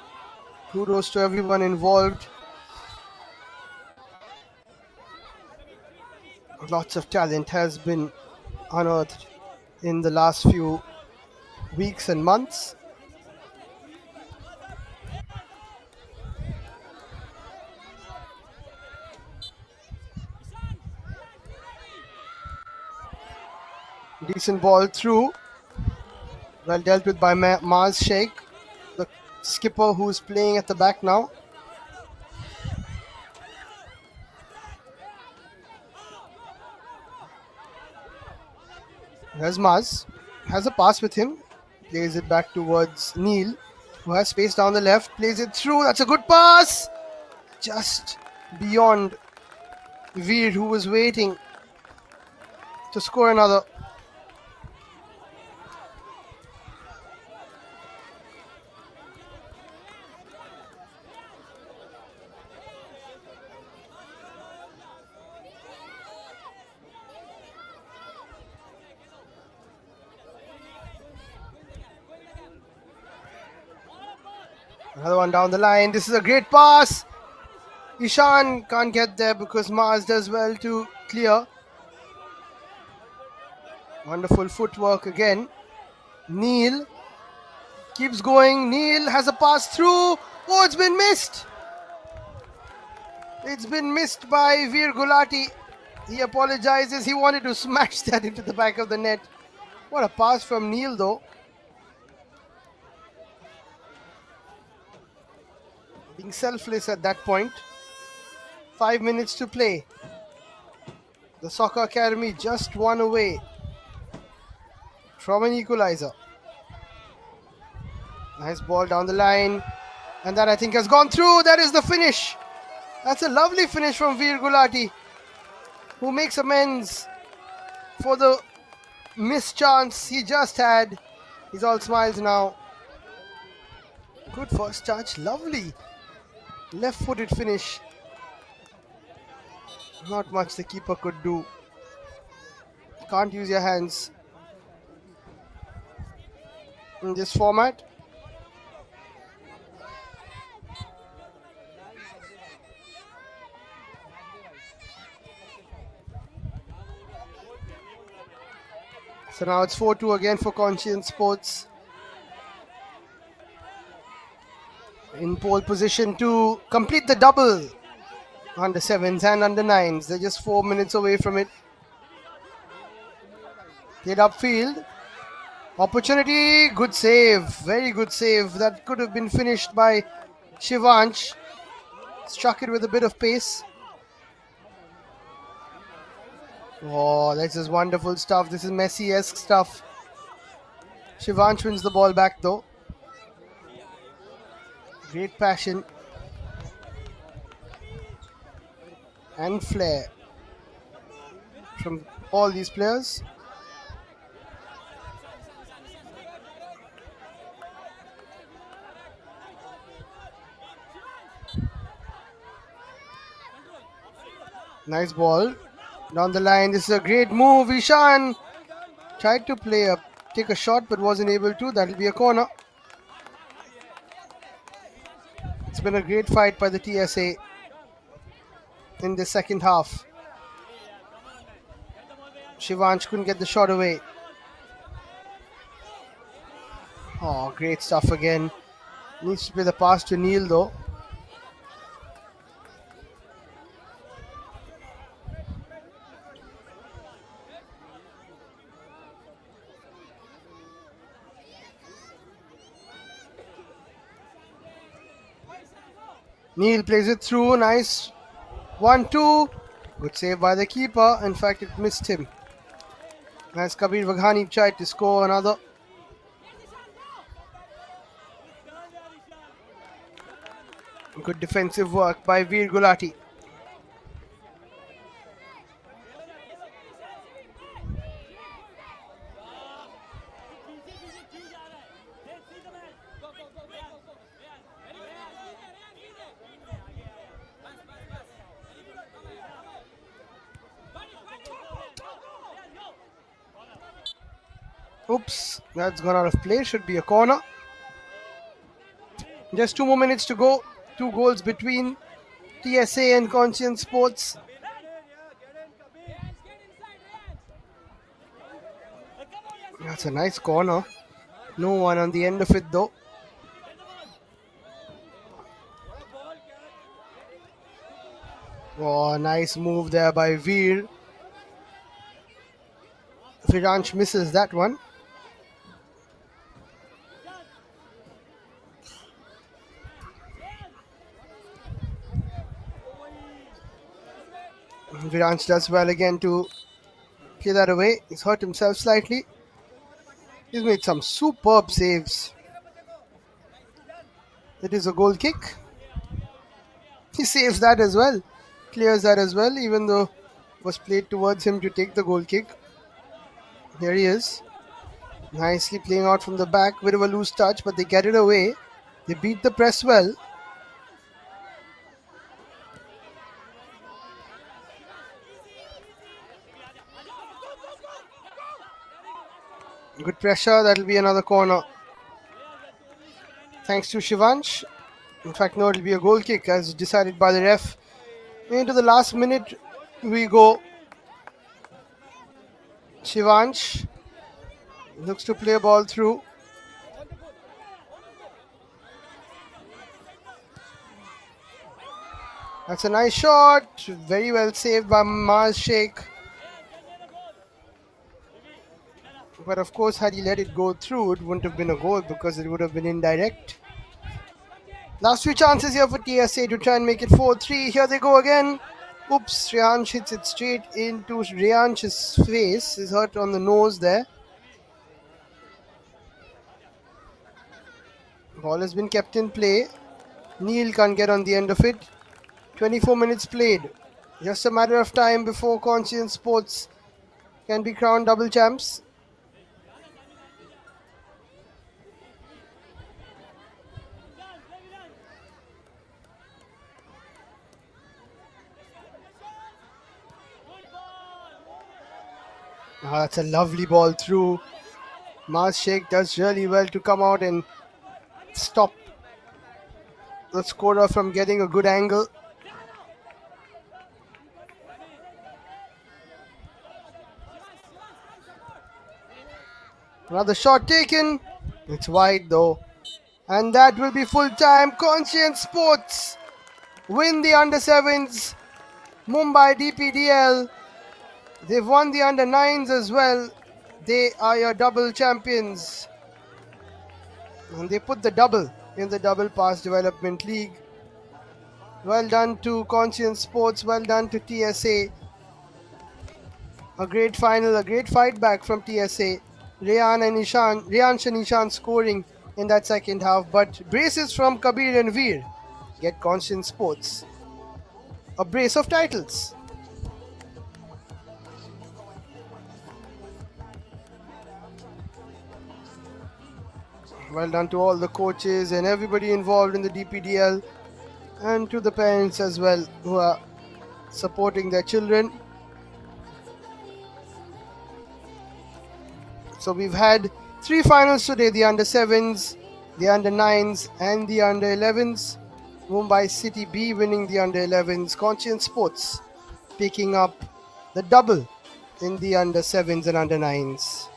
Kudos to everyone involved. Lots of talent has been unearthed in the last few weeks and months. Decent ball through. Well dealt with by Maz Sheikh, the skipper who's playing at the back now. There's Maz. Has a pass with him. Plays it back towards Neil, who has space down the left. Plays it through. That's a good pass. Just beyond Veer, who was waiting to score another. Another one down the line. This is a great pass. Ishan can't get there because Maz does well to clear. Wonderful footwork again. Neil keeps going. Neil has a pass through. Oh, it's been missed. It's been missed by Veer Gulati. He apologizes. He wanted to smash that into the back of the net. What a pass from Neil though. Being selfless at that point. 5 minutes to play. The Soccer Academy just one away from an equalizer. Nice ball down the line. And that I think has gone through. That is the finish. That's a lovely finish from Veer Gulati, who makes amends for the missed chance he just had. He's all smiles now. Good first touch. Lovely left-footed finish. Not much the keeper could do. Can't use your hands in this format. So now it's 4-2 again for Conscience Sports. In pole position to complete the double. Under 7s and under 9s. They're just 4 minutes away from it. Played upfield. Opportunity. Good save. Very good save. That could have been finished by Shivansh. Struck it with a bit of pace. Oh, this is wonderful stuff. This is Messi-esque stuff. Shivansh wins the ball back though. Great passion and flair from all these players. Nice ball down the line. This is a great move. Ishan tried to take a shot but wasn't able to. That'll be a corner. It's been a great fight by the TSA in the second half. Shivansh couldn't get the shot away. Oh, great stuff again. Needs to play the pass to Neil though. Neil plays it through. Nice 1-2. Good save by the keeper. In fact, it missed him. As Kabir Vaghani tried to score another. Good defensive work by Veer Gulati. Oops, that's gone out of play. Should be a corner. Just 2 more minutes to go. 2 goals between TSA and Conscience Sports. That's a nice corner. No one on the end of it though. Oh, nice move there by Veer. Viransh misses that one. Viransh does well again to clear that away. He's hurt himself slightly. He's made some superb saves. It is a goal kick. He saves that as well. Clears that as well, even though it was played towards him to take the goal kick. Here he is. Nicely playing out from the back. Bit of a loose touch, but they get it away. They beat the press well. Good pressure. That'll be another corner. Thanks to Shivansh. In fact, no, it'll be a goal kick as decided by the ref. Into the last minute we go. Shivansh looks to play a ball through. That's a nice shot. Very well saved by Maz Sheikh. But of course, had he let it go through, it wouldn't have been a goal because it would have been indirect. Last few chances here for TSA to try and make it 4-3. Here they go again. Oops, Shreyansh hits it straight into Shreyansh's face. He's hurt on the nose there. Ball has been kept in play. Neil can't get on the end of it. 24 minutes played. Just a matter of time before Conscience Sports can be crowned double champs. That's a lovely ball through. Maz Sheikh does really well to come out and stop the scorer from getting a good angle. Another shot taken. It's wide though. And that will be full time. Conscience Sports win the under 7s. Mumbai DPDL. They've won the under 9s as well. They are your double champions. And they put the double in the Double Pass Development League. Well done to Conscience Sports. Well done to TSA. A great final, a great fight back from TSA. Riyan and Nishan scoring in that second half. But braces from Kabir and Veer get Conscience Sports a brace of titles. Well done to all the coaches and everybody involved in the DPDL, and to the parents as well who are supporting their children. So we've had 3 finals today: the under 7s, the under 9s and the under 11s. Mumbai City B winning the under 11s. Conscience Sports picking up the double in the under 7s and under 9s.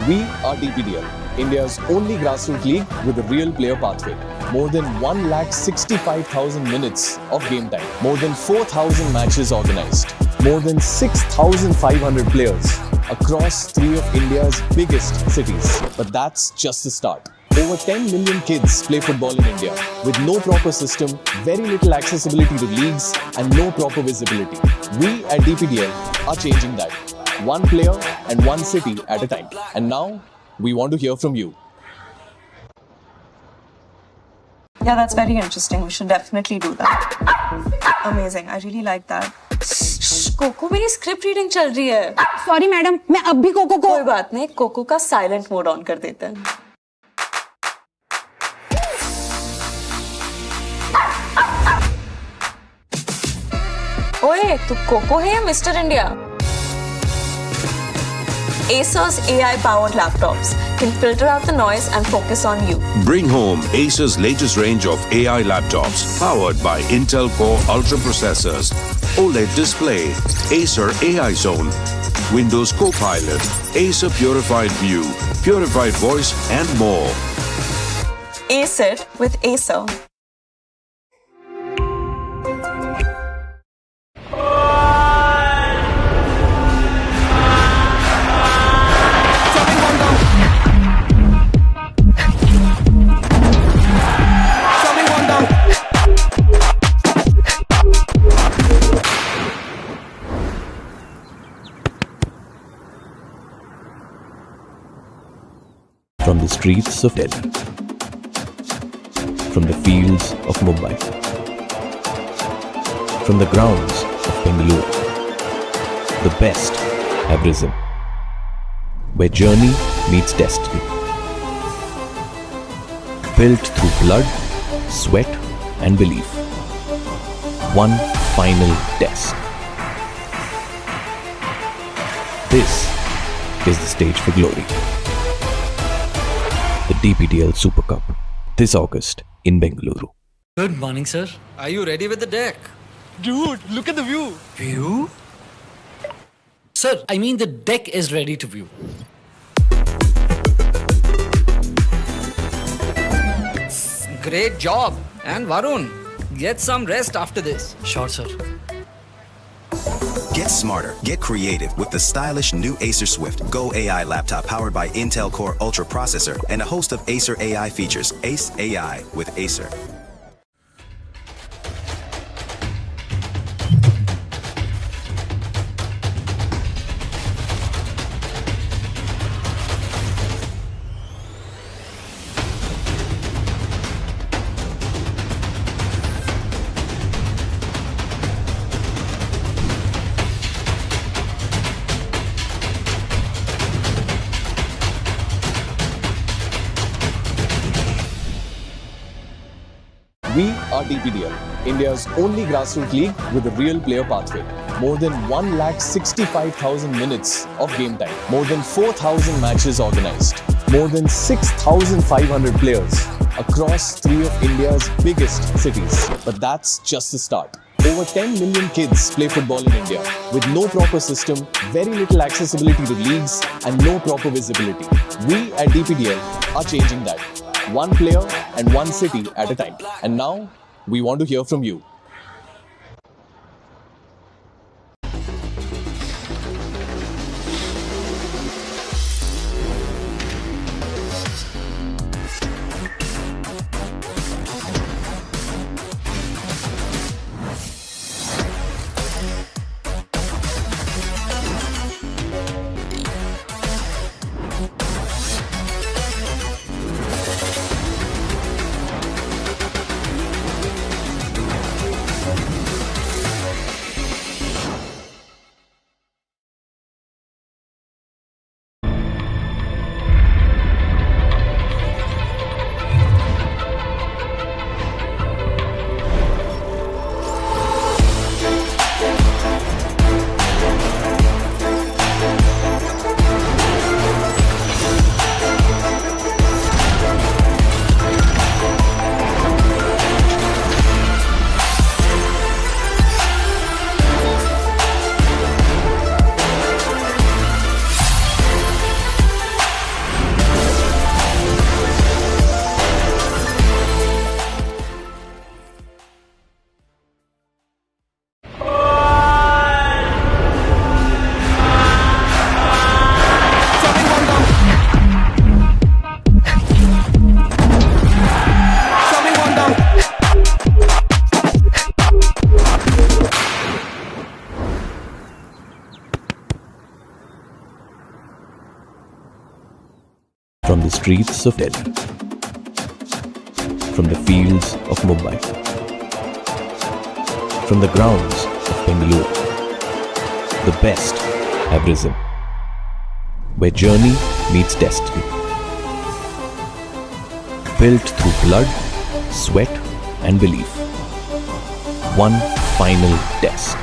We are DPDL, India's only grassroots league with a real player pathway. More than 1,65,000 minutes of game time. More than 4,000 matches organized. More than 6,500 players across 3 of India's biggest cities. But that's just the start. Over 10 million kids play football in India with no proper system, very little accessibility to leagues and no proper visibility. We at DPDL are changing that. One player and one city at a time. And now, we want to hear from you. Yeah, that's very interesting. We should definitely do that. Amazing. I really like that. कोको मेरी script reading चल रही है. Sorry madam, मैं अब भी cocoa को. कोई बात नहीं, कोको का साइलेंट मोड ऑन कर देते हैं. तू कोको है या mister India? Acer's AI-powered laptops can filter out the noise and focus on you. Bring home Acer's latest range of AI laptops powered by Intel Core Ultra processors, OLED display, Acer AI Zone, Windows Copilot, Acer Purified View, Purified Voice and more. Ace it with Acer. From the streets of Delhi, from the fields of Mumbai, from the grounds of Bengaluru, the best have risen, where journey meets destiny. Built through blood, sweat and belief. One final test. This is the stage for glory. The DPDL Super Cup, this August in Bengaluru. Good morning, sir. Are you ready with the deck? Dude, look at the view. View? Sir, I mean the deck is ready to view. Great job. And Varun, get some rest after this. Sure, sir. Get smarter, get creative with the stylish new Acer Swift Go AI laptop powered by Intel Core Ultra processor and a host of Acer AI features. Ace AI with Acer. We are DPDL, India's only grassroots league with a real player pathway. More than 1,65,000 minutes of game time. More than 4,000 matches organized. More than 6,500 players across 3 of India's biggest cities. But that's just the start. Over 10 million kids play football in India with no proper system, very little accessibility to leagues and no proper visibility. We at DPDL are changing that. One player and one city at a time. And now, we want to hear from you. From the streets of Delhi, from the fields of Mumbai, from the grounds of Bengaluru, the best have risen, where journey meets destiny. Built through blood, sweat and belief. One final test.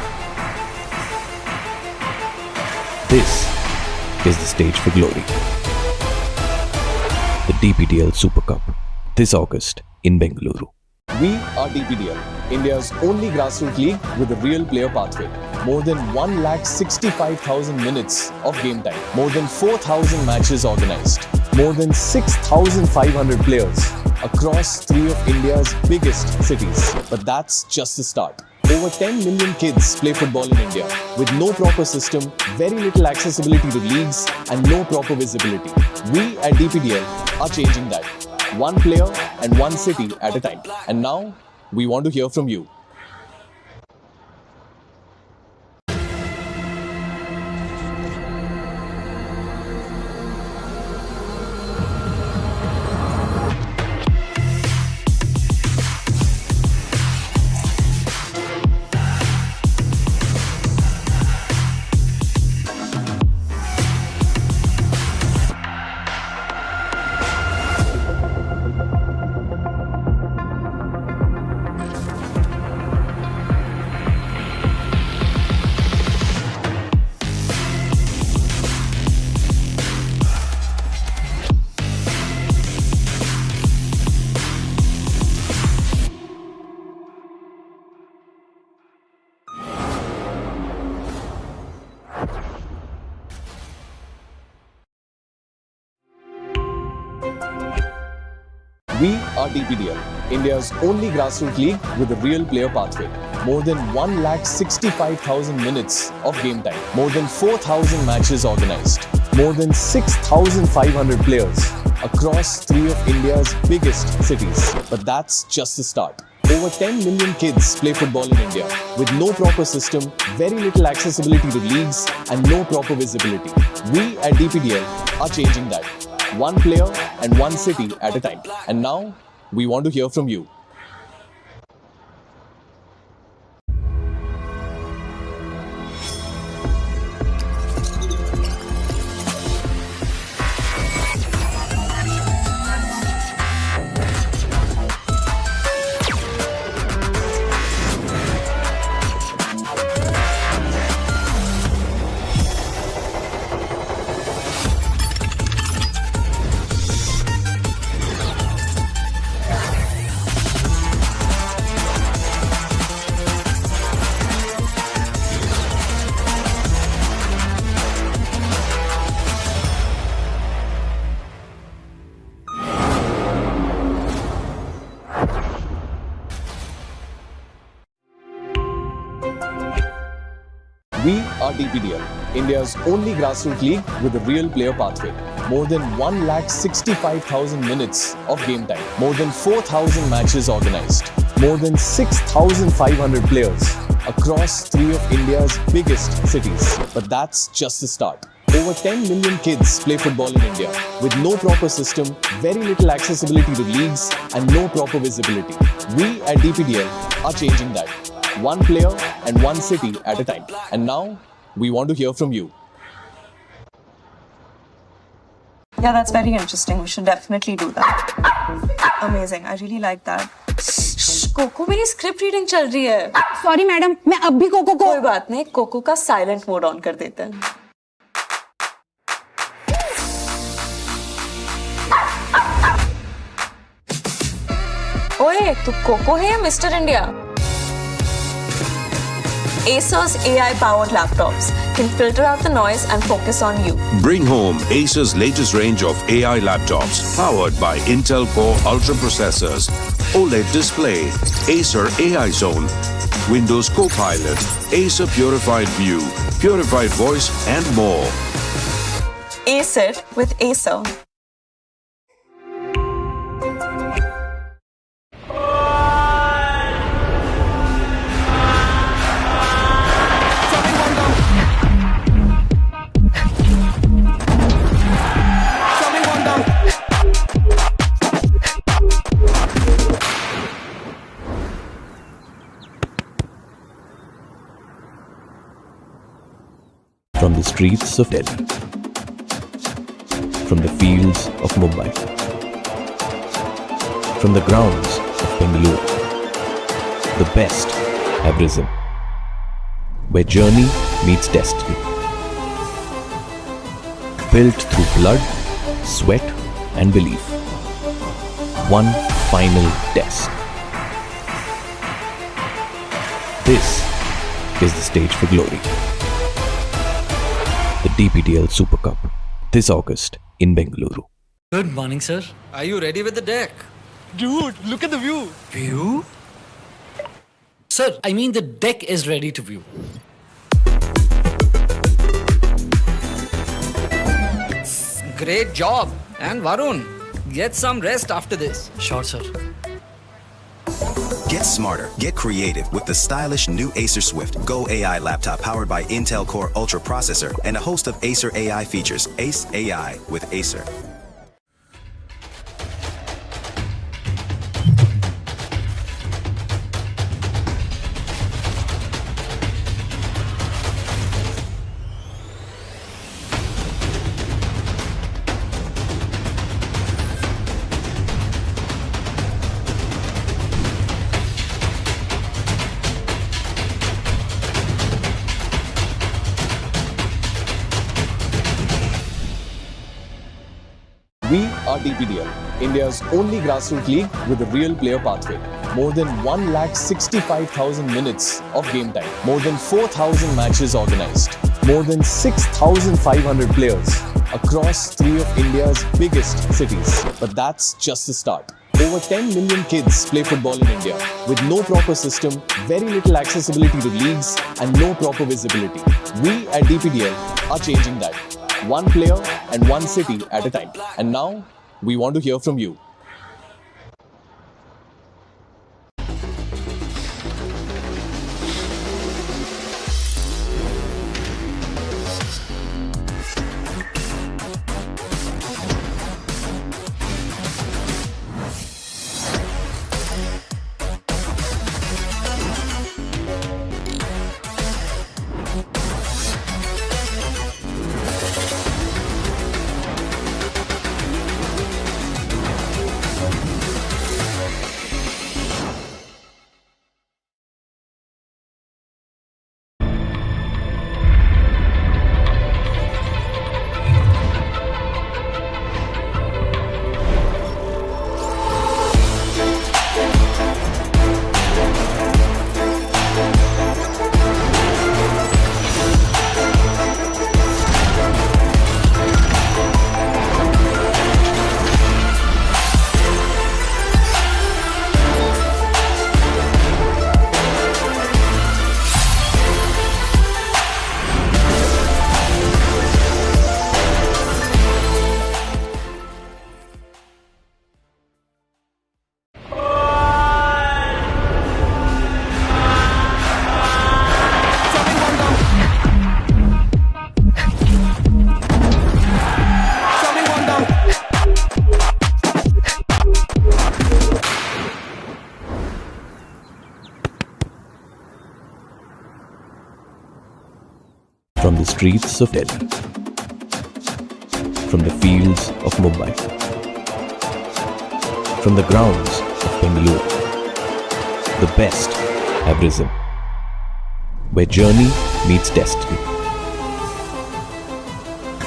This is the stage for glory. The DPDL Super Cup, this August in Bengaluru. We are DPDL, India's only grassroots league with a real player pathway. More than 1,65,000 minutes of game time. More than 4,000 matches organized. More than 6,500 players across 3 of India's biggest cities. But that's just the start. Over 10 million kids play football in India with no proper system, very little accessibility to leagues and no proper visibility. We at DPDL are changing that. One player and one city at a time. And now, we want to hear from you. We are DPDL, India's only grassroots league with a real player pathway. More than 1,65,000 minutes of game time. More than 4,000 matches organized. More than 6,500 players across 3 of India's biggest cities. But that's just the start. Over 10 million kids play football in India with no proper system, very little accessibility to leagues and no proper visibility. We at DPDL are changing that. One player and one city at a time. And now, we want to hear from you. We are DPDL, India's only grassroots league with a real player pathway. More than 1,65,000 minutes of game time. More than 4,000 matches organized. More than 6,500 players across 3 of India's biggest cities. But that's just the start. Over 10 million kids play football in India with no proper system, very little accessibility to leagues and no proper visibility. We at DPDL are changing that. One player and one city at a time. And now, we want to hear from you. Yeah, that's very interesting. We should definitely do that. Amazing. I really like that. कोको मेरी script reading चल रही है. Sorry madam, मैं अब भी cocoa को. कोई बात नहीं, कोको का साइलेंट मोड ऑन कर देते हैं. ओए, तू कोको है या mister India? Acer's AI-powered laptops can filter out the noise and focus on you. Bring home Acer's latest range of AI laptops powered by Intel Core Ultra processors, OLED display, Acer AI Zone, Windows Copilot, Acer Purified View, Purified Voice and more. Ace it with Acer. From the streets of Delhi, from the fields of Mumbai, from the grounds of Bengaluru, the best have risen, where journey meets destiny. Built through blood, sweat, and belief. One final test. This is the stage for glory. The DPDL Super Cup, this August in Bengaluru. Good morning, sir. Are you ready with the deck? Dude, look at the view. View? Sir, I mean the deck is ready to view. Great job. And Varun, get some rest after this. Sure, sir. Get smarter, get creative with the stylish new Acer Swift Go AI laptop powered by Intel Core Ultra processor and a host of Acer AI features. Ace AI with Acer. We are DPDL, India's only grassroots league with a real player pathway. More than 1,65,000 minutes of game time. More than 4,000 matches organized. More than 6,500 players across 3 of India's biggest cities. But that's just the start. Over 10 million kids play football in India with no proper system, very little accessibility to leagues, and no proper visibility. We at DPDL are changing that. One player and one city at a time. And now, we want to hear from you. From the streets of Delhi, from the fields of Mumbai, from the grounds of Bengaluru, the best have risen, where journey meets destiny.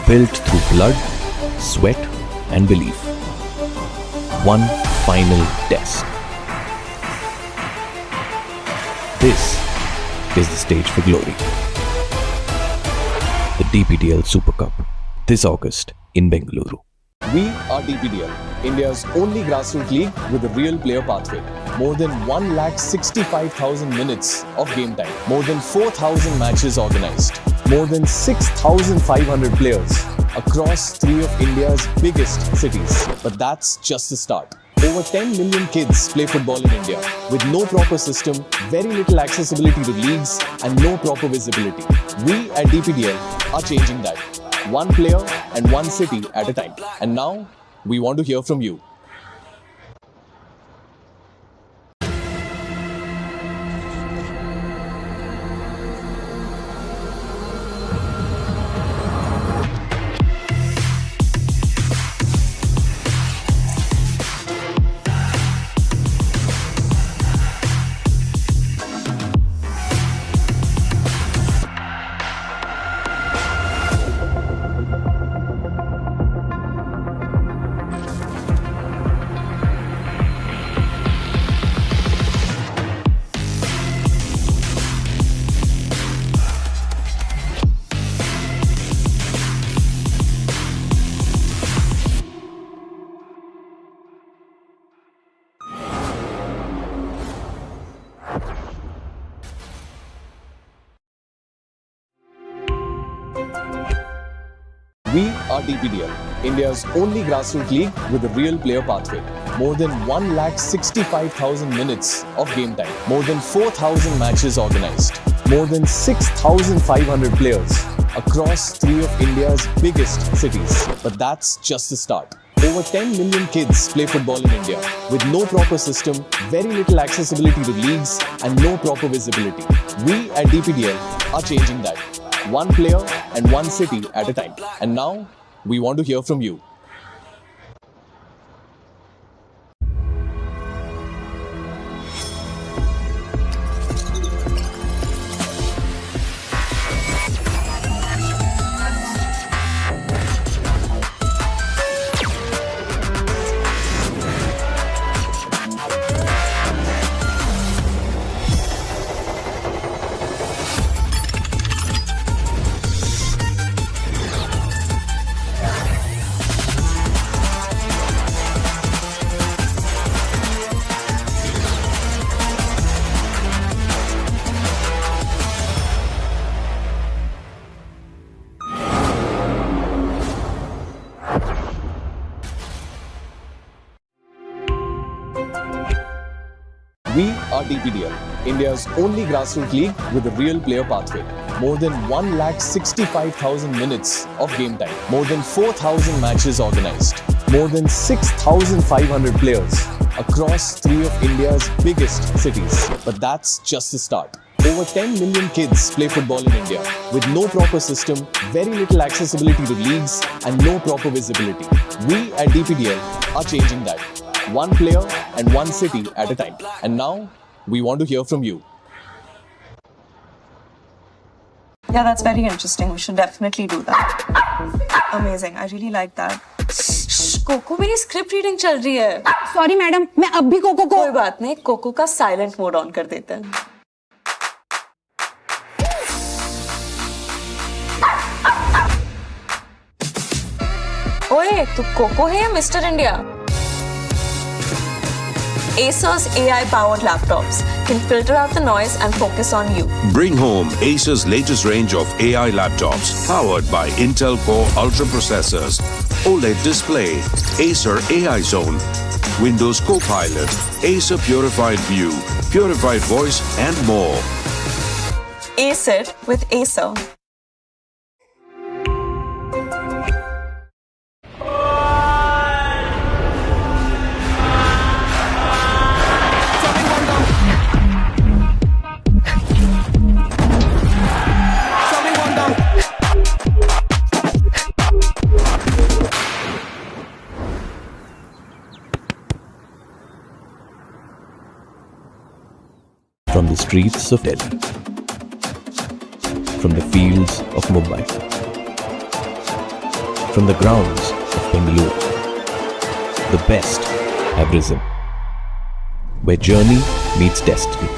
Built through blood, sweat, and belief. One final test. This is the stage for glory. The DPDL Super Cup, this August in Bengaluru. We are DPDL, India's only grassroots league with a real player pathway. More than 1,65,000 minutes of game time. More than 4,000 matches organized. More than 6,500 players across 3 of India's biggest cities. But that's just the start. Over 10 million kids play football in India with no proper system, very little accessibility to leagues, and no proper visibility. We at DPDL are changing that. One player and one city at a time. And now, we want to hear from you. are DPDL, India's only grassroots league with a real player pathway. More than 1,65,000 minutes of game time. More than 4,000 matches organized. More than 6,500 players across 3 of India's biggest cities. But that's just the start. Over 10 million kids play football in India with no proper system, very little accessibility to leagues, and no proper visibility. We at DPDL are changing that. One player and one city at a time. And now, we want to hear from you. We are DPDL, India's only grassroots league with a real player pathway. More than 1,65,000 minutes of game time. More than 4,000 matches organized. More than 6,500 players across 3 of India's biggest cities. But that's just the start. Over 10 million kids play football in India with no proper system, very little accessibility to leagues, and no proper visibility. We at DPDL are changing that. One player and one city at a time. And now, we want to hear from you. Yeah, that's very interesting. We should definitely do that. Amazing. I really like that. कोको मेरी script reading चल रही है. Sorry madam, मैं अब भी cocoa को. कोई बात नहीं, कोको का साइलेंट मोड ऑन कर देते हैं. ओए, तू कोको है या mister India? Acer's AI-powered laptops can filter out the noise and focus on you. Bring home Acer's latest range of AI laptops powered by Intel Core Ultra processors, OLED display, Acer AI Zone, Windows Copilot, Acer Purified View, Purified Voice, and more. Acer with Acer. From the streets of Delhi, from the fields of Mumbai, from the grounds of Bengaluru, the best have risen, where journey meets destiny.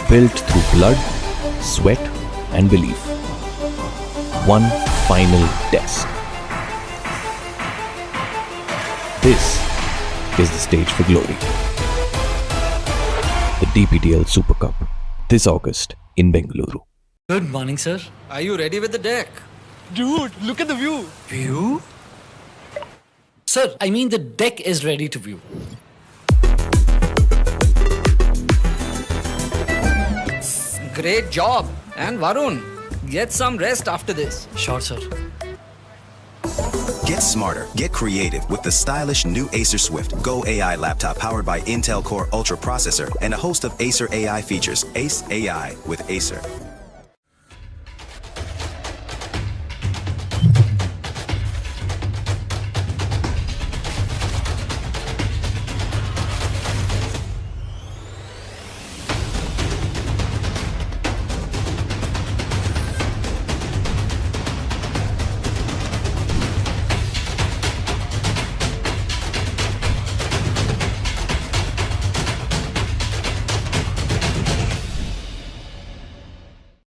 Built through blood, sweat and belief. One final test. This is the stage for glory. The DPDL Super Cup, this August in Bengaluru. Good morning, sir. Are you ready with the deck? Dude, look at the view. View? Sir, I mean the deck is ready to view. Great job. And Varun, get some rest after this. Sure, sir. Get smarter, get creative with the stylish new Acer Swift Go AI laptop powered by Intel Core Ultra processor and a host of Acer AI features. Ace AI with Acer.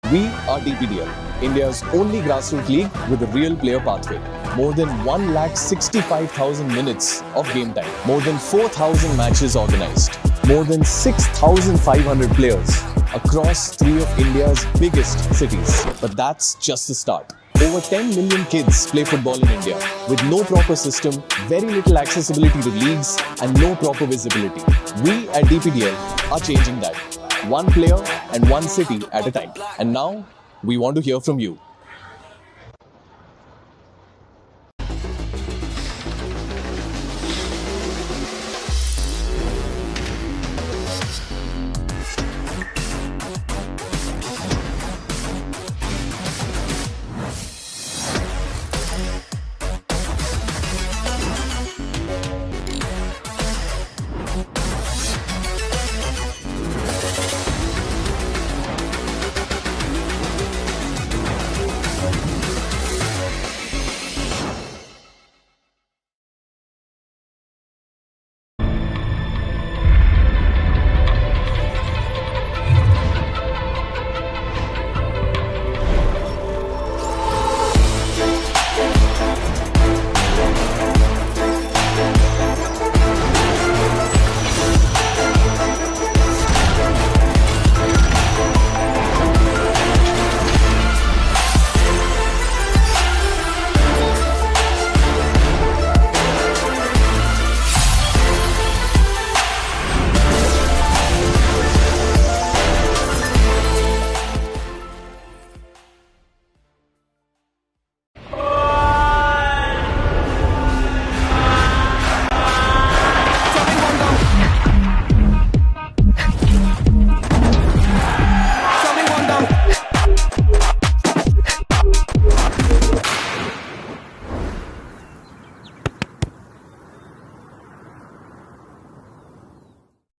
We are DPDL, India's only grassroots league with a real player pathway. More than 1,65,000 minutes of game time. More than 4,000 matches organized. More than 6,500 players across 3 of India's biggest cities. But that's just the start. Over 10 million kids play football in India with no proper system, very little accessibility to leagues, and no proper visibility. We at DPDL are changing that. One player and one city at a time. And now, we want to hear from you.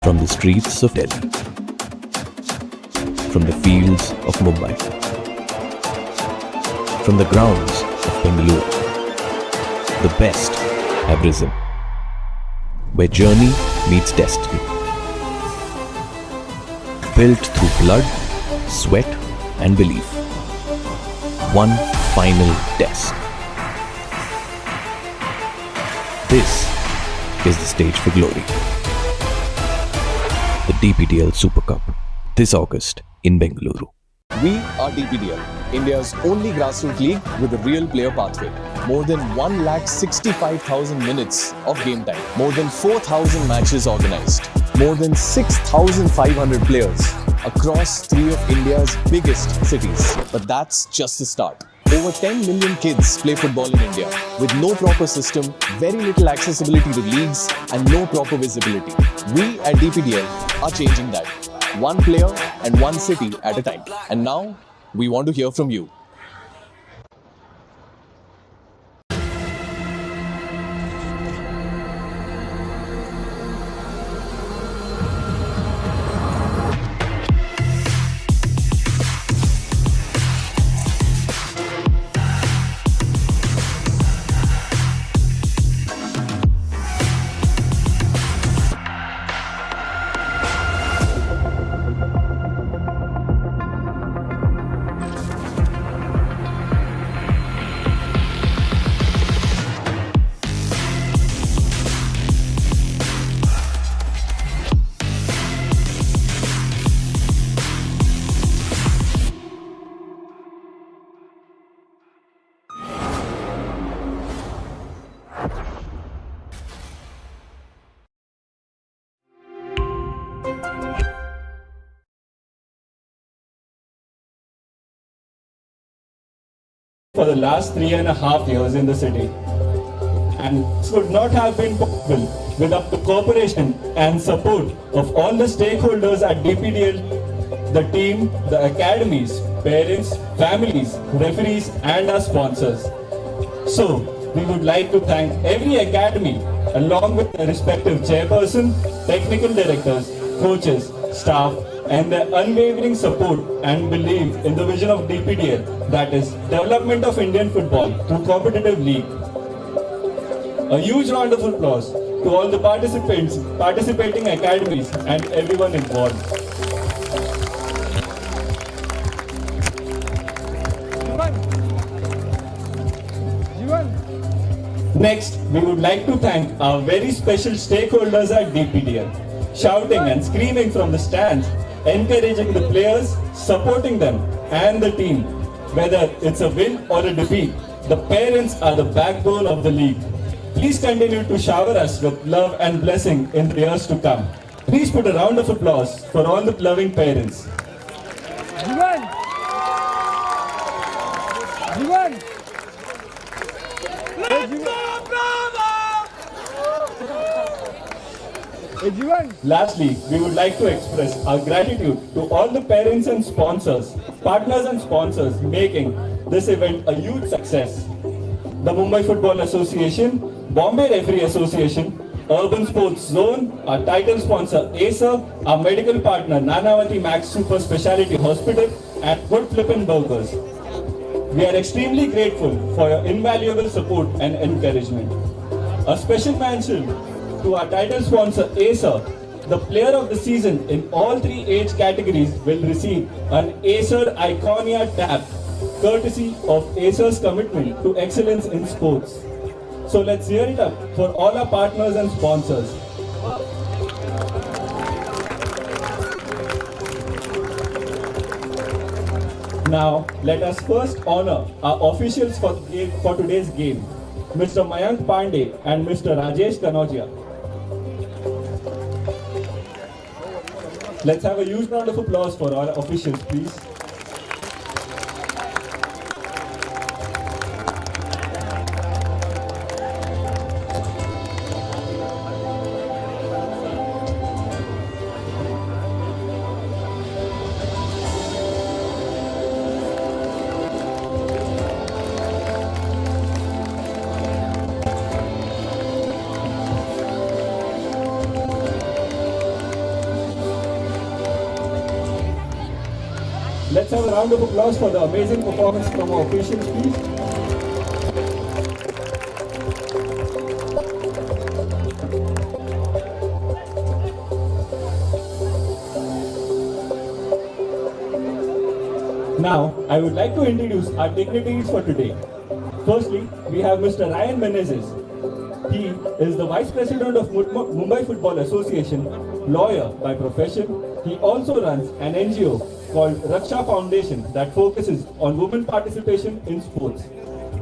From the streets of Delhi, from the fields of Mumbai, from the grounds of Bengaluru, the best have risen, where journey meets destiny. Built through blood, sweat and belief. One final test. This is the stage for glory. The DPDL Super Cup, this August in Bengaluru. We are DPDL, India's only grassroots league with a real player pathway. More than 1,65,000 minutes of game time. More than 4,000 matches organized. More than 6,500 players across 3 of India's biggest cities. But that's just the start. Over 10 million kids play football in India with no proper system, very little accessibility to leagues, and no proper visibility. We at DPDL are changing that. One player and one city at a time. And now, we want to hear from you. For the last 3.5 years in the city, and this would not have been possible without the cooperation and support of all the stakeholders at DPDL, the team, the academies, parents, families, referees and our sponsors. So, we would like to thank every academy along with their respective chairperson, technical directors, coaches, staff and their unwavering support and belief in the vision of DPDL, that is, development of Indian football through competitive league. A huge round of applause to all the participants, participating academies and everyone involved. Next, we would like to thank our very special stakeholders at DPDL, shouting and screaming from the stands, encouraging the players, supporting them and the team, Whether it's a win or a defeat, the parents are the backbone of the league. Please continue to shower us with love and blessing in the years to come. Please put a round of applause for all the loving parents. Jivan! Jivan! Hey, Jivan! Lastly, we would like to express our gratitude to all the parents and sponsors, partners and sponsors making this event a huge success. The Mumbai Football Association, Bombay Referee Association, Urban Sports Zone, our title sponsor Acer, our medical partner Nanavati Max Super Speciality Hospital, and Good Flippin' Burgers. We are extremely grateful for your invaluable support and encouragement. A special mention to our title sponsor Acer. The player of the season in all 3 age categories will receive an Acer Iconia tab, courtesy of Acer's commitment to excellence in sports. So let's hear it up for all our partners and sponsors. Now, let us first honor our officials for today's game, Mr. Mayank Pandey and Mr. Rajesh Kanodia. Let's have a huge round of applause for our officials, please. Let's have a round of applause for the amazing performance from our officials, please. Now, I would like to introduce our dignitaries for today. Firstly, we have Mr. Ryan Menezes. He is the Vice President of Mumbai Football Association, lawyer by profession. He also runs an NGO called Raksha Foundation that focuses on women participation in sports.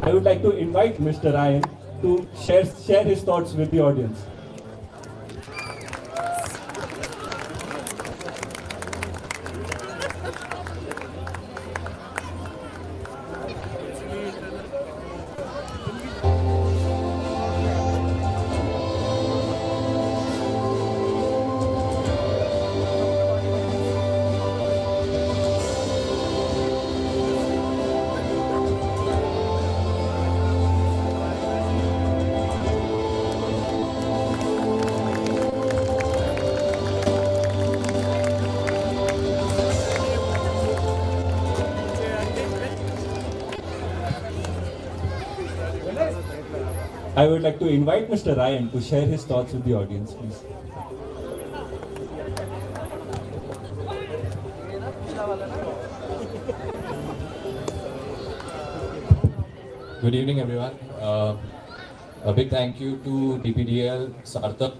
I would like to invite Mr. Ryan to share his thoughts with the audience. I would like to invite Mr. Ryan to share his thoughts with the audience, please. Good evening, everyone. A big thank you to DPDL, Sarthak,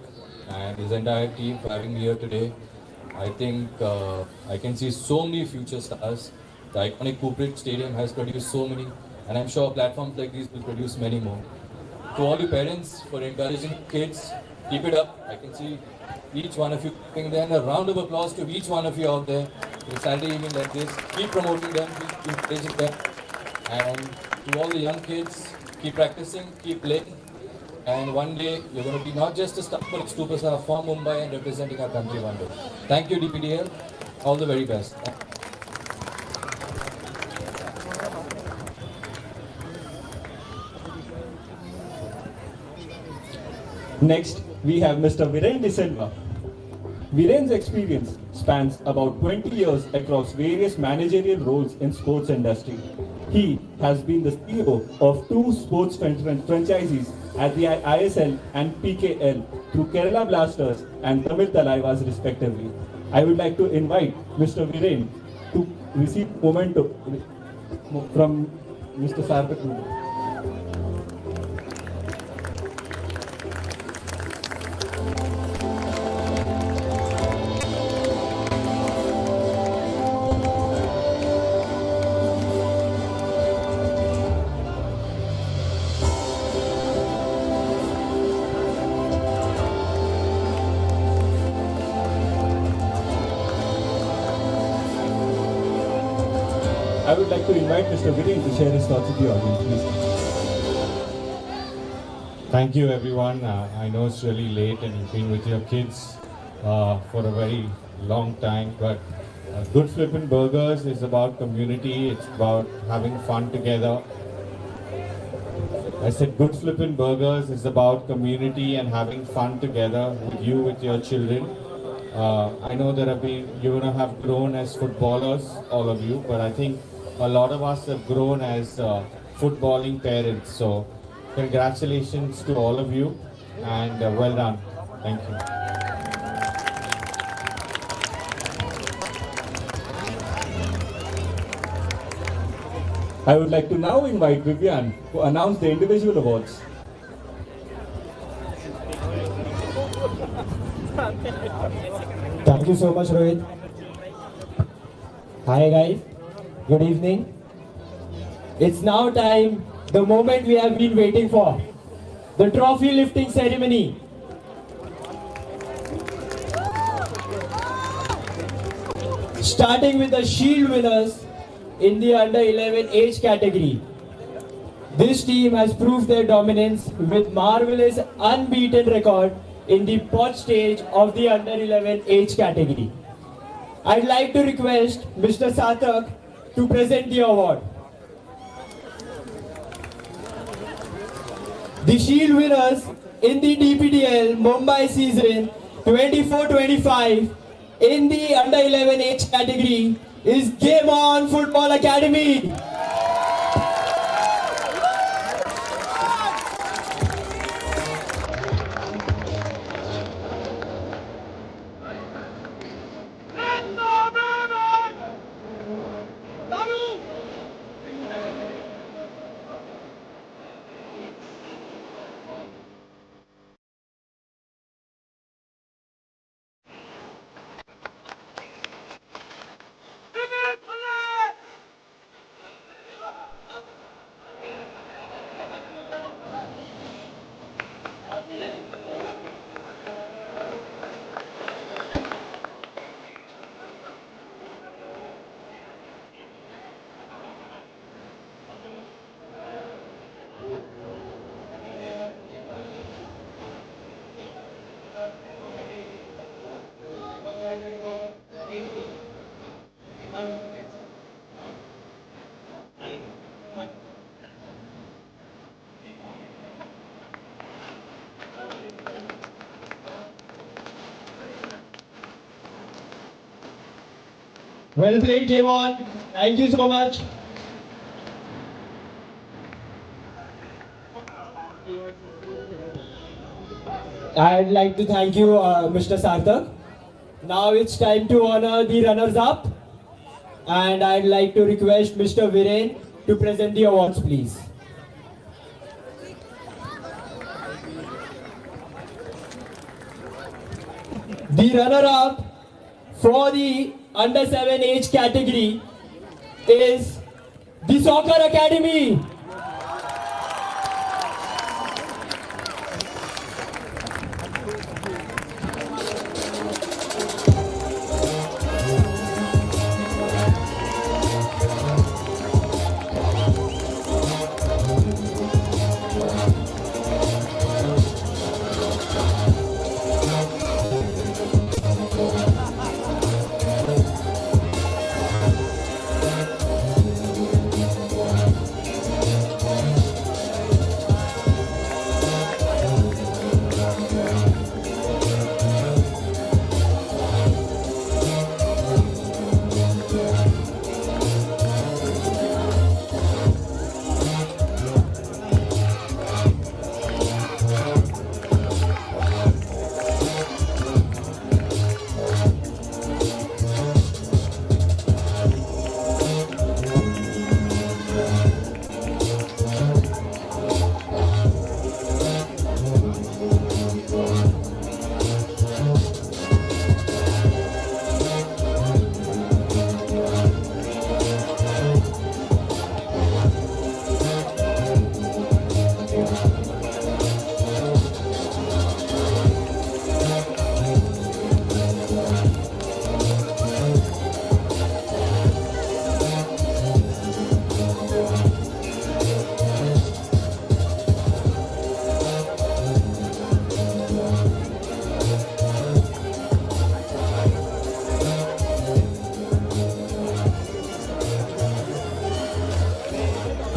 and his entire team for having me here today. I think I can see so many future stars. The iconic Cooperage Stadium has produced so many, and I'm sure platforms like these will produce many more. To all you parents for encouraging kids, keep it up. I can see each one of you giving them a round of applause to each one of you out there. It's Saturday evening like this. Keep promoting them, keep encouraging them. And to all the young kids, keep practicing, keep playing. And one day, you're going to be not just a star, but a superstar for Mumbai and representing our country one day. Thank you, DPDL. All the very best. Next, we have Mr. Viren De Silva. Viren's experience spans about 20 years across various managerial roles in sports industry. He has been the CEO of 2 sports franchisees at the ISL and PKL through Kerala Blasters and Tamil Talaivas respectively. I would like to invite Mr. Viren to receive memento from Mr. Sarthak. I would like to invite Mr. Viren to share his thoughts with the audience, please. Thank you, everyone. I know it's really late and you've been with your kids for a very long time, but Good Flippin' Burgers is about community. It's about having fun together. I said Good Flippin' Burgers is about community and having fun together with you, with your children. I know you're gonna have grown as footballers, all of you, but I think a lot of us have grown as footballing parents. So congratulations to all of you and well done. Thank you. I would like to now invite Vivian to announce the individual awards. Thank you so much, Rohit. Hi guys, good evening. It's now time, the moment we have been waiting for, the trophy lifting ceremony. Starting with the Shield winners in the under 11 age category. This team has proved their dominance with marvelous unbeaten record in the pot stage of the under 11 age category. I'd like to request Mr. Satak to present the award. The Shield winners in the DPDL Mumbai season 24-25 in the under 11 age category is Game On Football Academy. Well played, Game On. Thank you so much. I'd like to thank you, Mr. Sarthak. Now it's time to honor the runners-up. And I'd like to request Mr. Viren to present the awards, please. The runner-up for the under 7 age category is the Soccer Academy.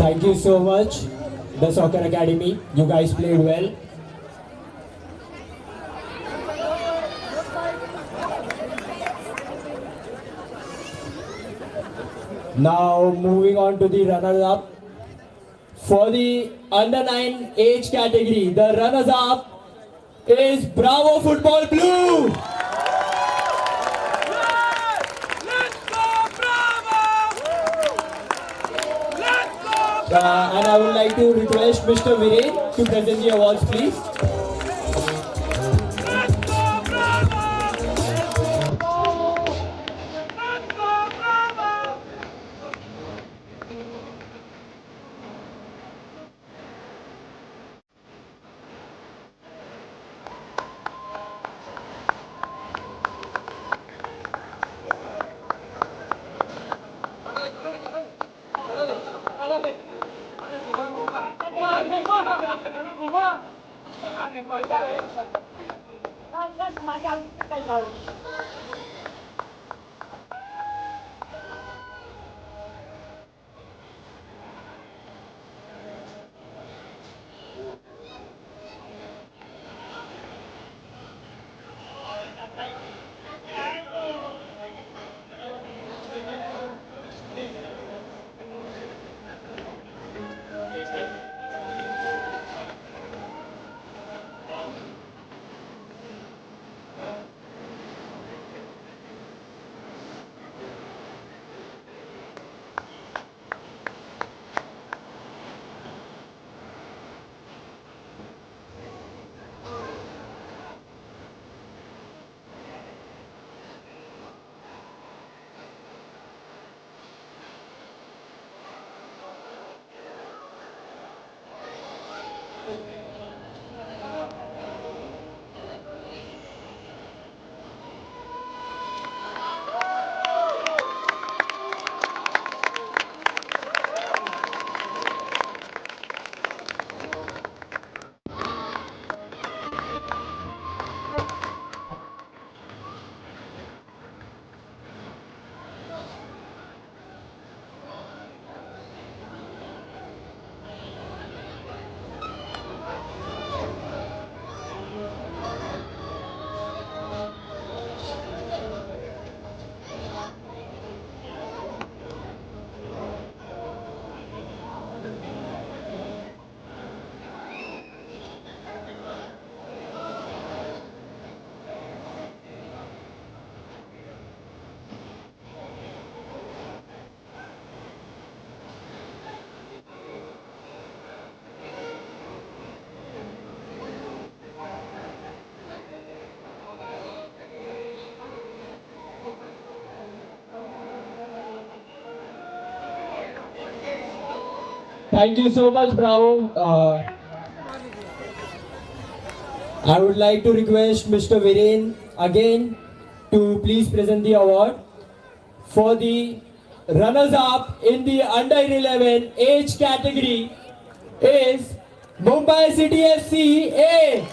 Thank you so much, the Soccer Academy. You guys played well. Now moving on to the runners-up. For the under 9 age category, the runners-up is Bravo Football Blue. And I would like to request Mr. Viren to present the awards, please. Thank you so much, Bravo. I would like to request Mr. Viren again to please present the award for the runners-up in the under 11 age category is Mumbai City FC A.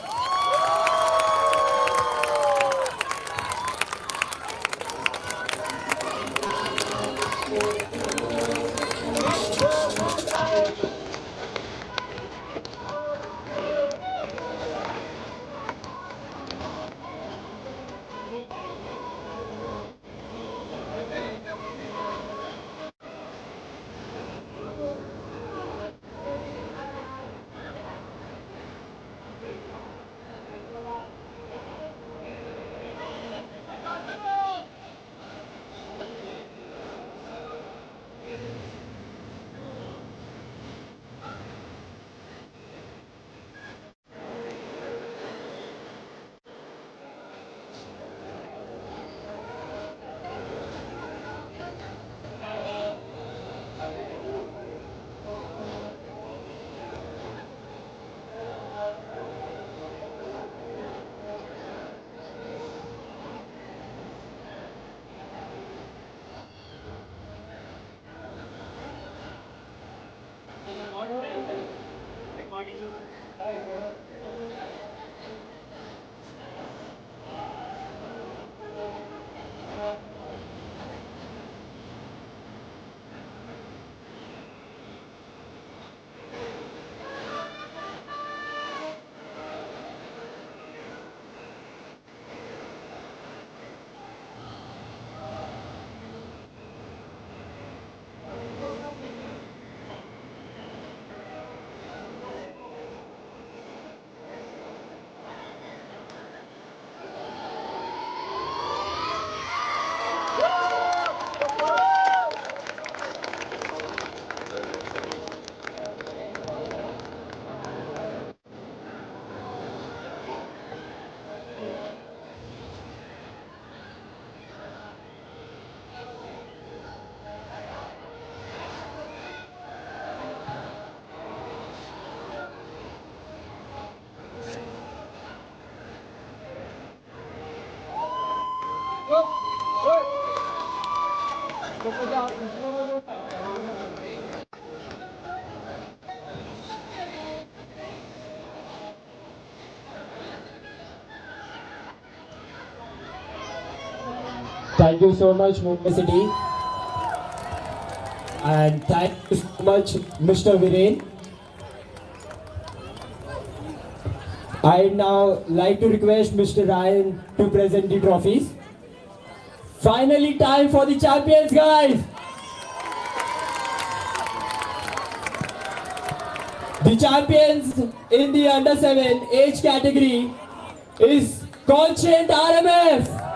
Thank you so much, Mumbai City. And thank you so much, Mr. Viren. I'd now like to request Mr. Ryan to present the trophies. Finally, time for the champions, guys. The champions in the under-7 age category is CS RMF.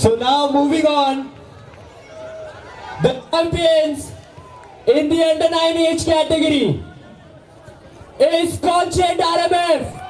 So now moving on, the champions in the under-9 age category is CS RMF.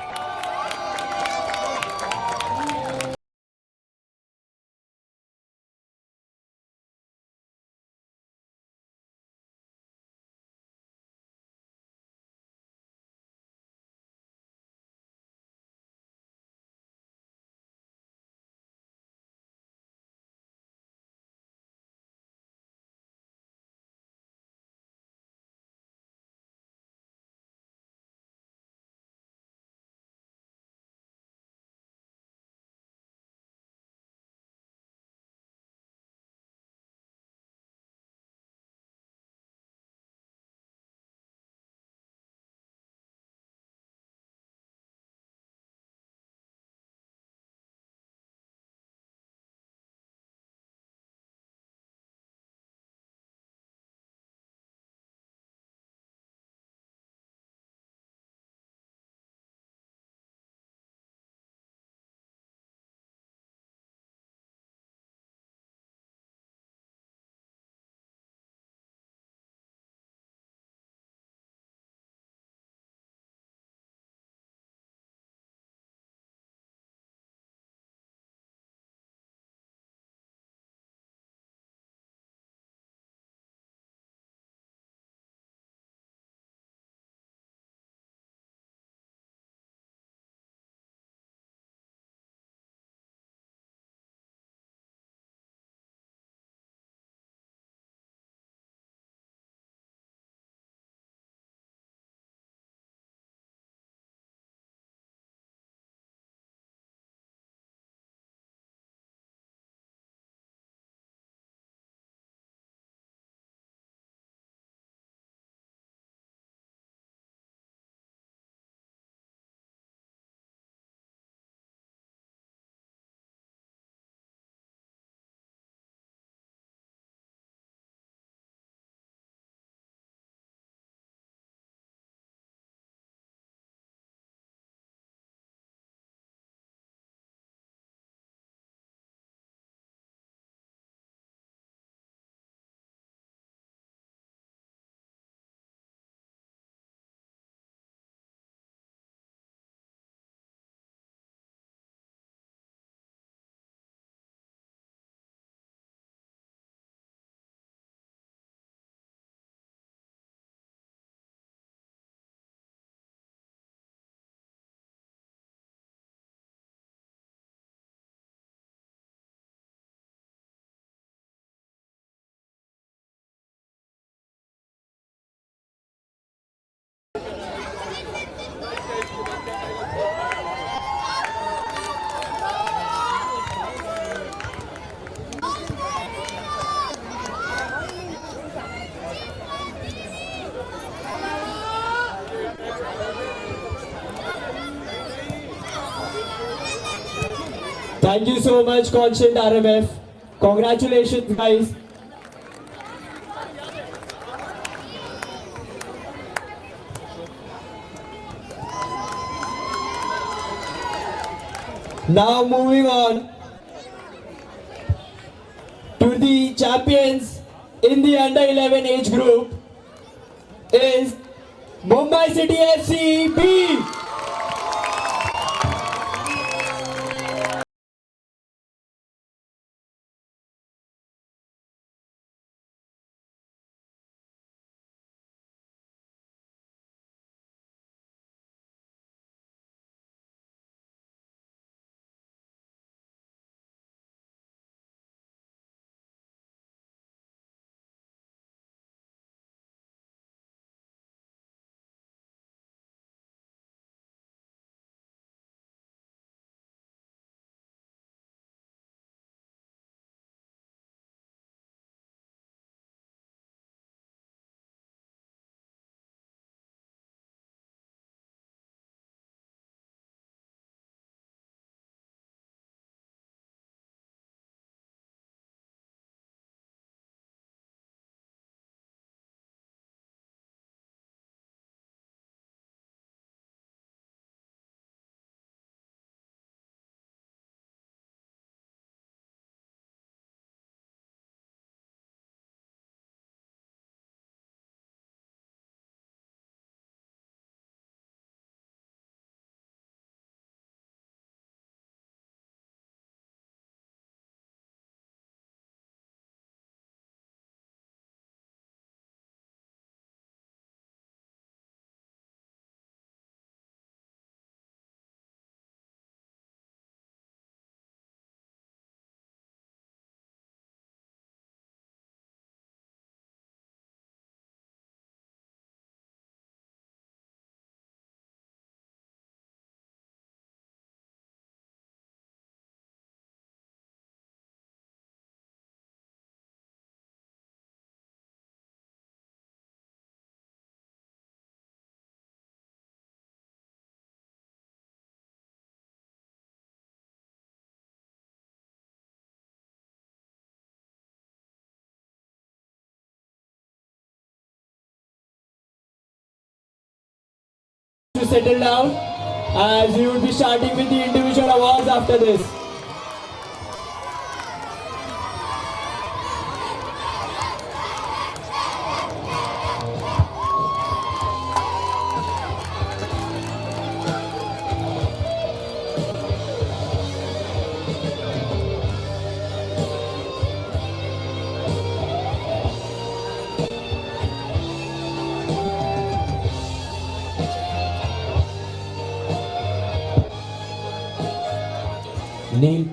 Thank you so much, Constant RMF. Congratulations, guys. Now moving on to the champions in the under 11 age group is Mumbai City FC B. To settle down, as we will be starting with the individual awards after this. Neil.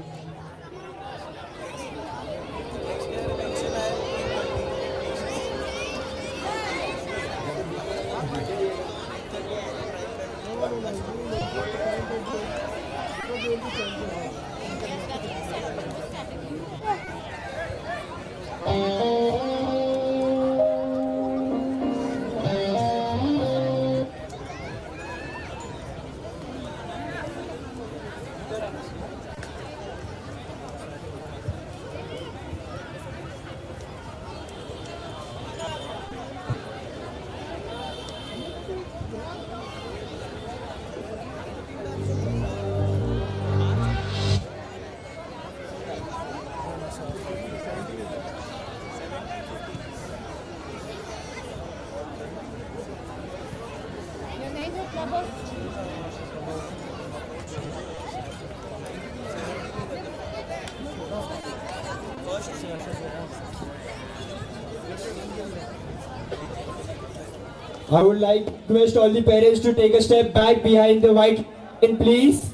I would like to request all the parents to take a step back behind the white line, please.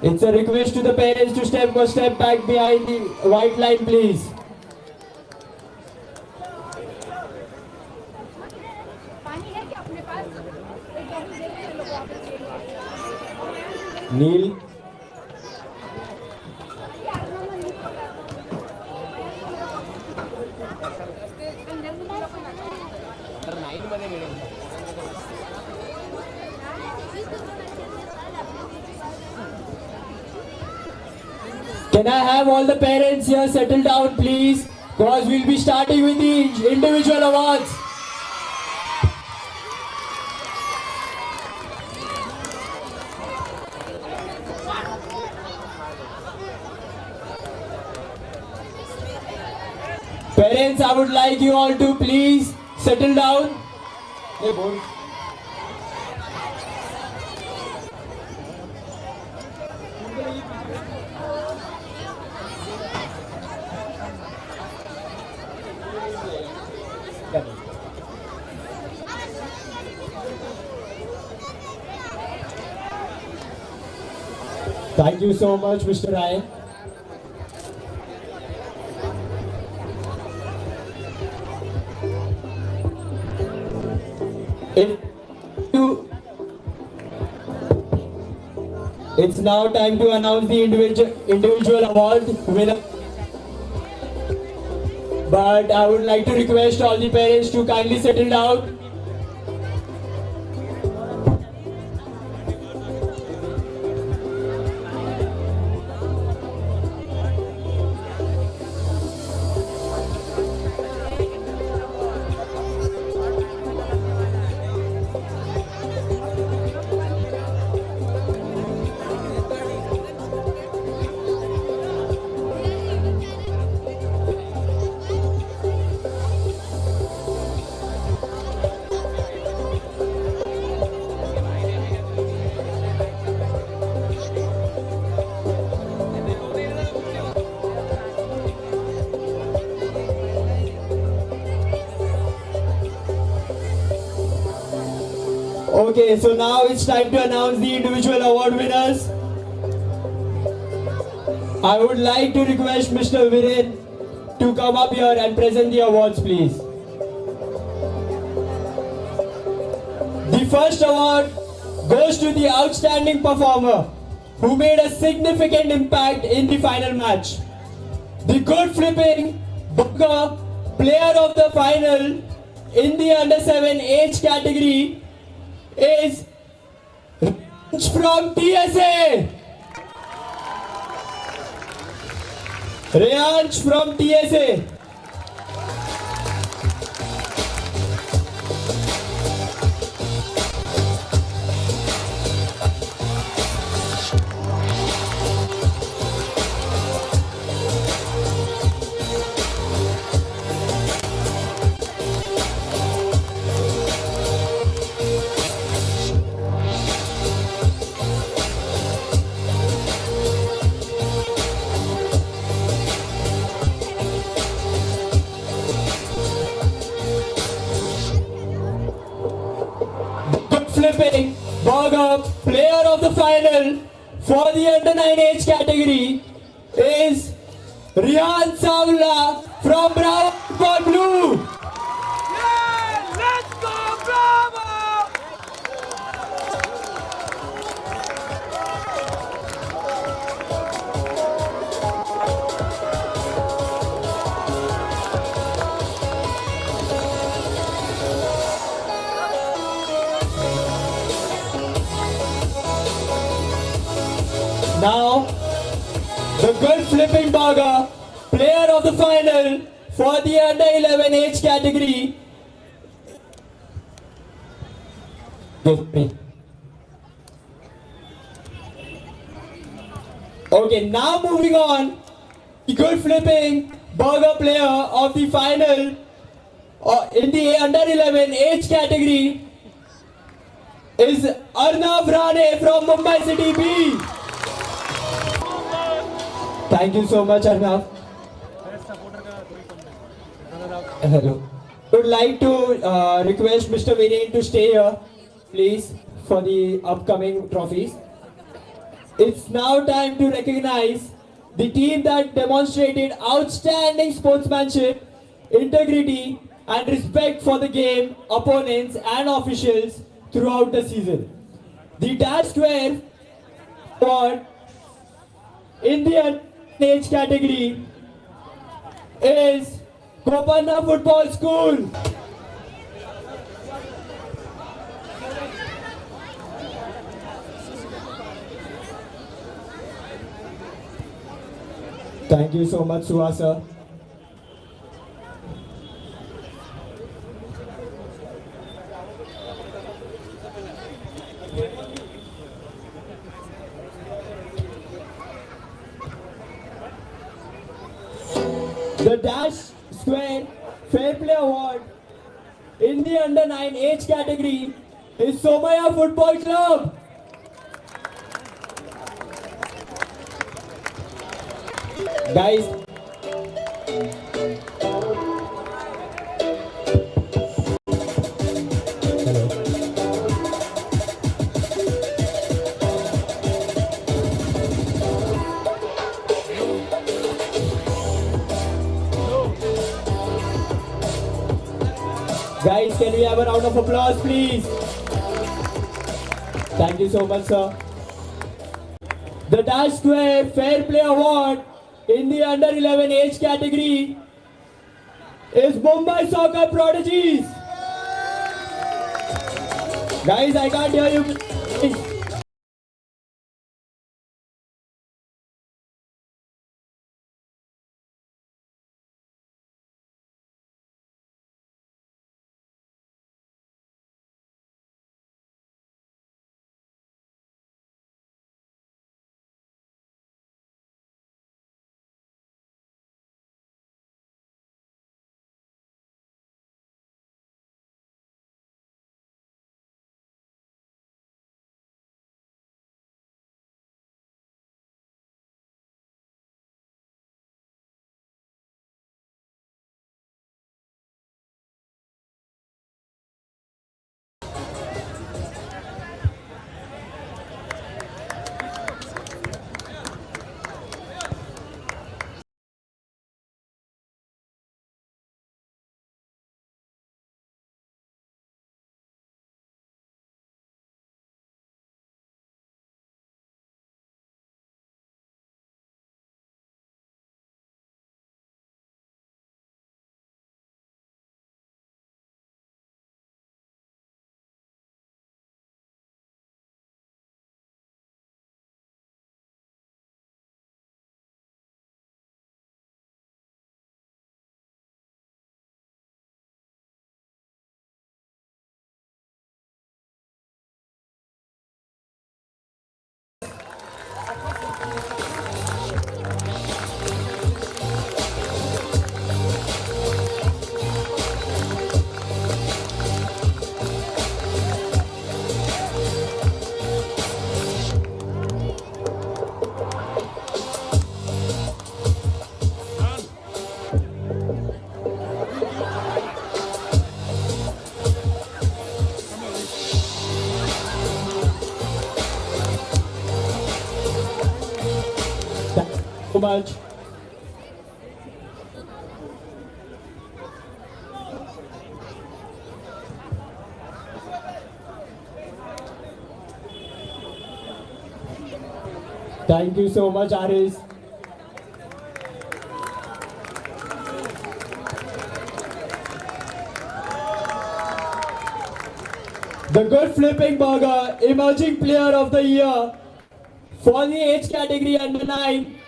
It's a request to the parents to step back behind the white line, please. Neil. Can I have all the parents here settle down, please? Because we'll be starting with the individual awards. Parents, I would like you all to please settle down. Hey, boy. Thank you so much, Mr. Ariël. It's now time to announce the individual award winner. But I would like to request all the parents to kindly settle down. Okay, so now it's time to announce the individual award winners. I would like to request Mr. Viren to come up here and present the awards, please. The first award goes to the outstanding performer who made a significant impact in the final match. The good flipping Booker player of the final in the under-7 age category is from TSA. Rehansh from TSA. Flipping Burger player of the final for the under-9 age category is Riyan Savla from Bravo for Blue. Yeah, let's go, Bravo! Now, the good flipping burger player of the final for the under-11 age category. Give me. Okay, now moving on, the good flipping burger player of the final in the under-11 age category is Arnav Rane from Mumbai City B. Thank you so much, Arnav. Hello. Would like to request Mr. Viren to stay here, please, for the upcoming trophies. It's now time to recognize the team that demonstrated outstanding sportsmanship, integrity, and respect for the game, opponents, and officials throughout the season. The Dash 12 award in the age category is Gopanna Football School. Thank you so much, Suha sir. The Dash Square Fair Play Award in the under 9 age category is Somaya Football Club. Guys, guys, can we have a round of applause, please? Thank you so much, sir. The Dash Square Fair Play Award in the under 11 age category is Mumbai Soccer Prodigies. Guys, I can't hear you. Please. So much. Thank you so much, Ariël. The Good Flipping Burger Emerging Player of the Year for the age category under 9.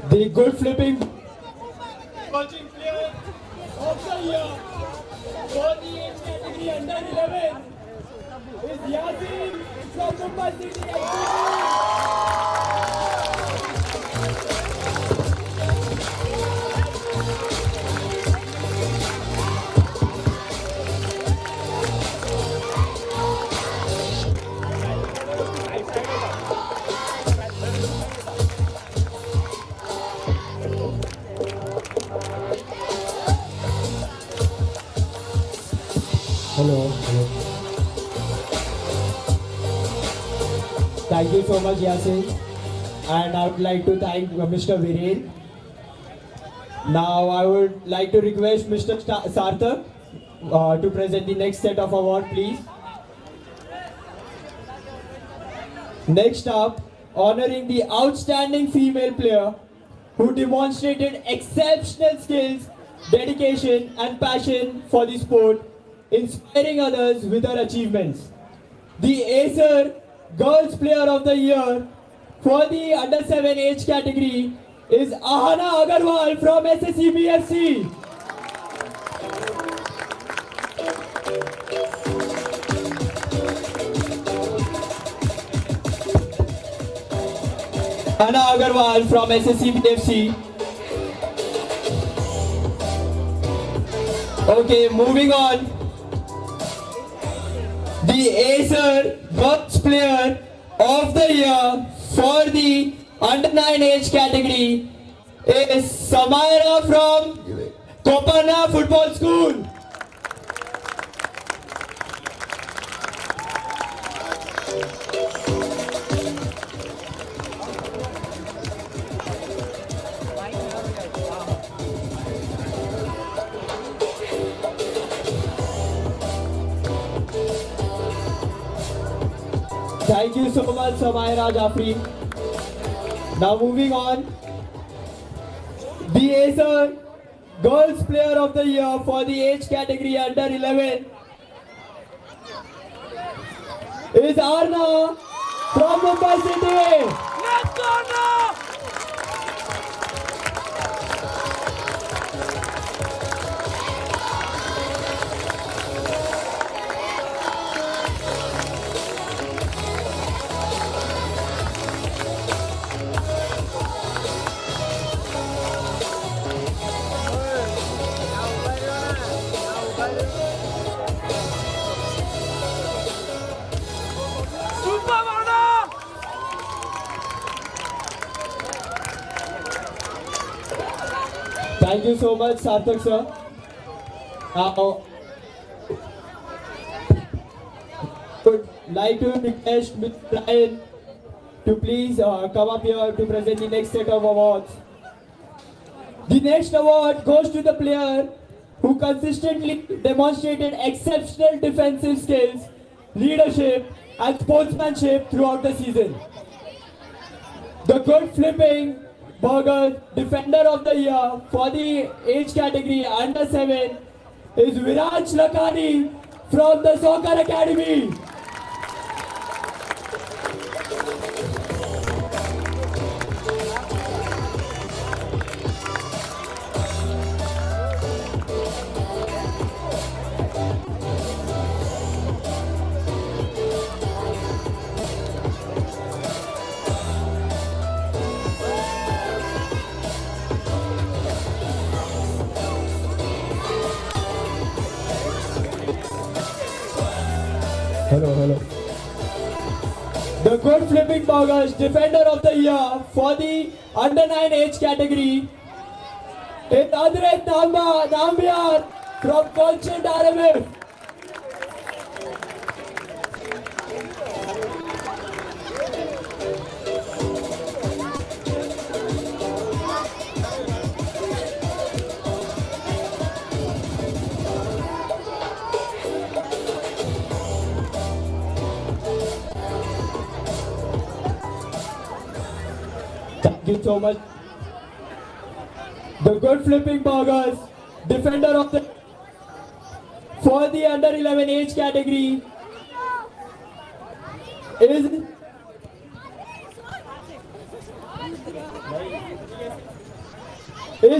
The Good Flipping Emerging Player of the Year for the age category under 11 is Yasin from Mumbai City. Hello. Thank you so much, Yasin. And I would like to thank Mr. Viren. Now I would like to request Mr. Sarthak to present the next set of award, please. Next up, honoring the outstanding female player who demonstrated exceptional skills, dedication and passion for the sport, inspiring others with her achievements. The Acer Girls Player of the Year for the Under 7 age category is Ahana Agarwal from SSCBFC. Ahana Agarwal from SSCBFC. Okay, moving on. The Acer Girls Player of the Year for the Under 9 age category is Samaira from Kopana Football School. Thank you so much, Samaira Jafri. Now moving on. The Acer Girls Player of the Year for the age category under 11 is Arna from Mumbai City. Let's go, Arna! Thank you so much, Sarthak sir. Now, would like to request Mr. Ariël to please come up here to present the next set of awards. The next award goes to the player who consistently demonstrated exceptional defensive skills, leadership and sportsmanship throughout the season. The good flipping burger defender of the year for the age category under 7 is Viraj Lakhani from the Soccer Academy. Hello. The good flipping burgers defender of the year for the under 9 age category is Adret Nambiar from CS RMF. Thank you so much. The good flipping burgers defender of the for the under 11 age category is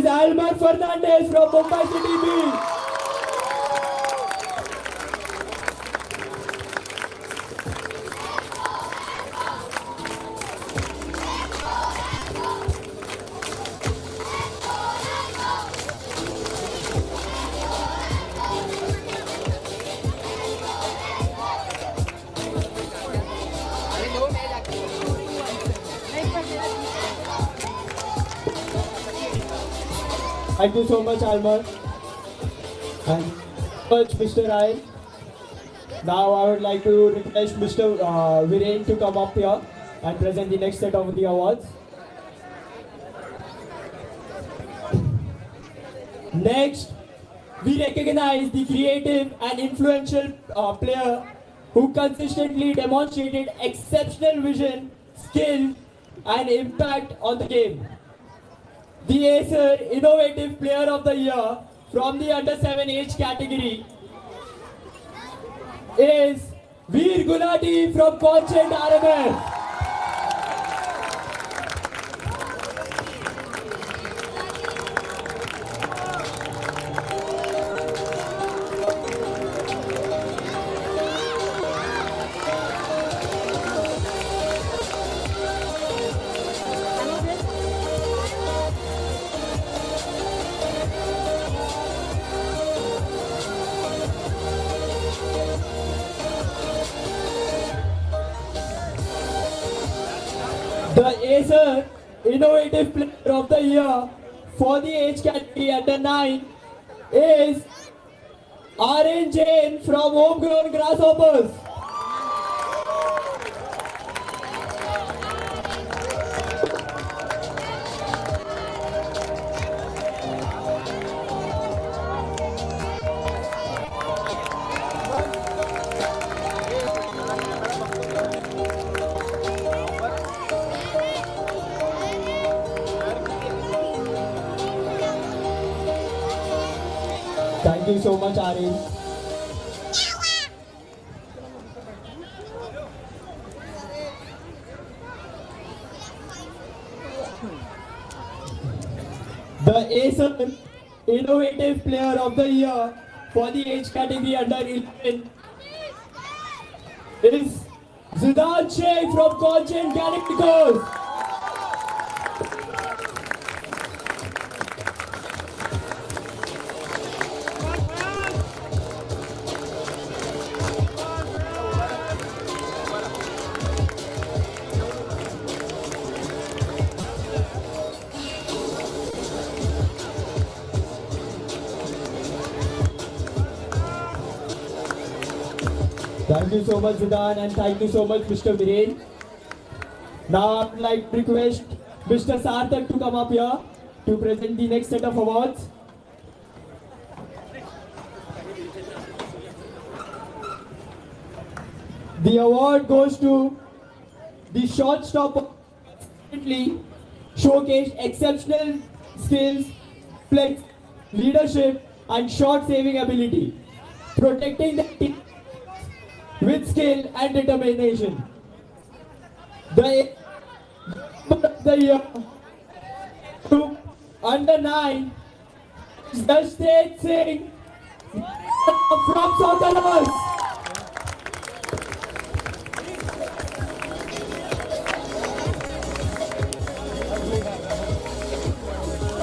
Almar Fernandez from Mumbai City B. Thank you so much, Almar. And much, Mr. Ariël. Now I would like to request Mr. Viren to come up here and present the next set of the awards. Next, we recognize the creative and influential player who consistently demonstrated exceptional vision, skill, and impact on the game. The Acer Innovative Player of the Year from the Under-7 age category is Veer Gulati from CS RMF. The Acer Innovative Player of the Year for the age category under 9 is Ariël Jain from Homegrown Grasshoppers. Thank you so much, Ariël. The Acer Innovative Player of the Year for the age category under 11 is Zidane Sheikh from Content Galacticos. Thank you so much, Zidane, and thank you so much, Mr. Viren. Now I would like to request Mr. Sarthak to come up here to present the next set of awards. The award goes to the shortstopper who showcased exceptional skills, flex, leadership, and shot saving ability, protecting the team with skill and determination. The year to under 9 is Jaspreet Singh from Southerners.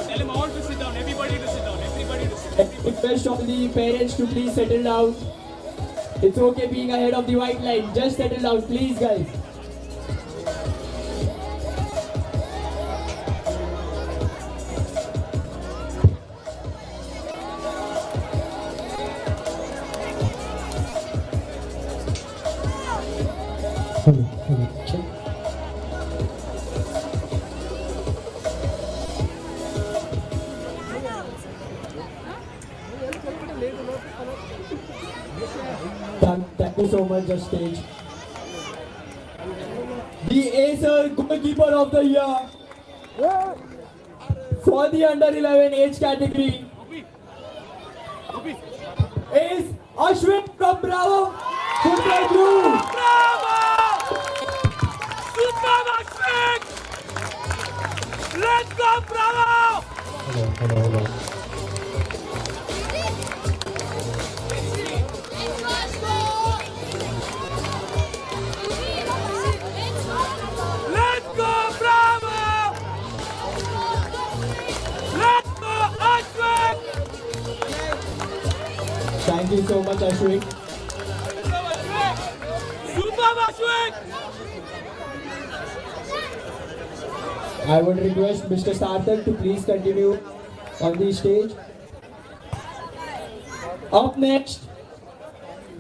Tell them all to sit down, everybody to sit down, everybody to sit down. I request all the parents to please settle down. It's okay being ahead of the white line. Just settle down, please, guys. Thank you so much, Just Stage. The Acer Goalkeeper of the Year for the under 11 age category is Ashwin from Bravo Football Group. Super Ashwin! Let's go, Bravo! Hello. Let's go, Bravo! Let's go, Ashwin! Thank you so much, Ashwin. Super Ashwin! I would request Mr. Sarthak to please continue on the stage. Up next,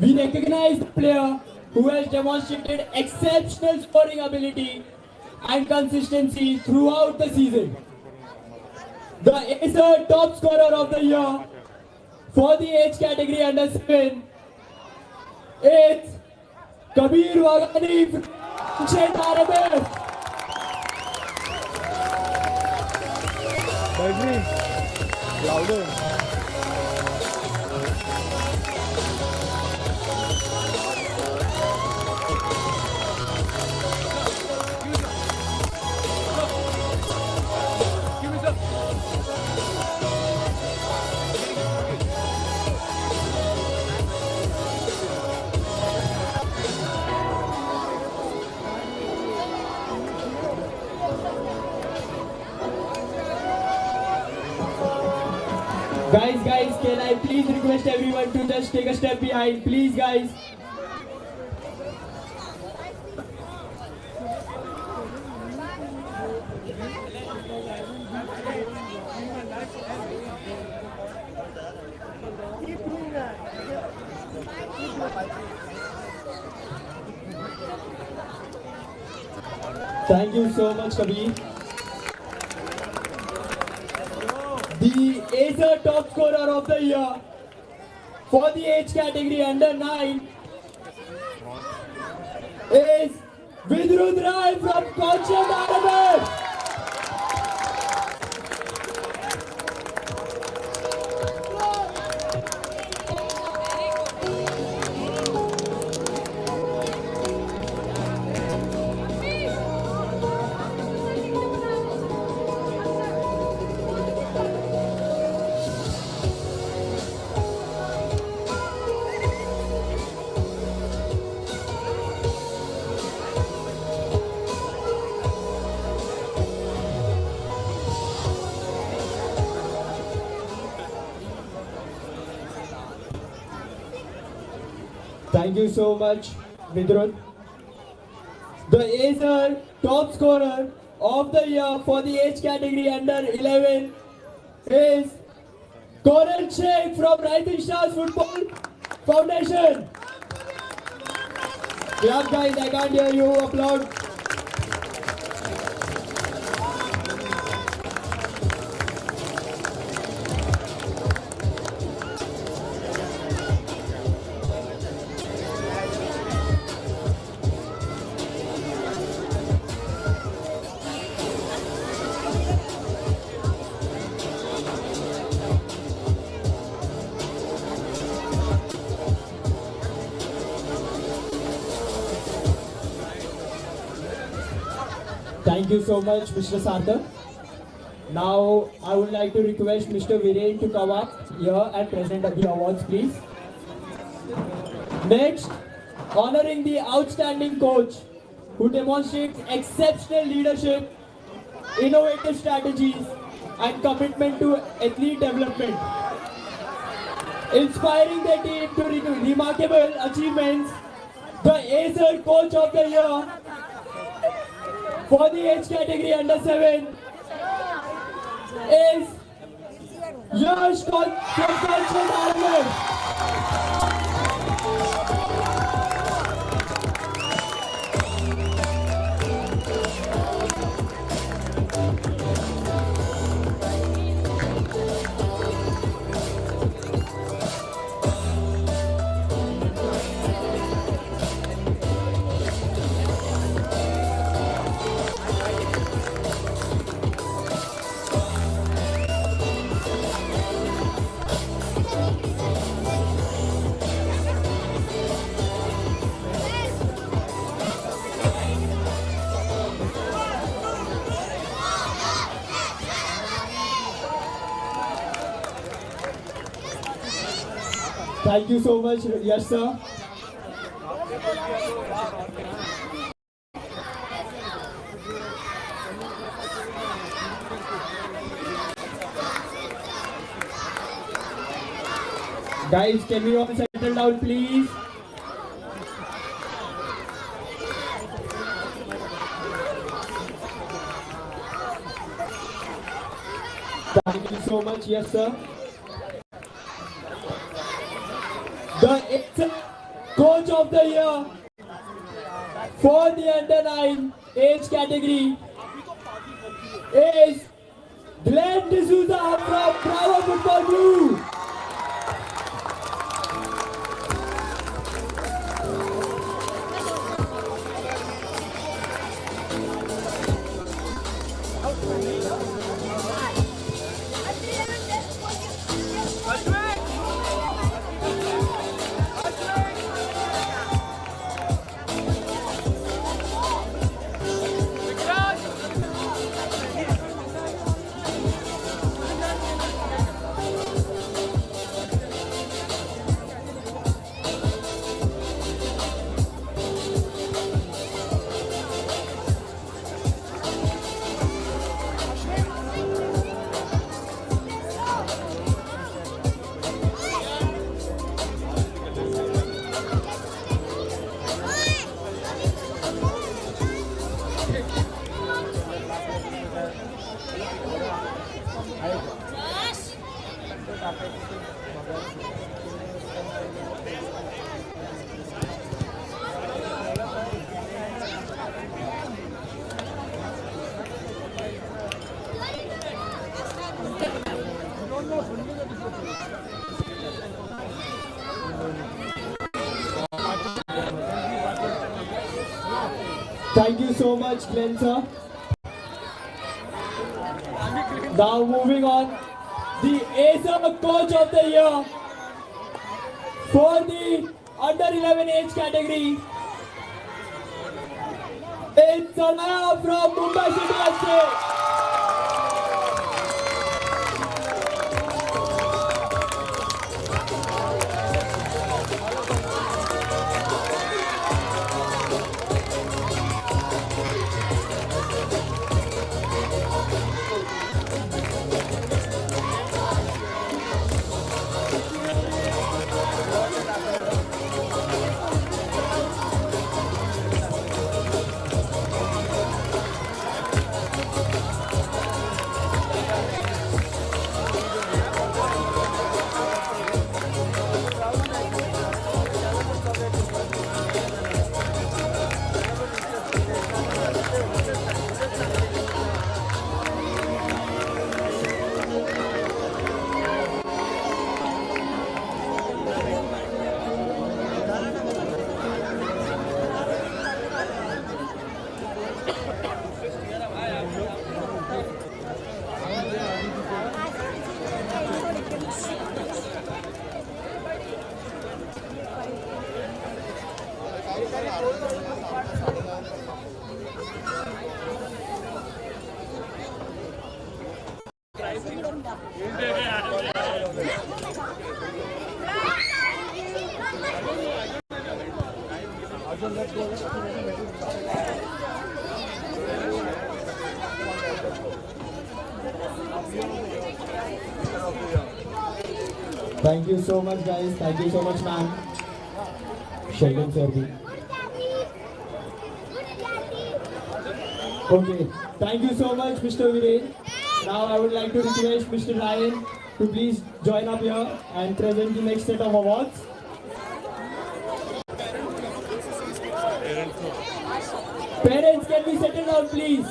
We recognize the player who has demonstrated exceptional scoring ability and consistency throughout the season. The Acer top scorer of the year for the age category under 7 is Kabir Waghani from CS RMF. Louder. Guys, can I please request everyone to just take a step behind, please, guys. Thank you so much, Kabir. The Acer top scorer of the year for the age category under 9 is Vidrud Rai from Conscious RMF. Thank you so much, Vidrud. The Acer top scorer of the year for the age category under 11 is Koran Sheikh from Rising Stars Football Foundation. Clap, guys, I can't hear you. Applaud. Thank you so much, Mr. Sarthak. Now, I would like to request Mr. Viren to come up here and present the awards, please. Next, honoring the outstanding coach who demonstrates exceptional leadership, innovative strategies, and commitment to athlete development, inspiring their team to remarkable achievements. The Acer Coach of the Year for the age category under 7 is Yash from Conscious RMF. Thank you so much, yes sir. Guys, can we all settle down, please? Thank you so much, yes sir. The Coach of the Year for the under-9 age category is Glenn D'Souza from Bravo Football Group. Thank you so much, Glenn sir. Now moving on, the Acer Coach of the Year for the under 11 age category. It's Ariël from Mumbai City FC. Thank you so much, guys. Thank you so much, ma'am. Sheldon Serbi. Okay. Thank you so much, Mr. Viren. Now I would like to request Mr. Ryan to please join up here and present the next set of awards. Parents, can we settle down, please?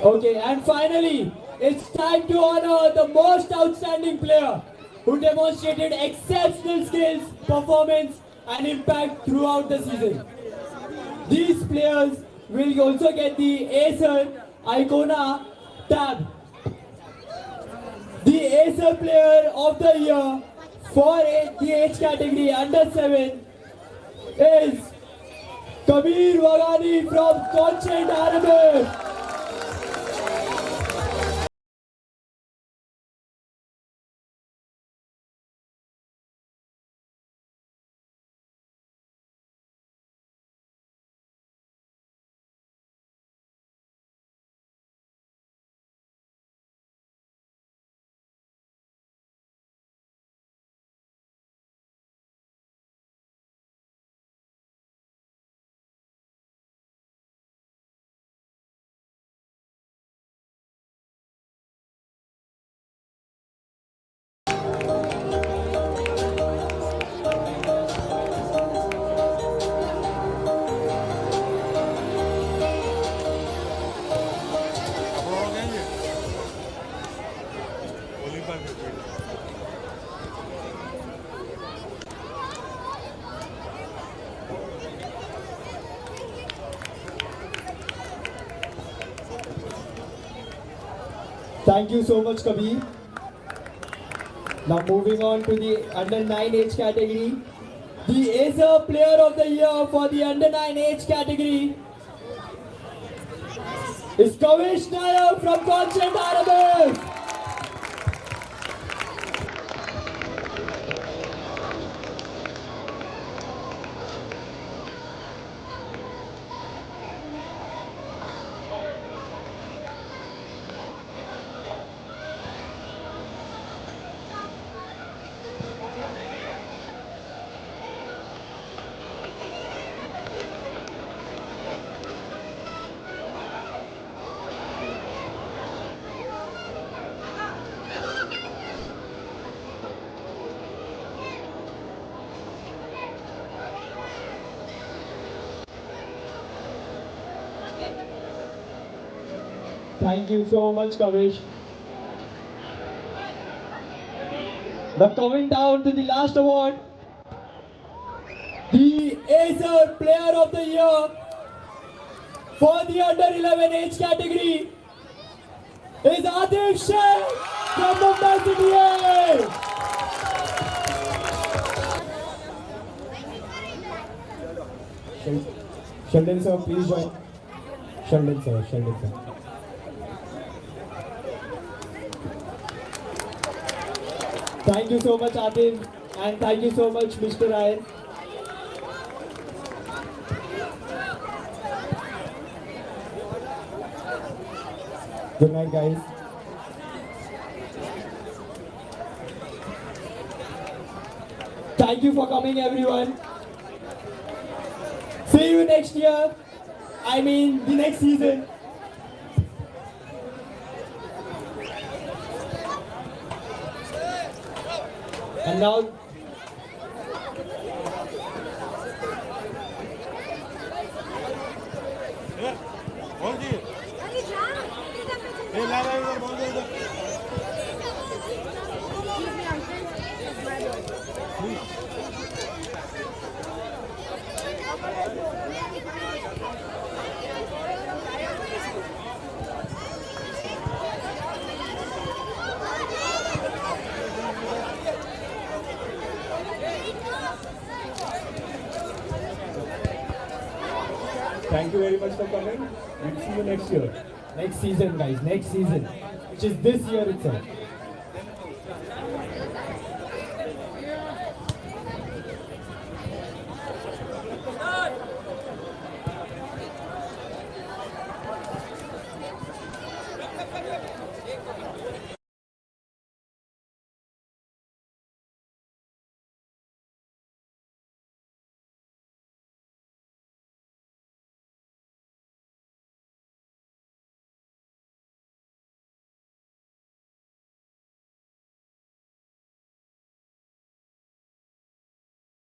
Okay, and finally, it's time to honor the most outstanding player who demonstrated exceptional skills, performance, and impact throughout the season. These players will also get the Acer Icona tab. The Acer Player of the Year for the age category under 7 is Kabir Wagani from Conchent RMF. Thank you so much, Kabir. Now moving on to the under 9 age category. The Acer Player of the Year for the under 9 age category is Kavish Nayak from Constant RMF. Thank you so much, Kavish. Now coming down to the last award, the Acer Player of the Year for the under 11 age category is Atif Sheikh from Mumbai City. Sheldon sir, please join. Sheldon sir. Thank you so much, Atif, and thank you so much, Mr. Ariël. Good night, guys. Thank you for coming, everyone. See you next year. I mean, the next season. And now, thank you very much for coming. We'll see you next year. Next season, guys. Next season. Which is this year itself.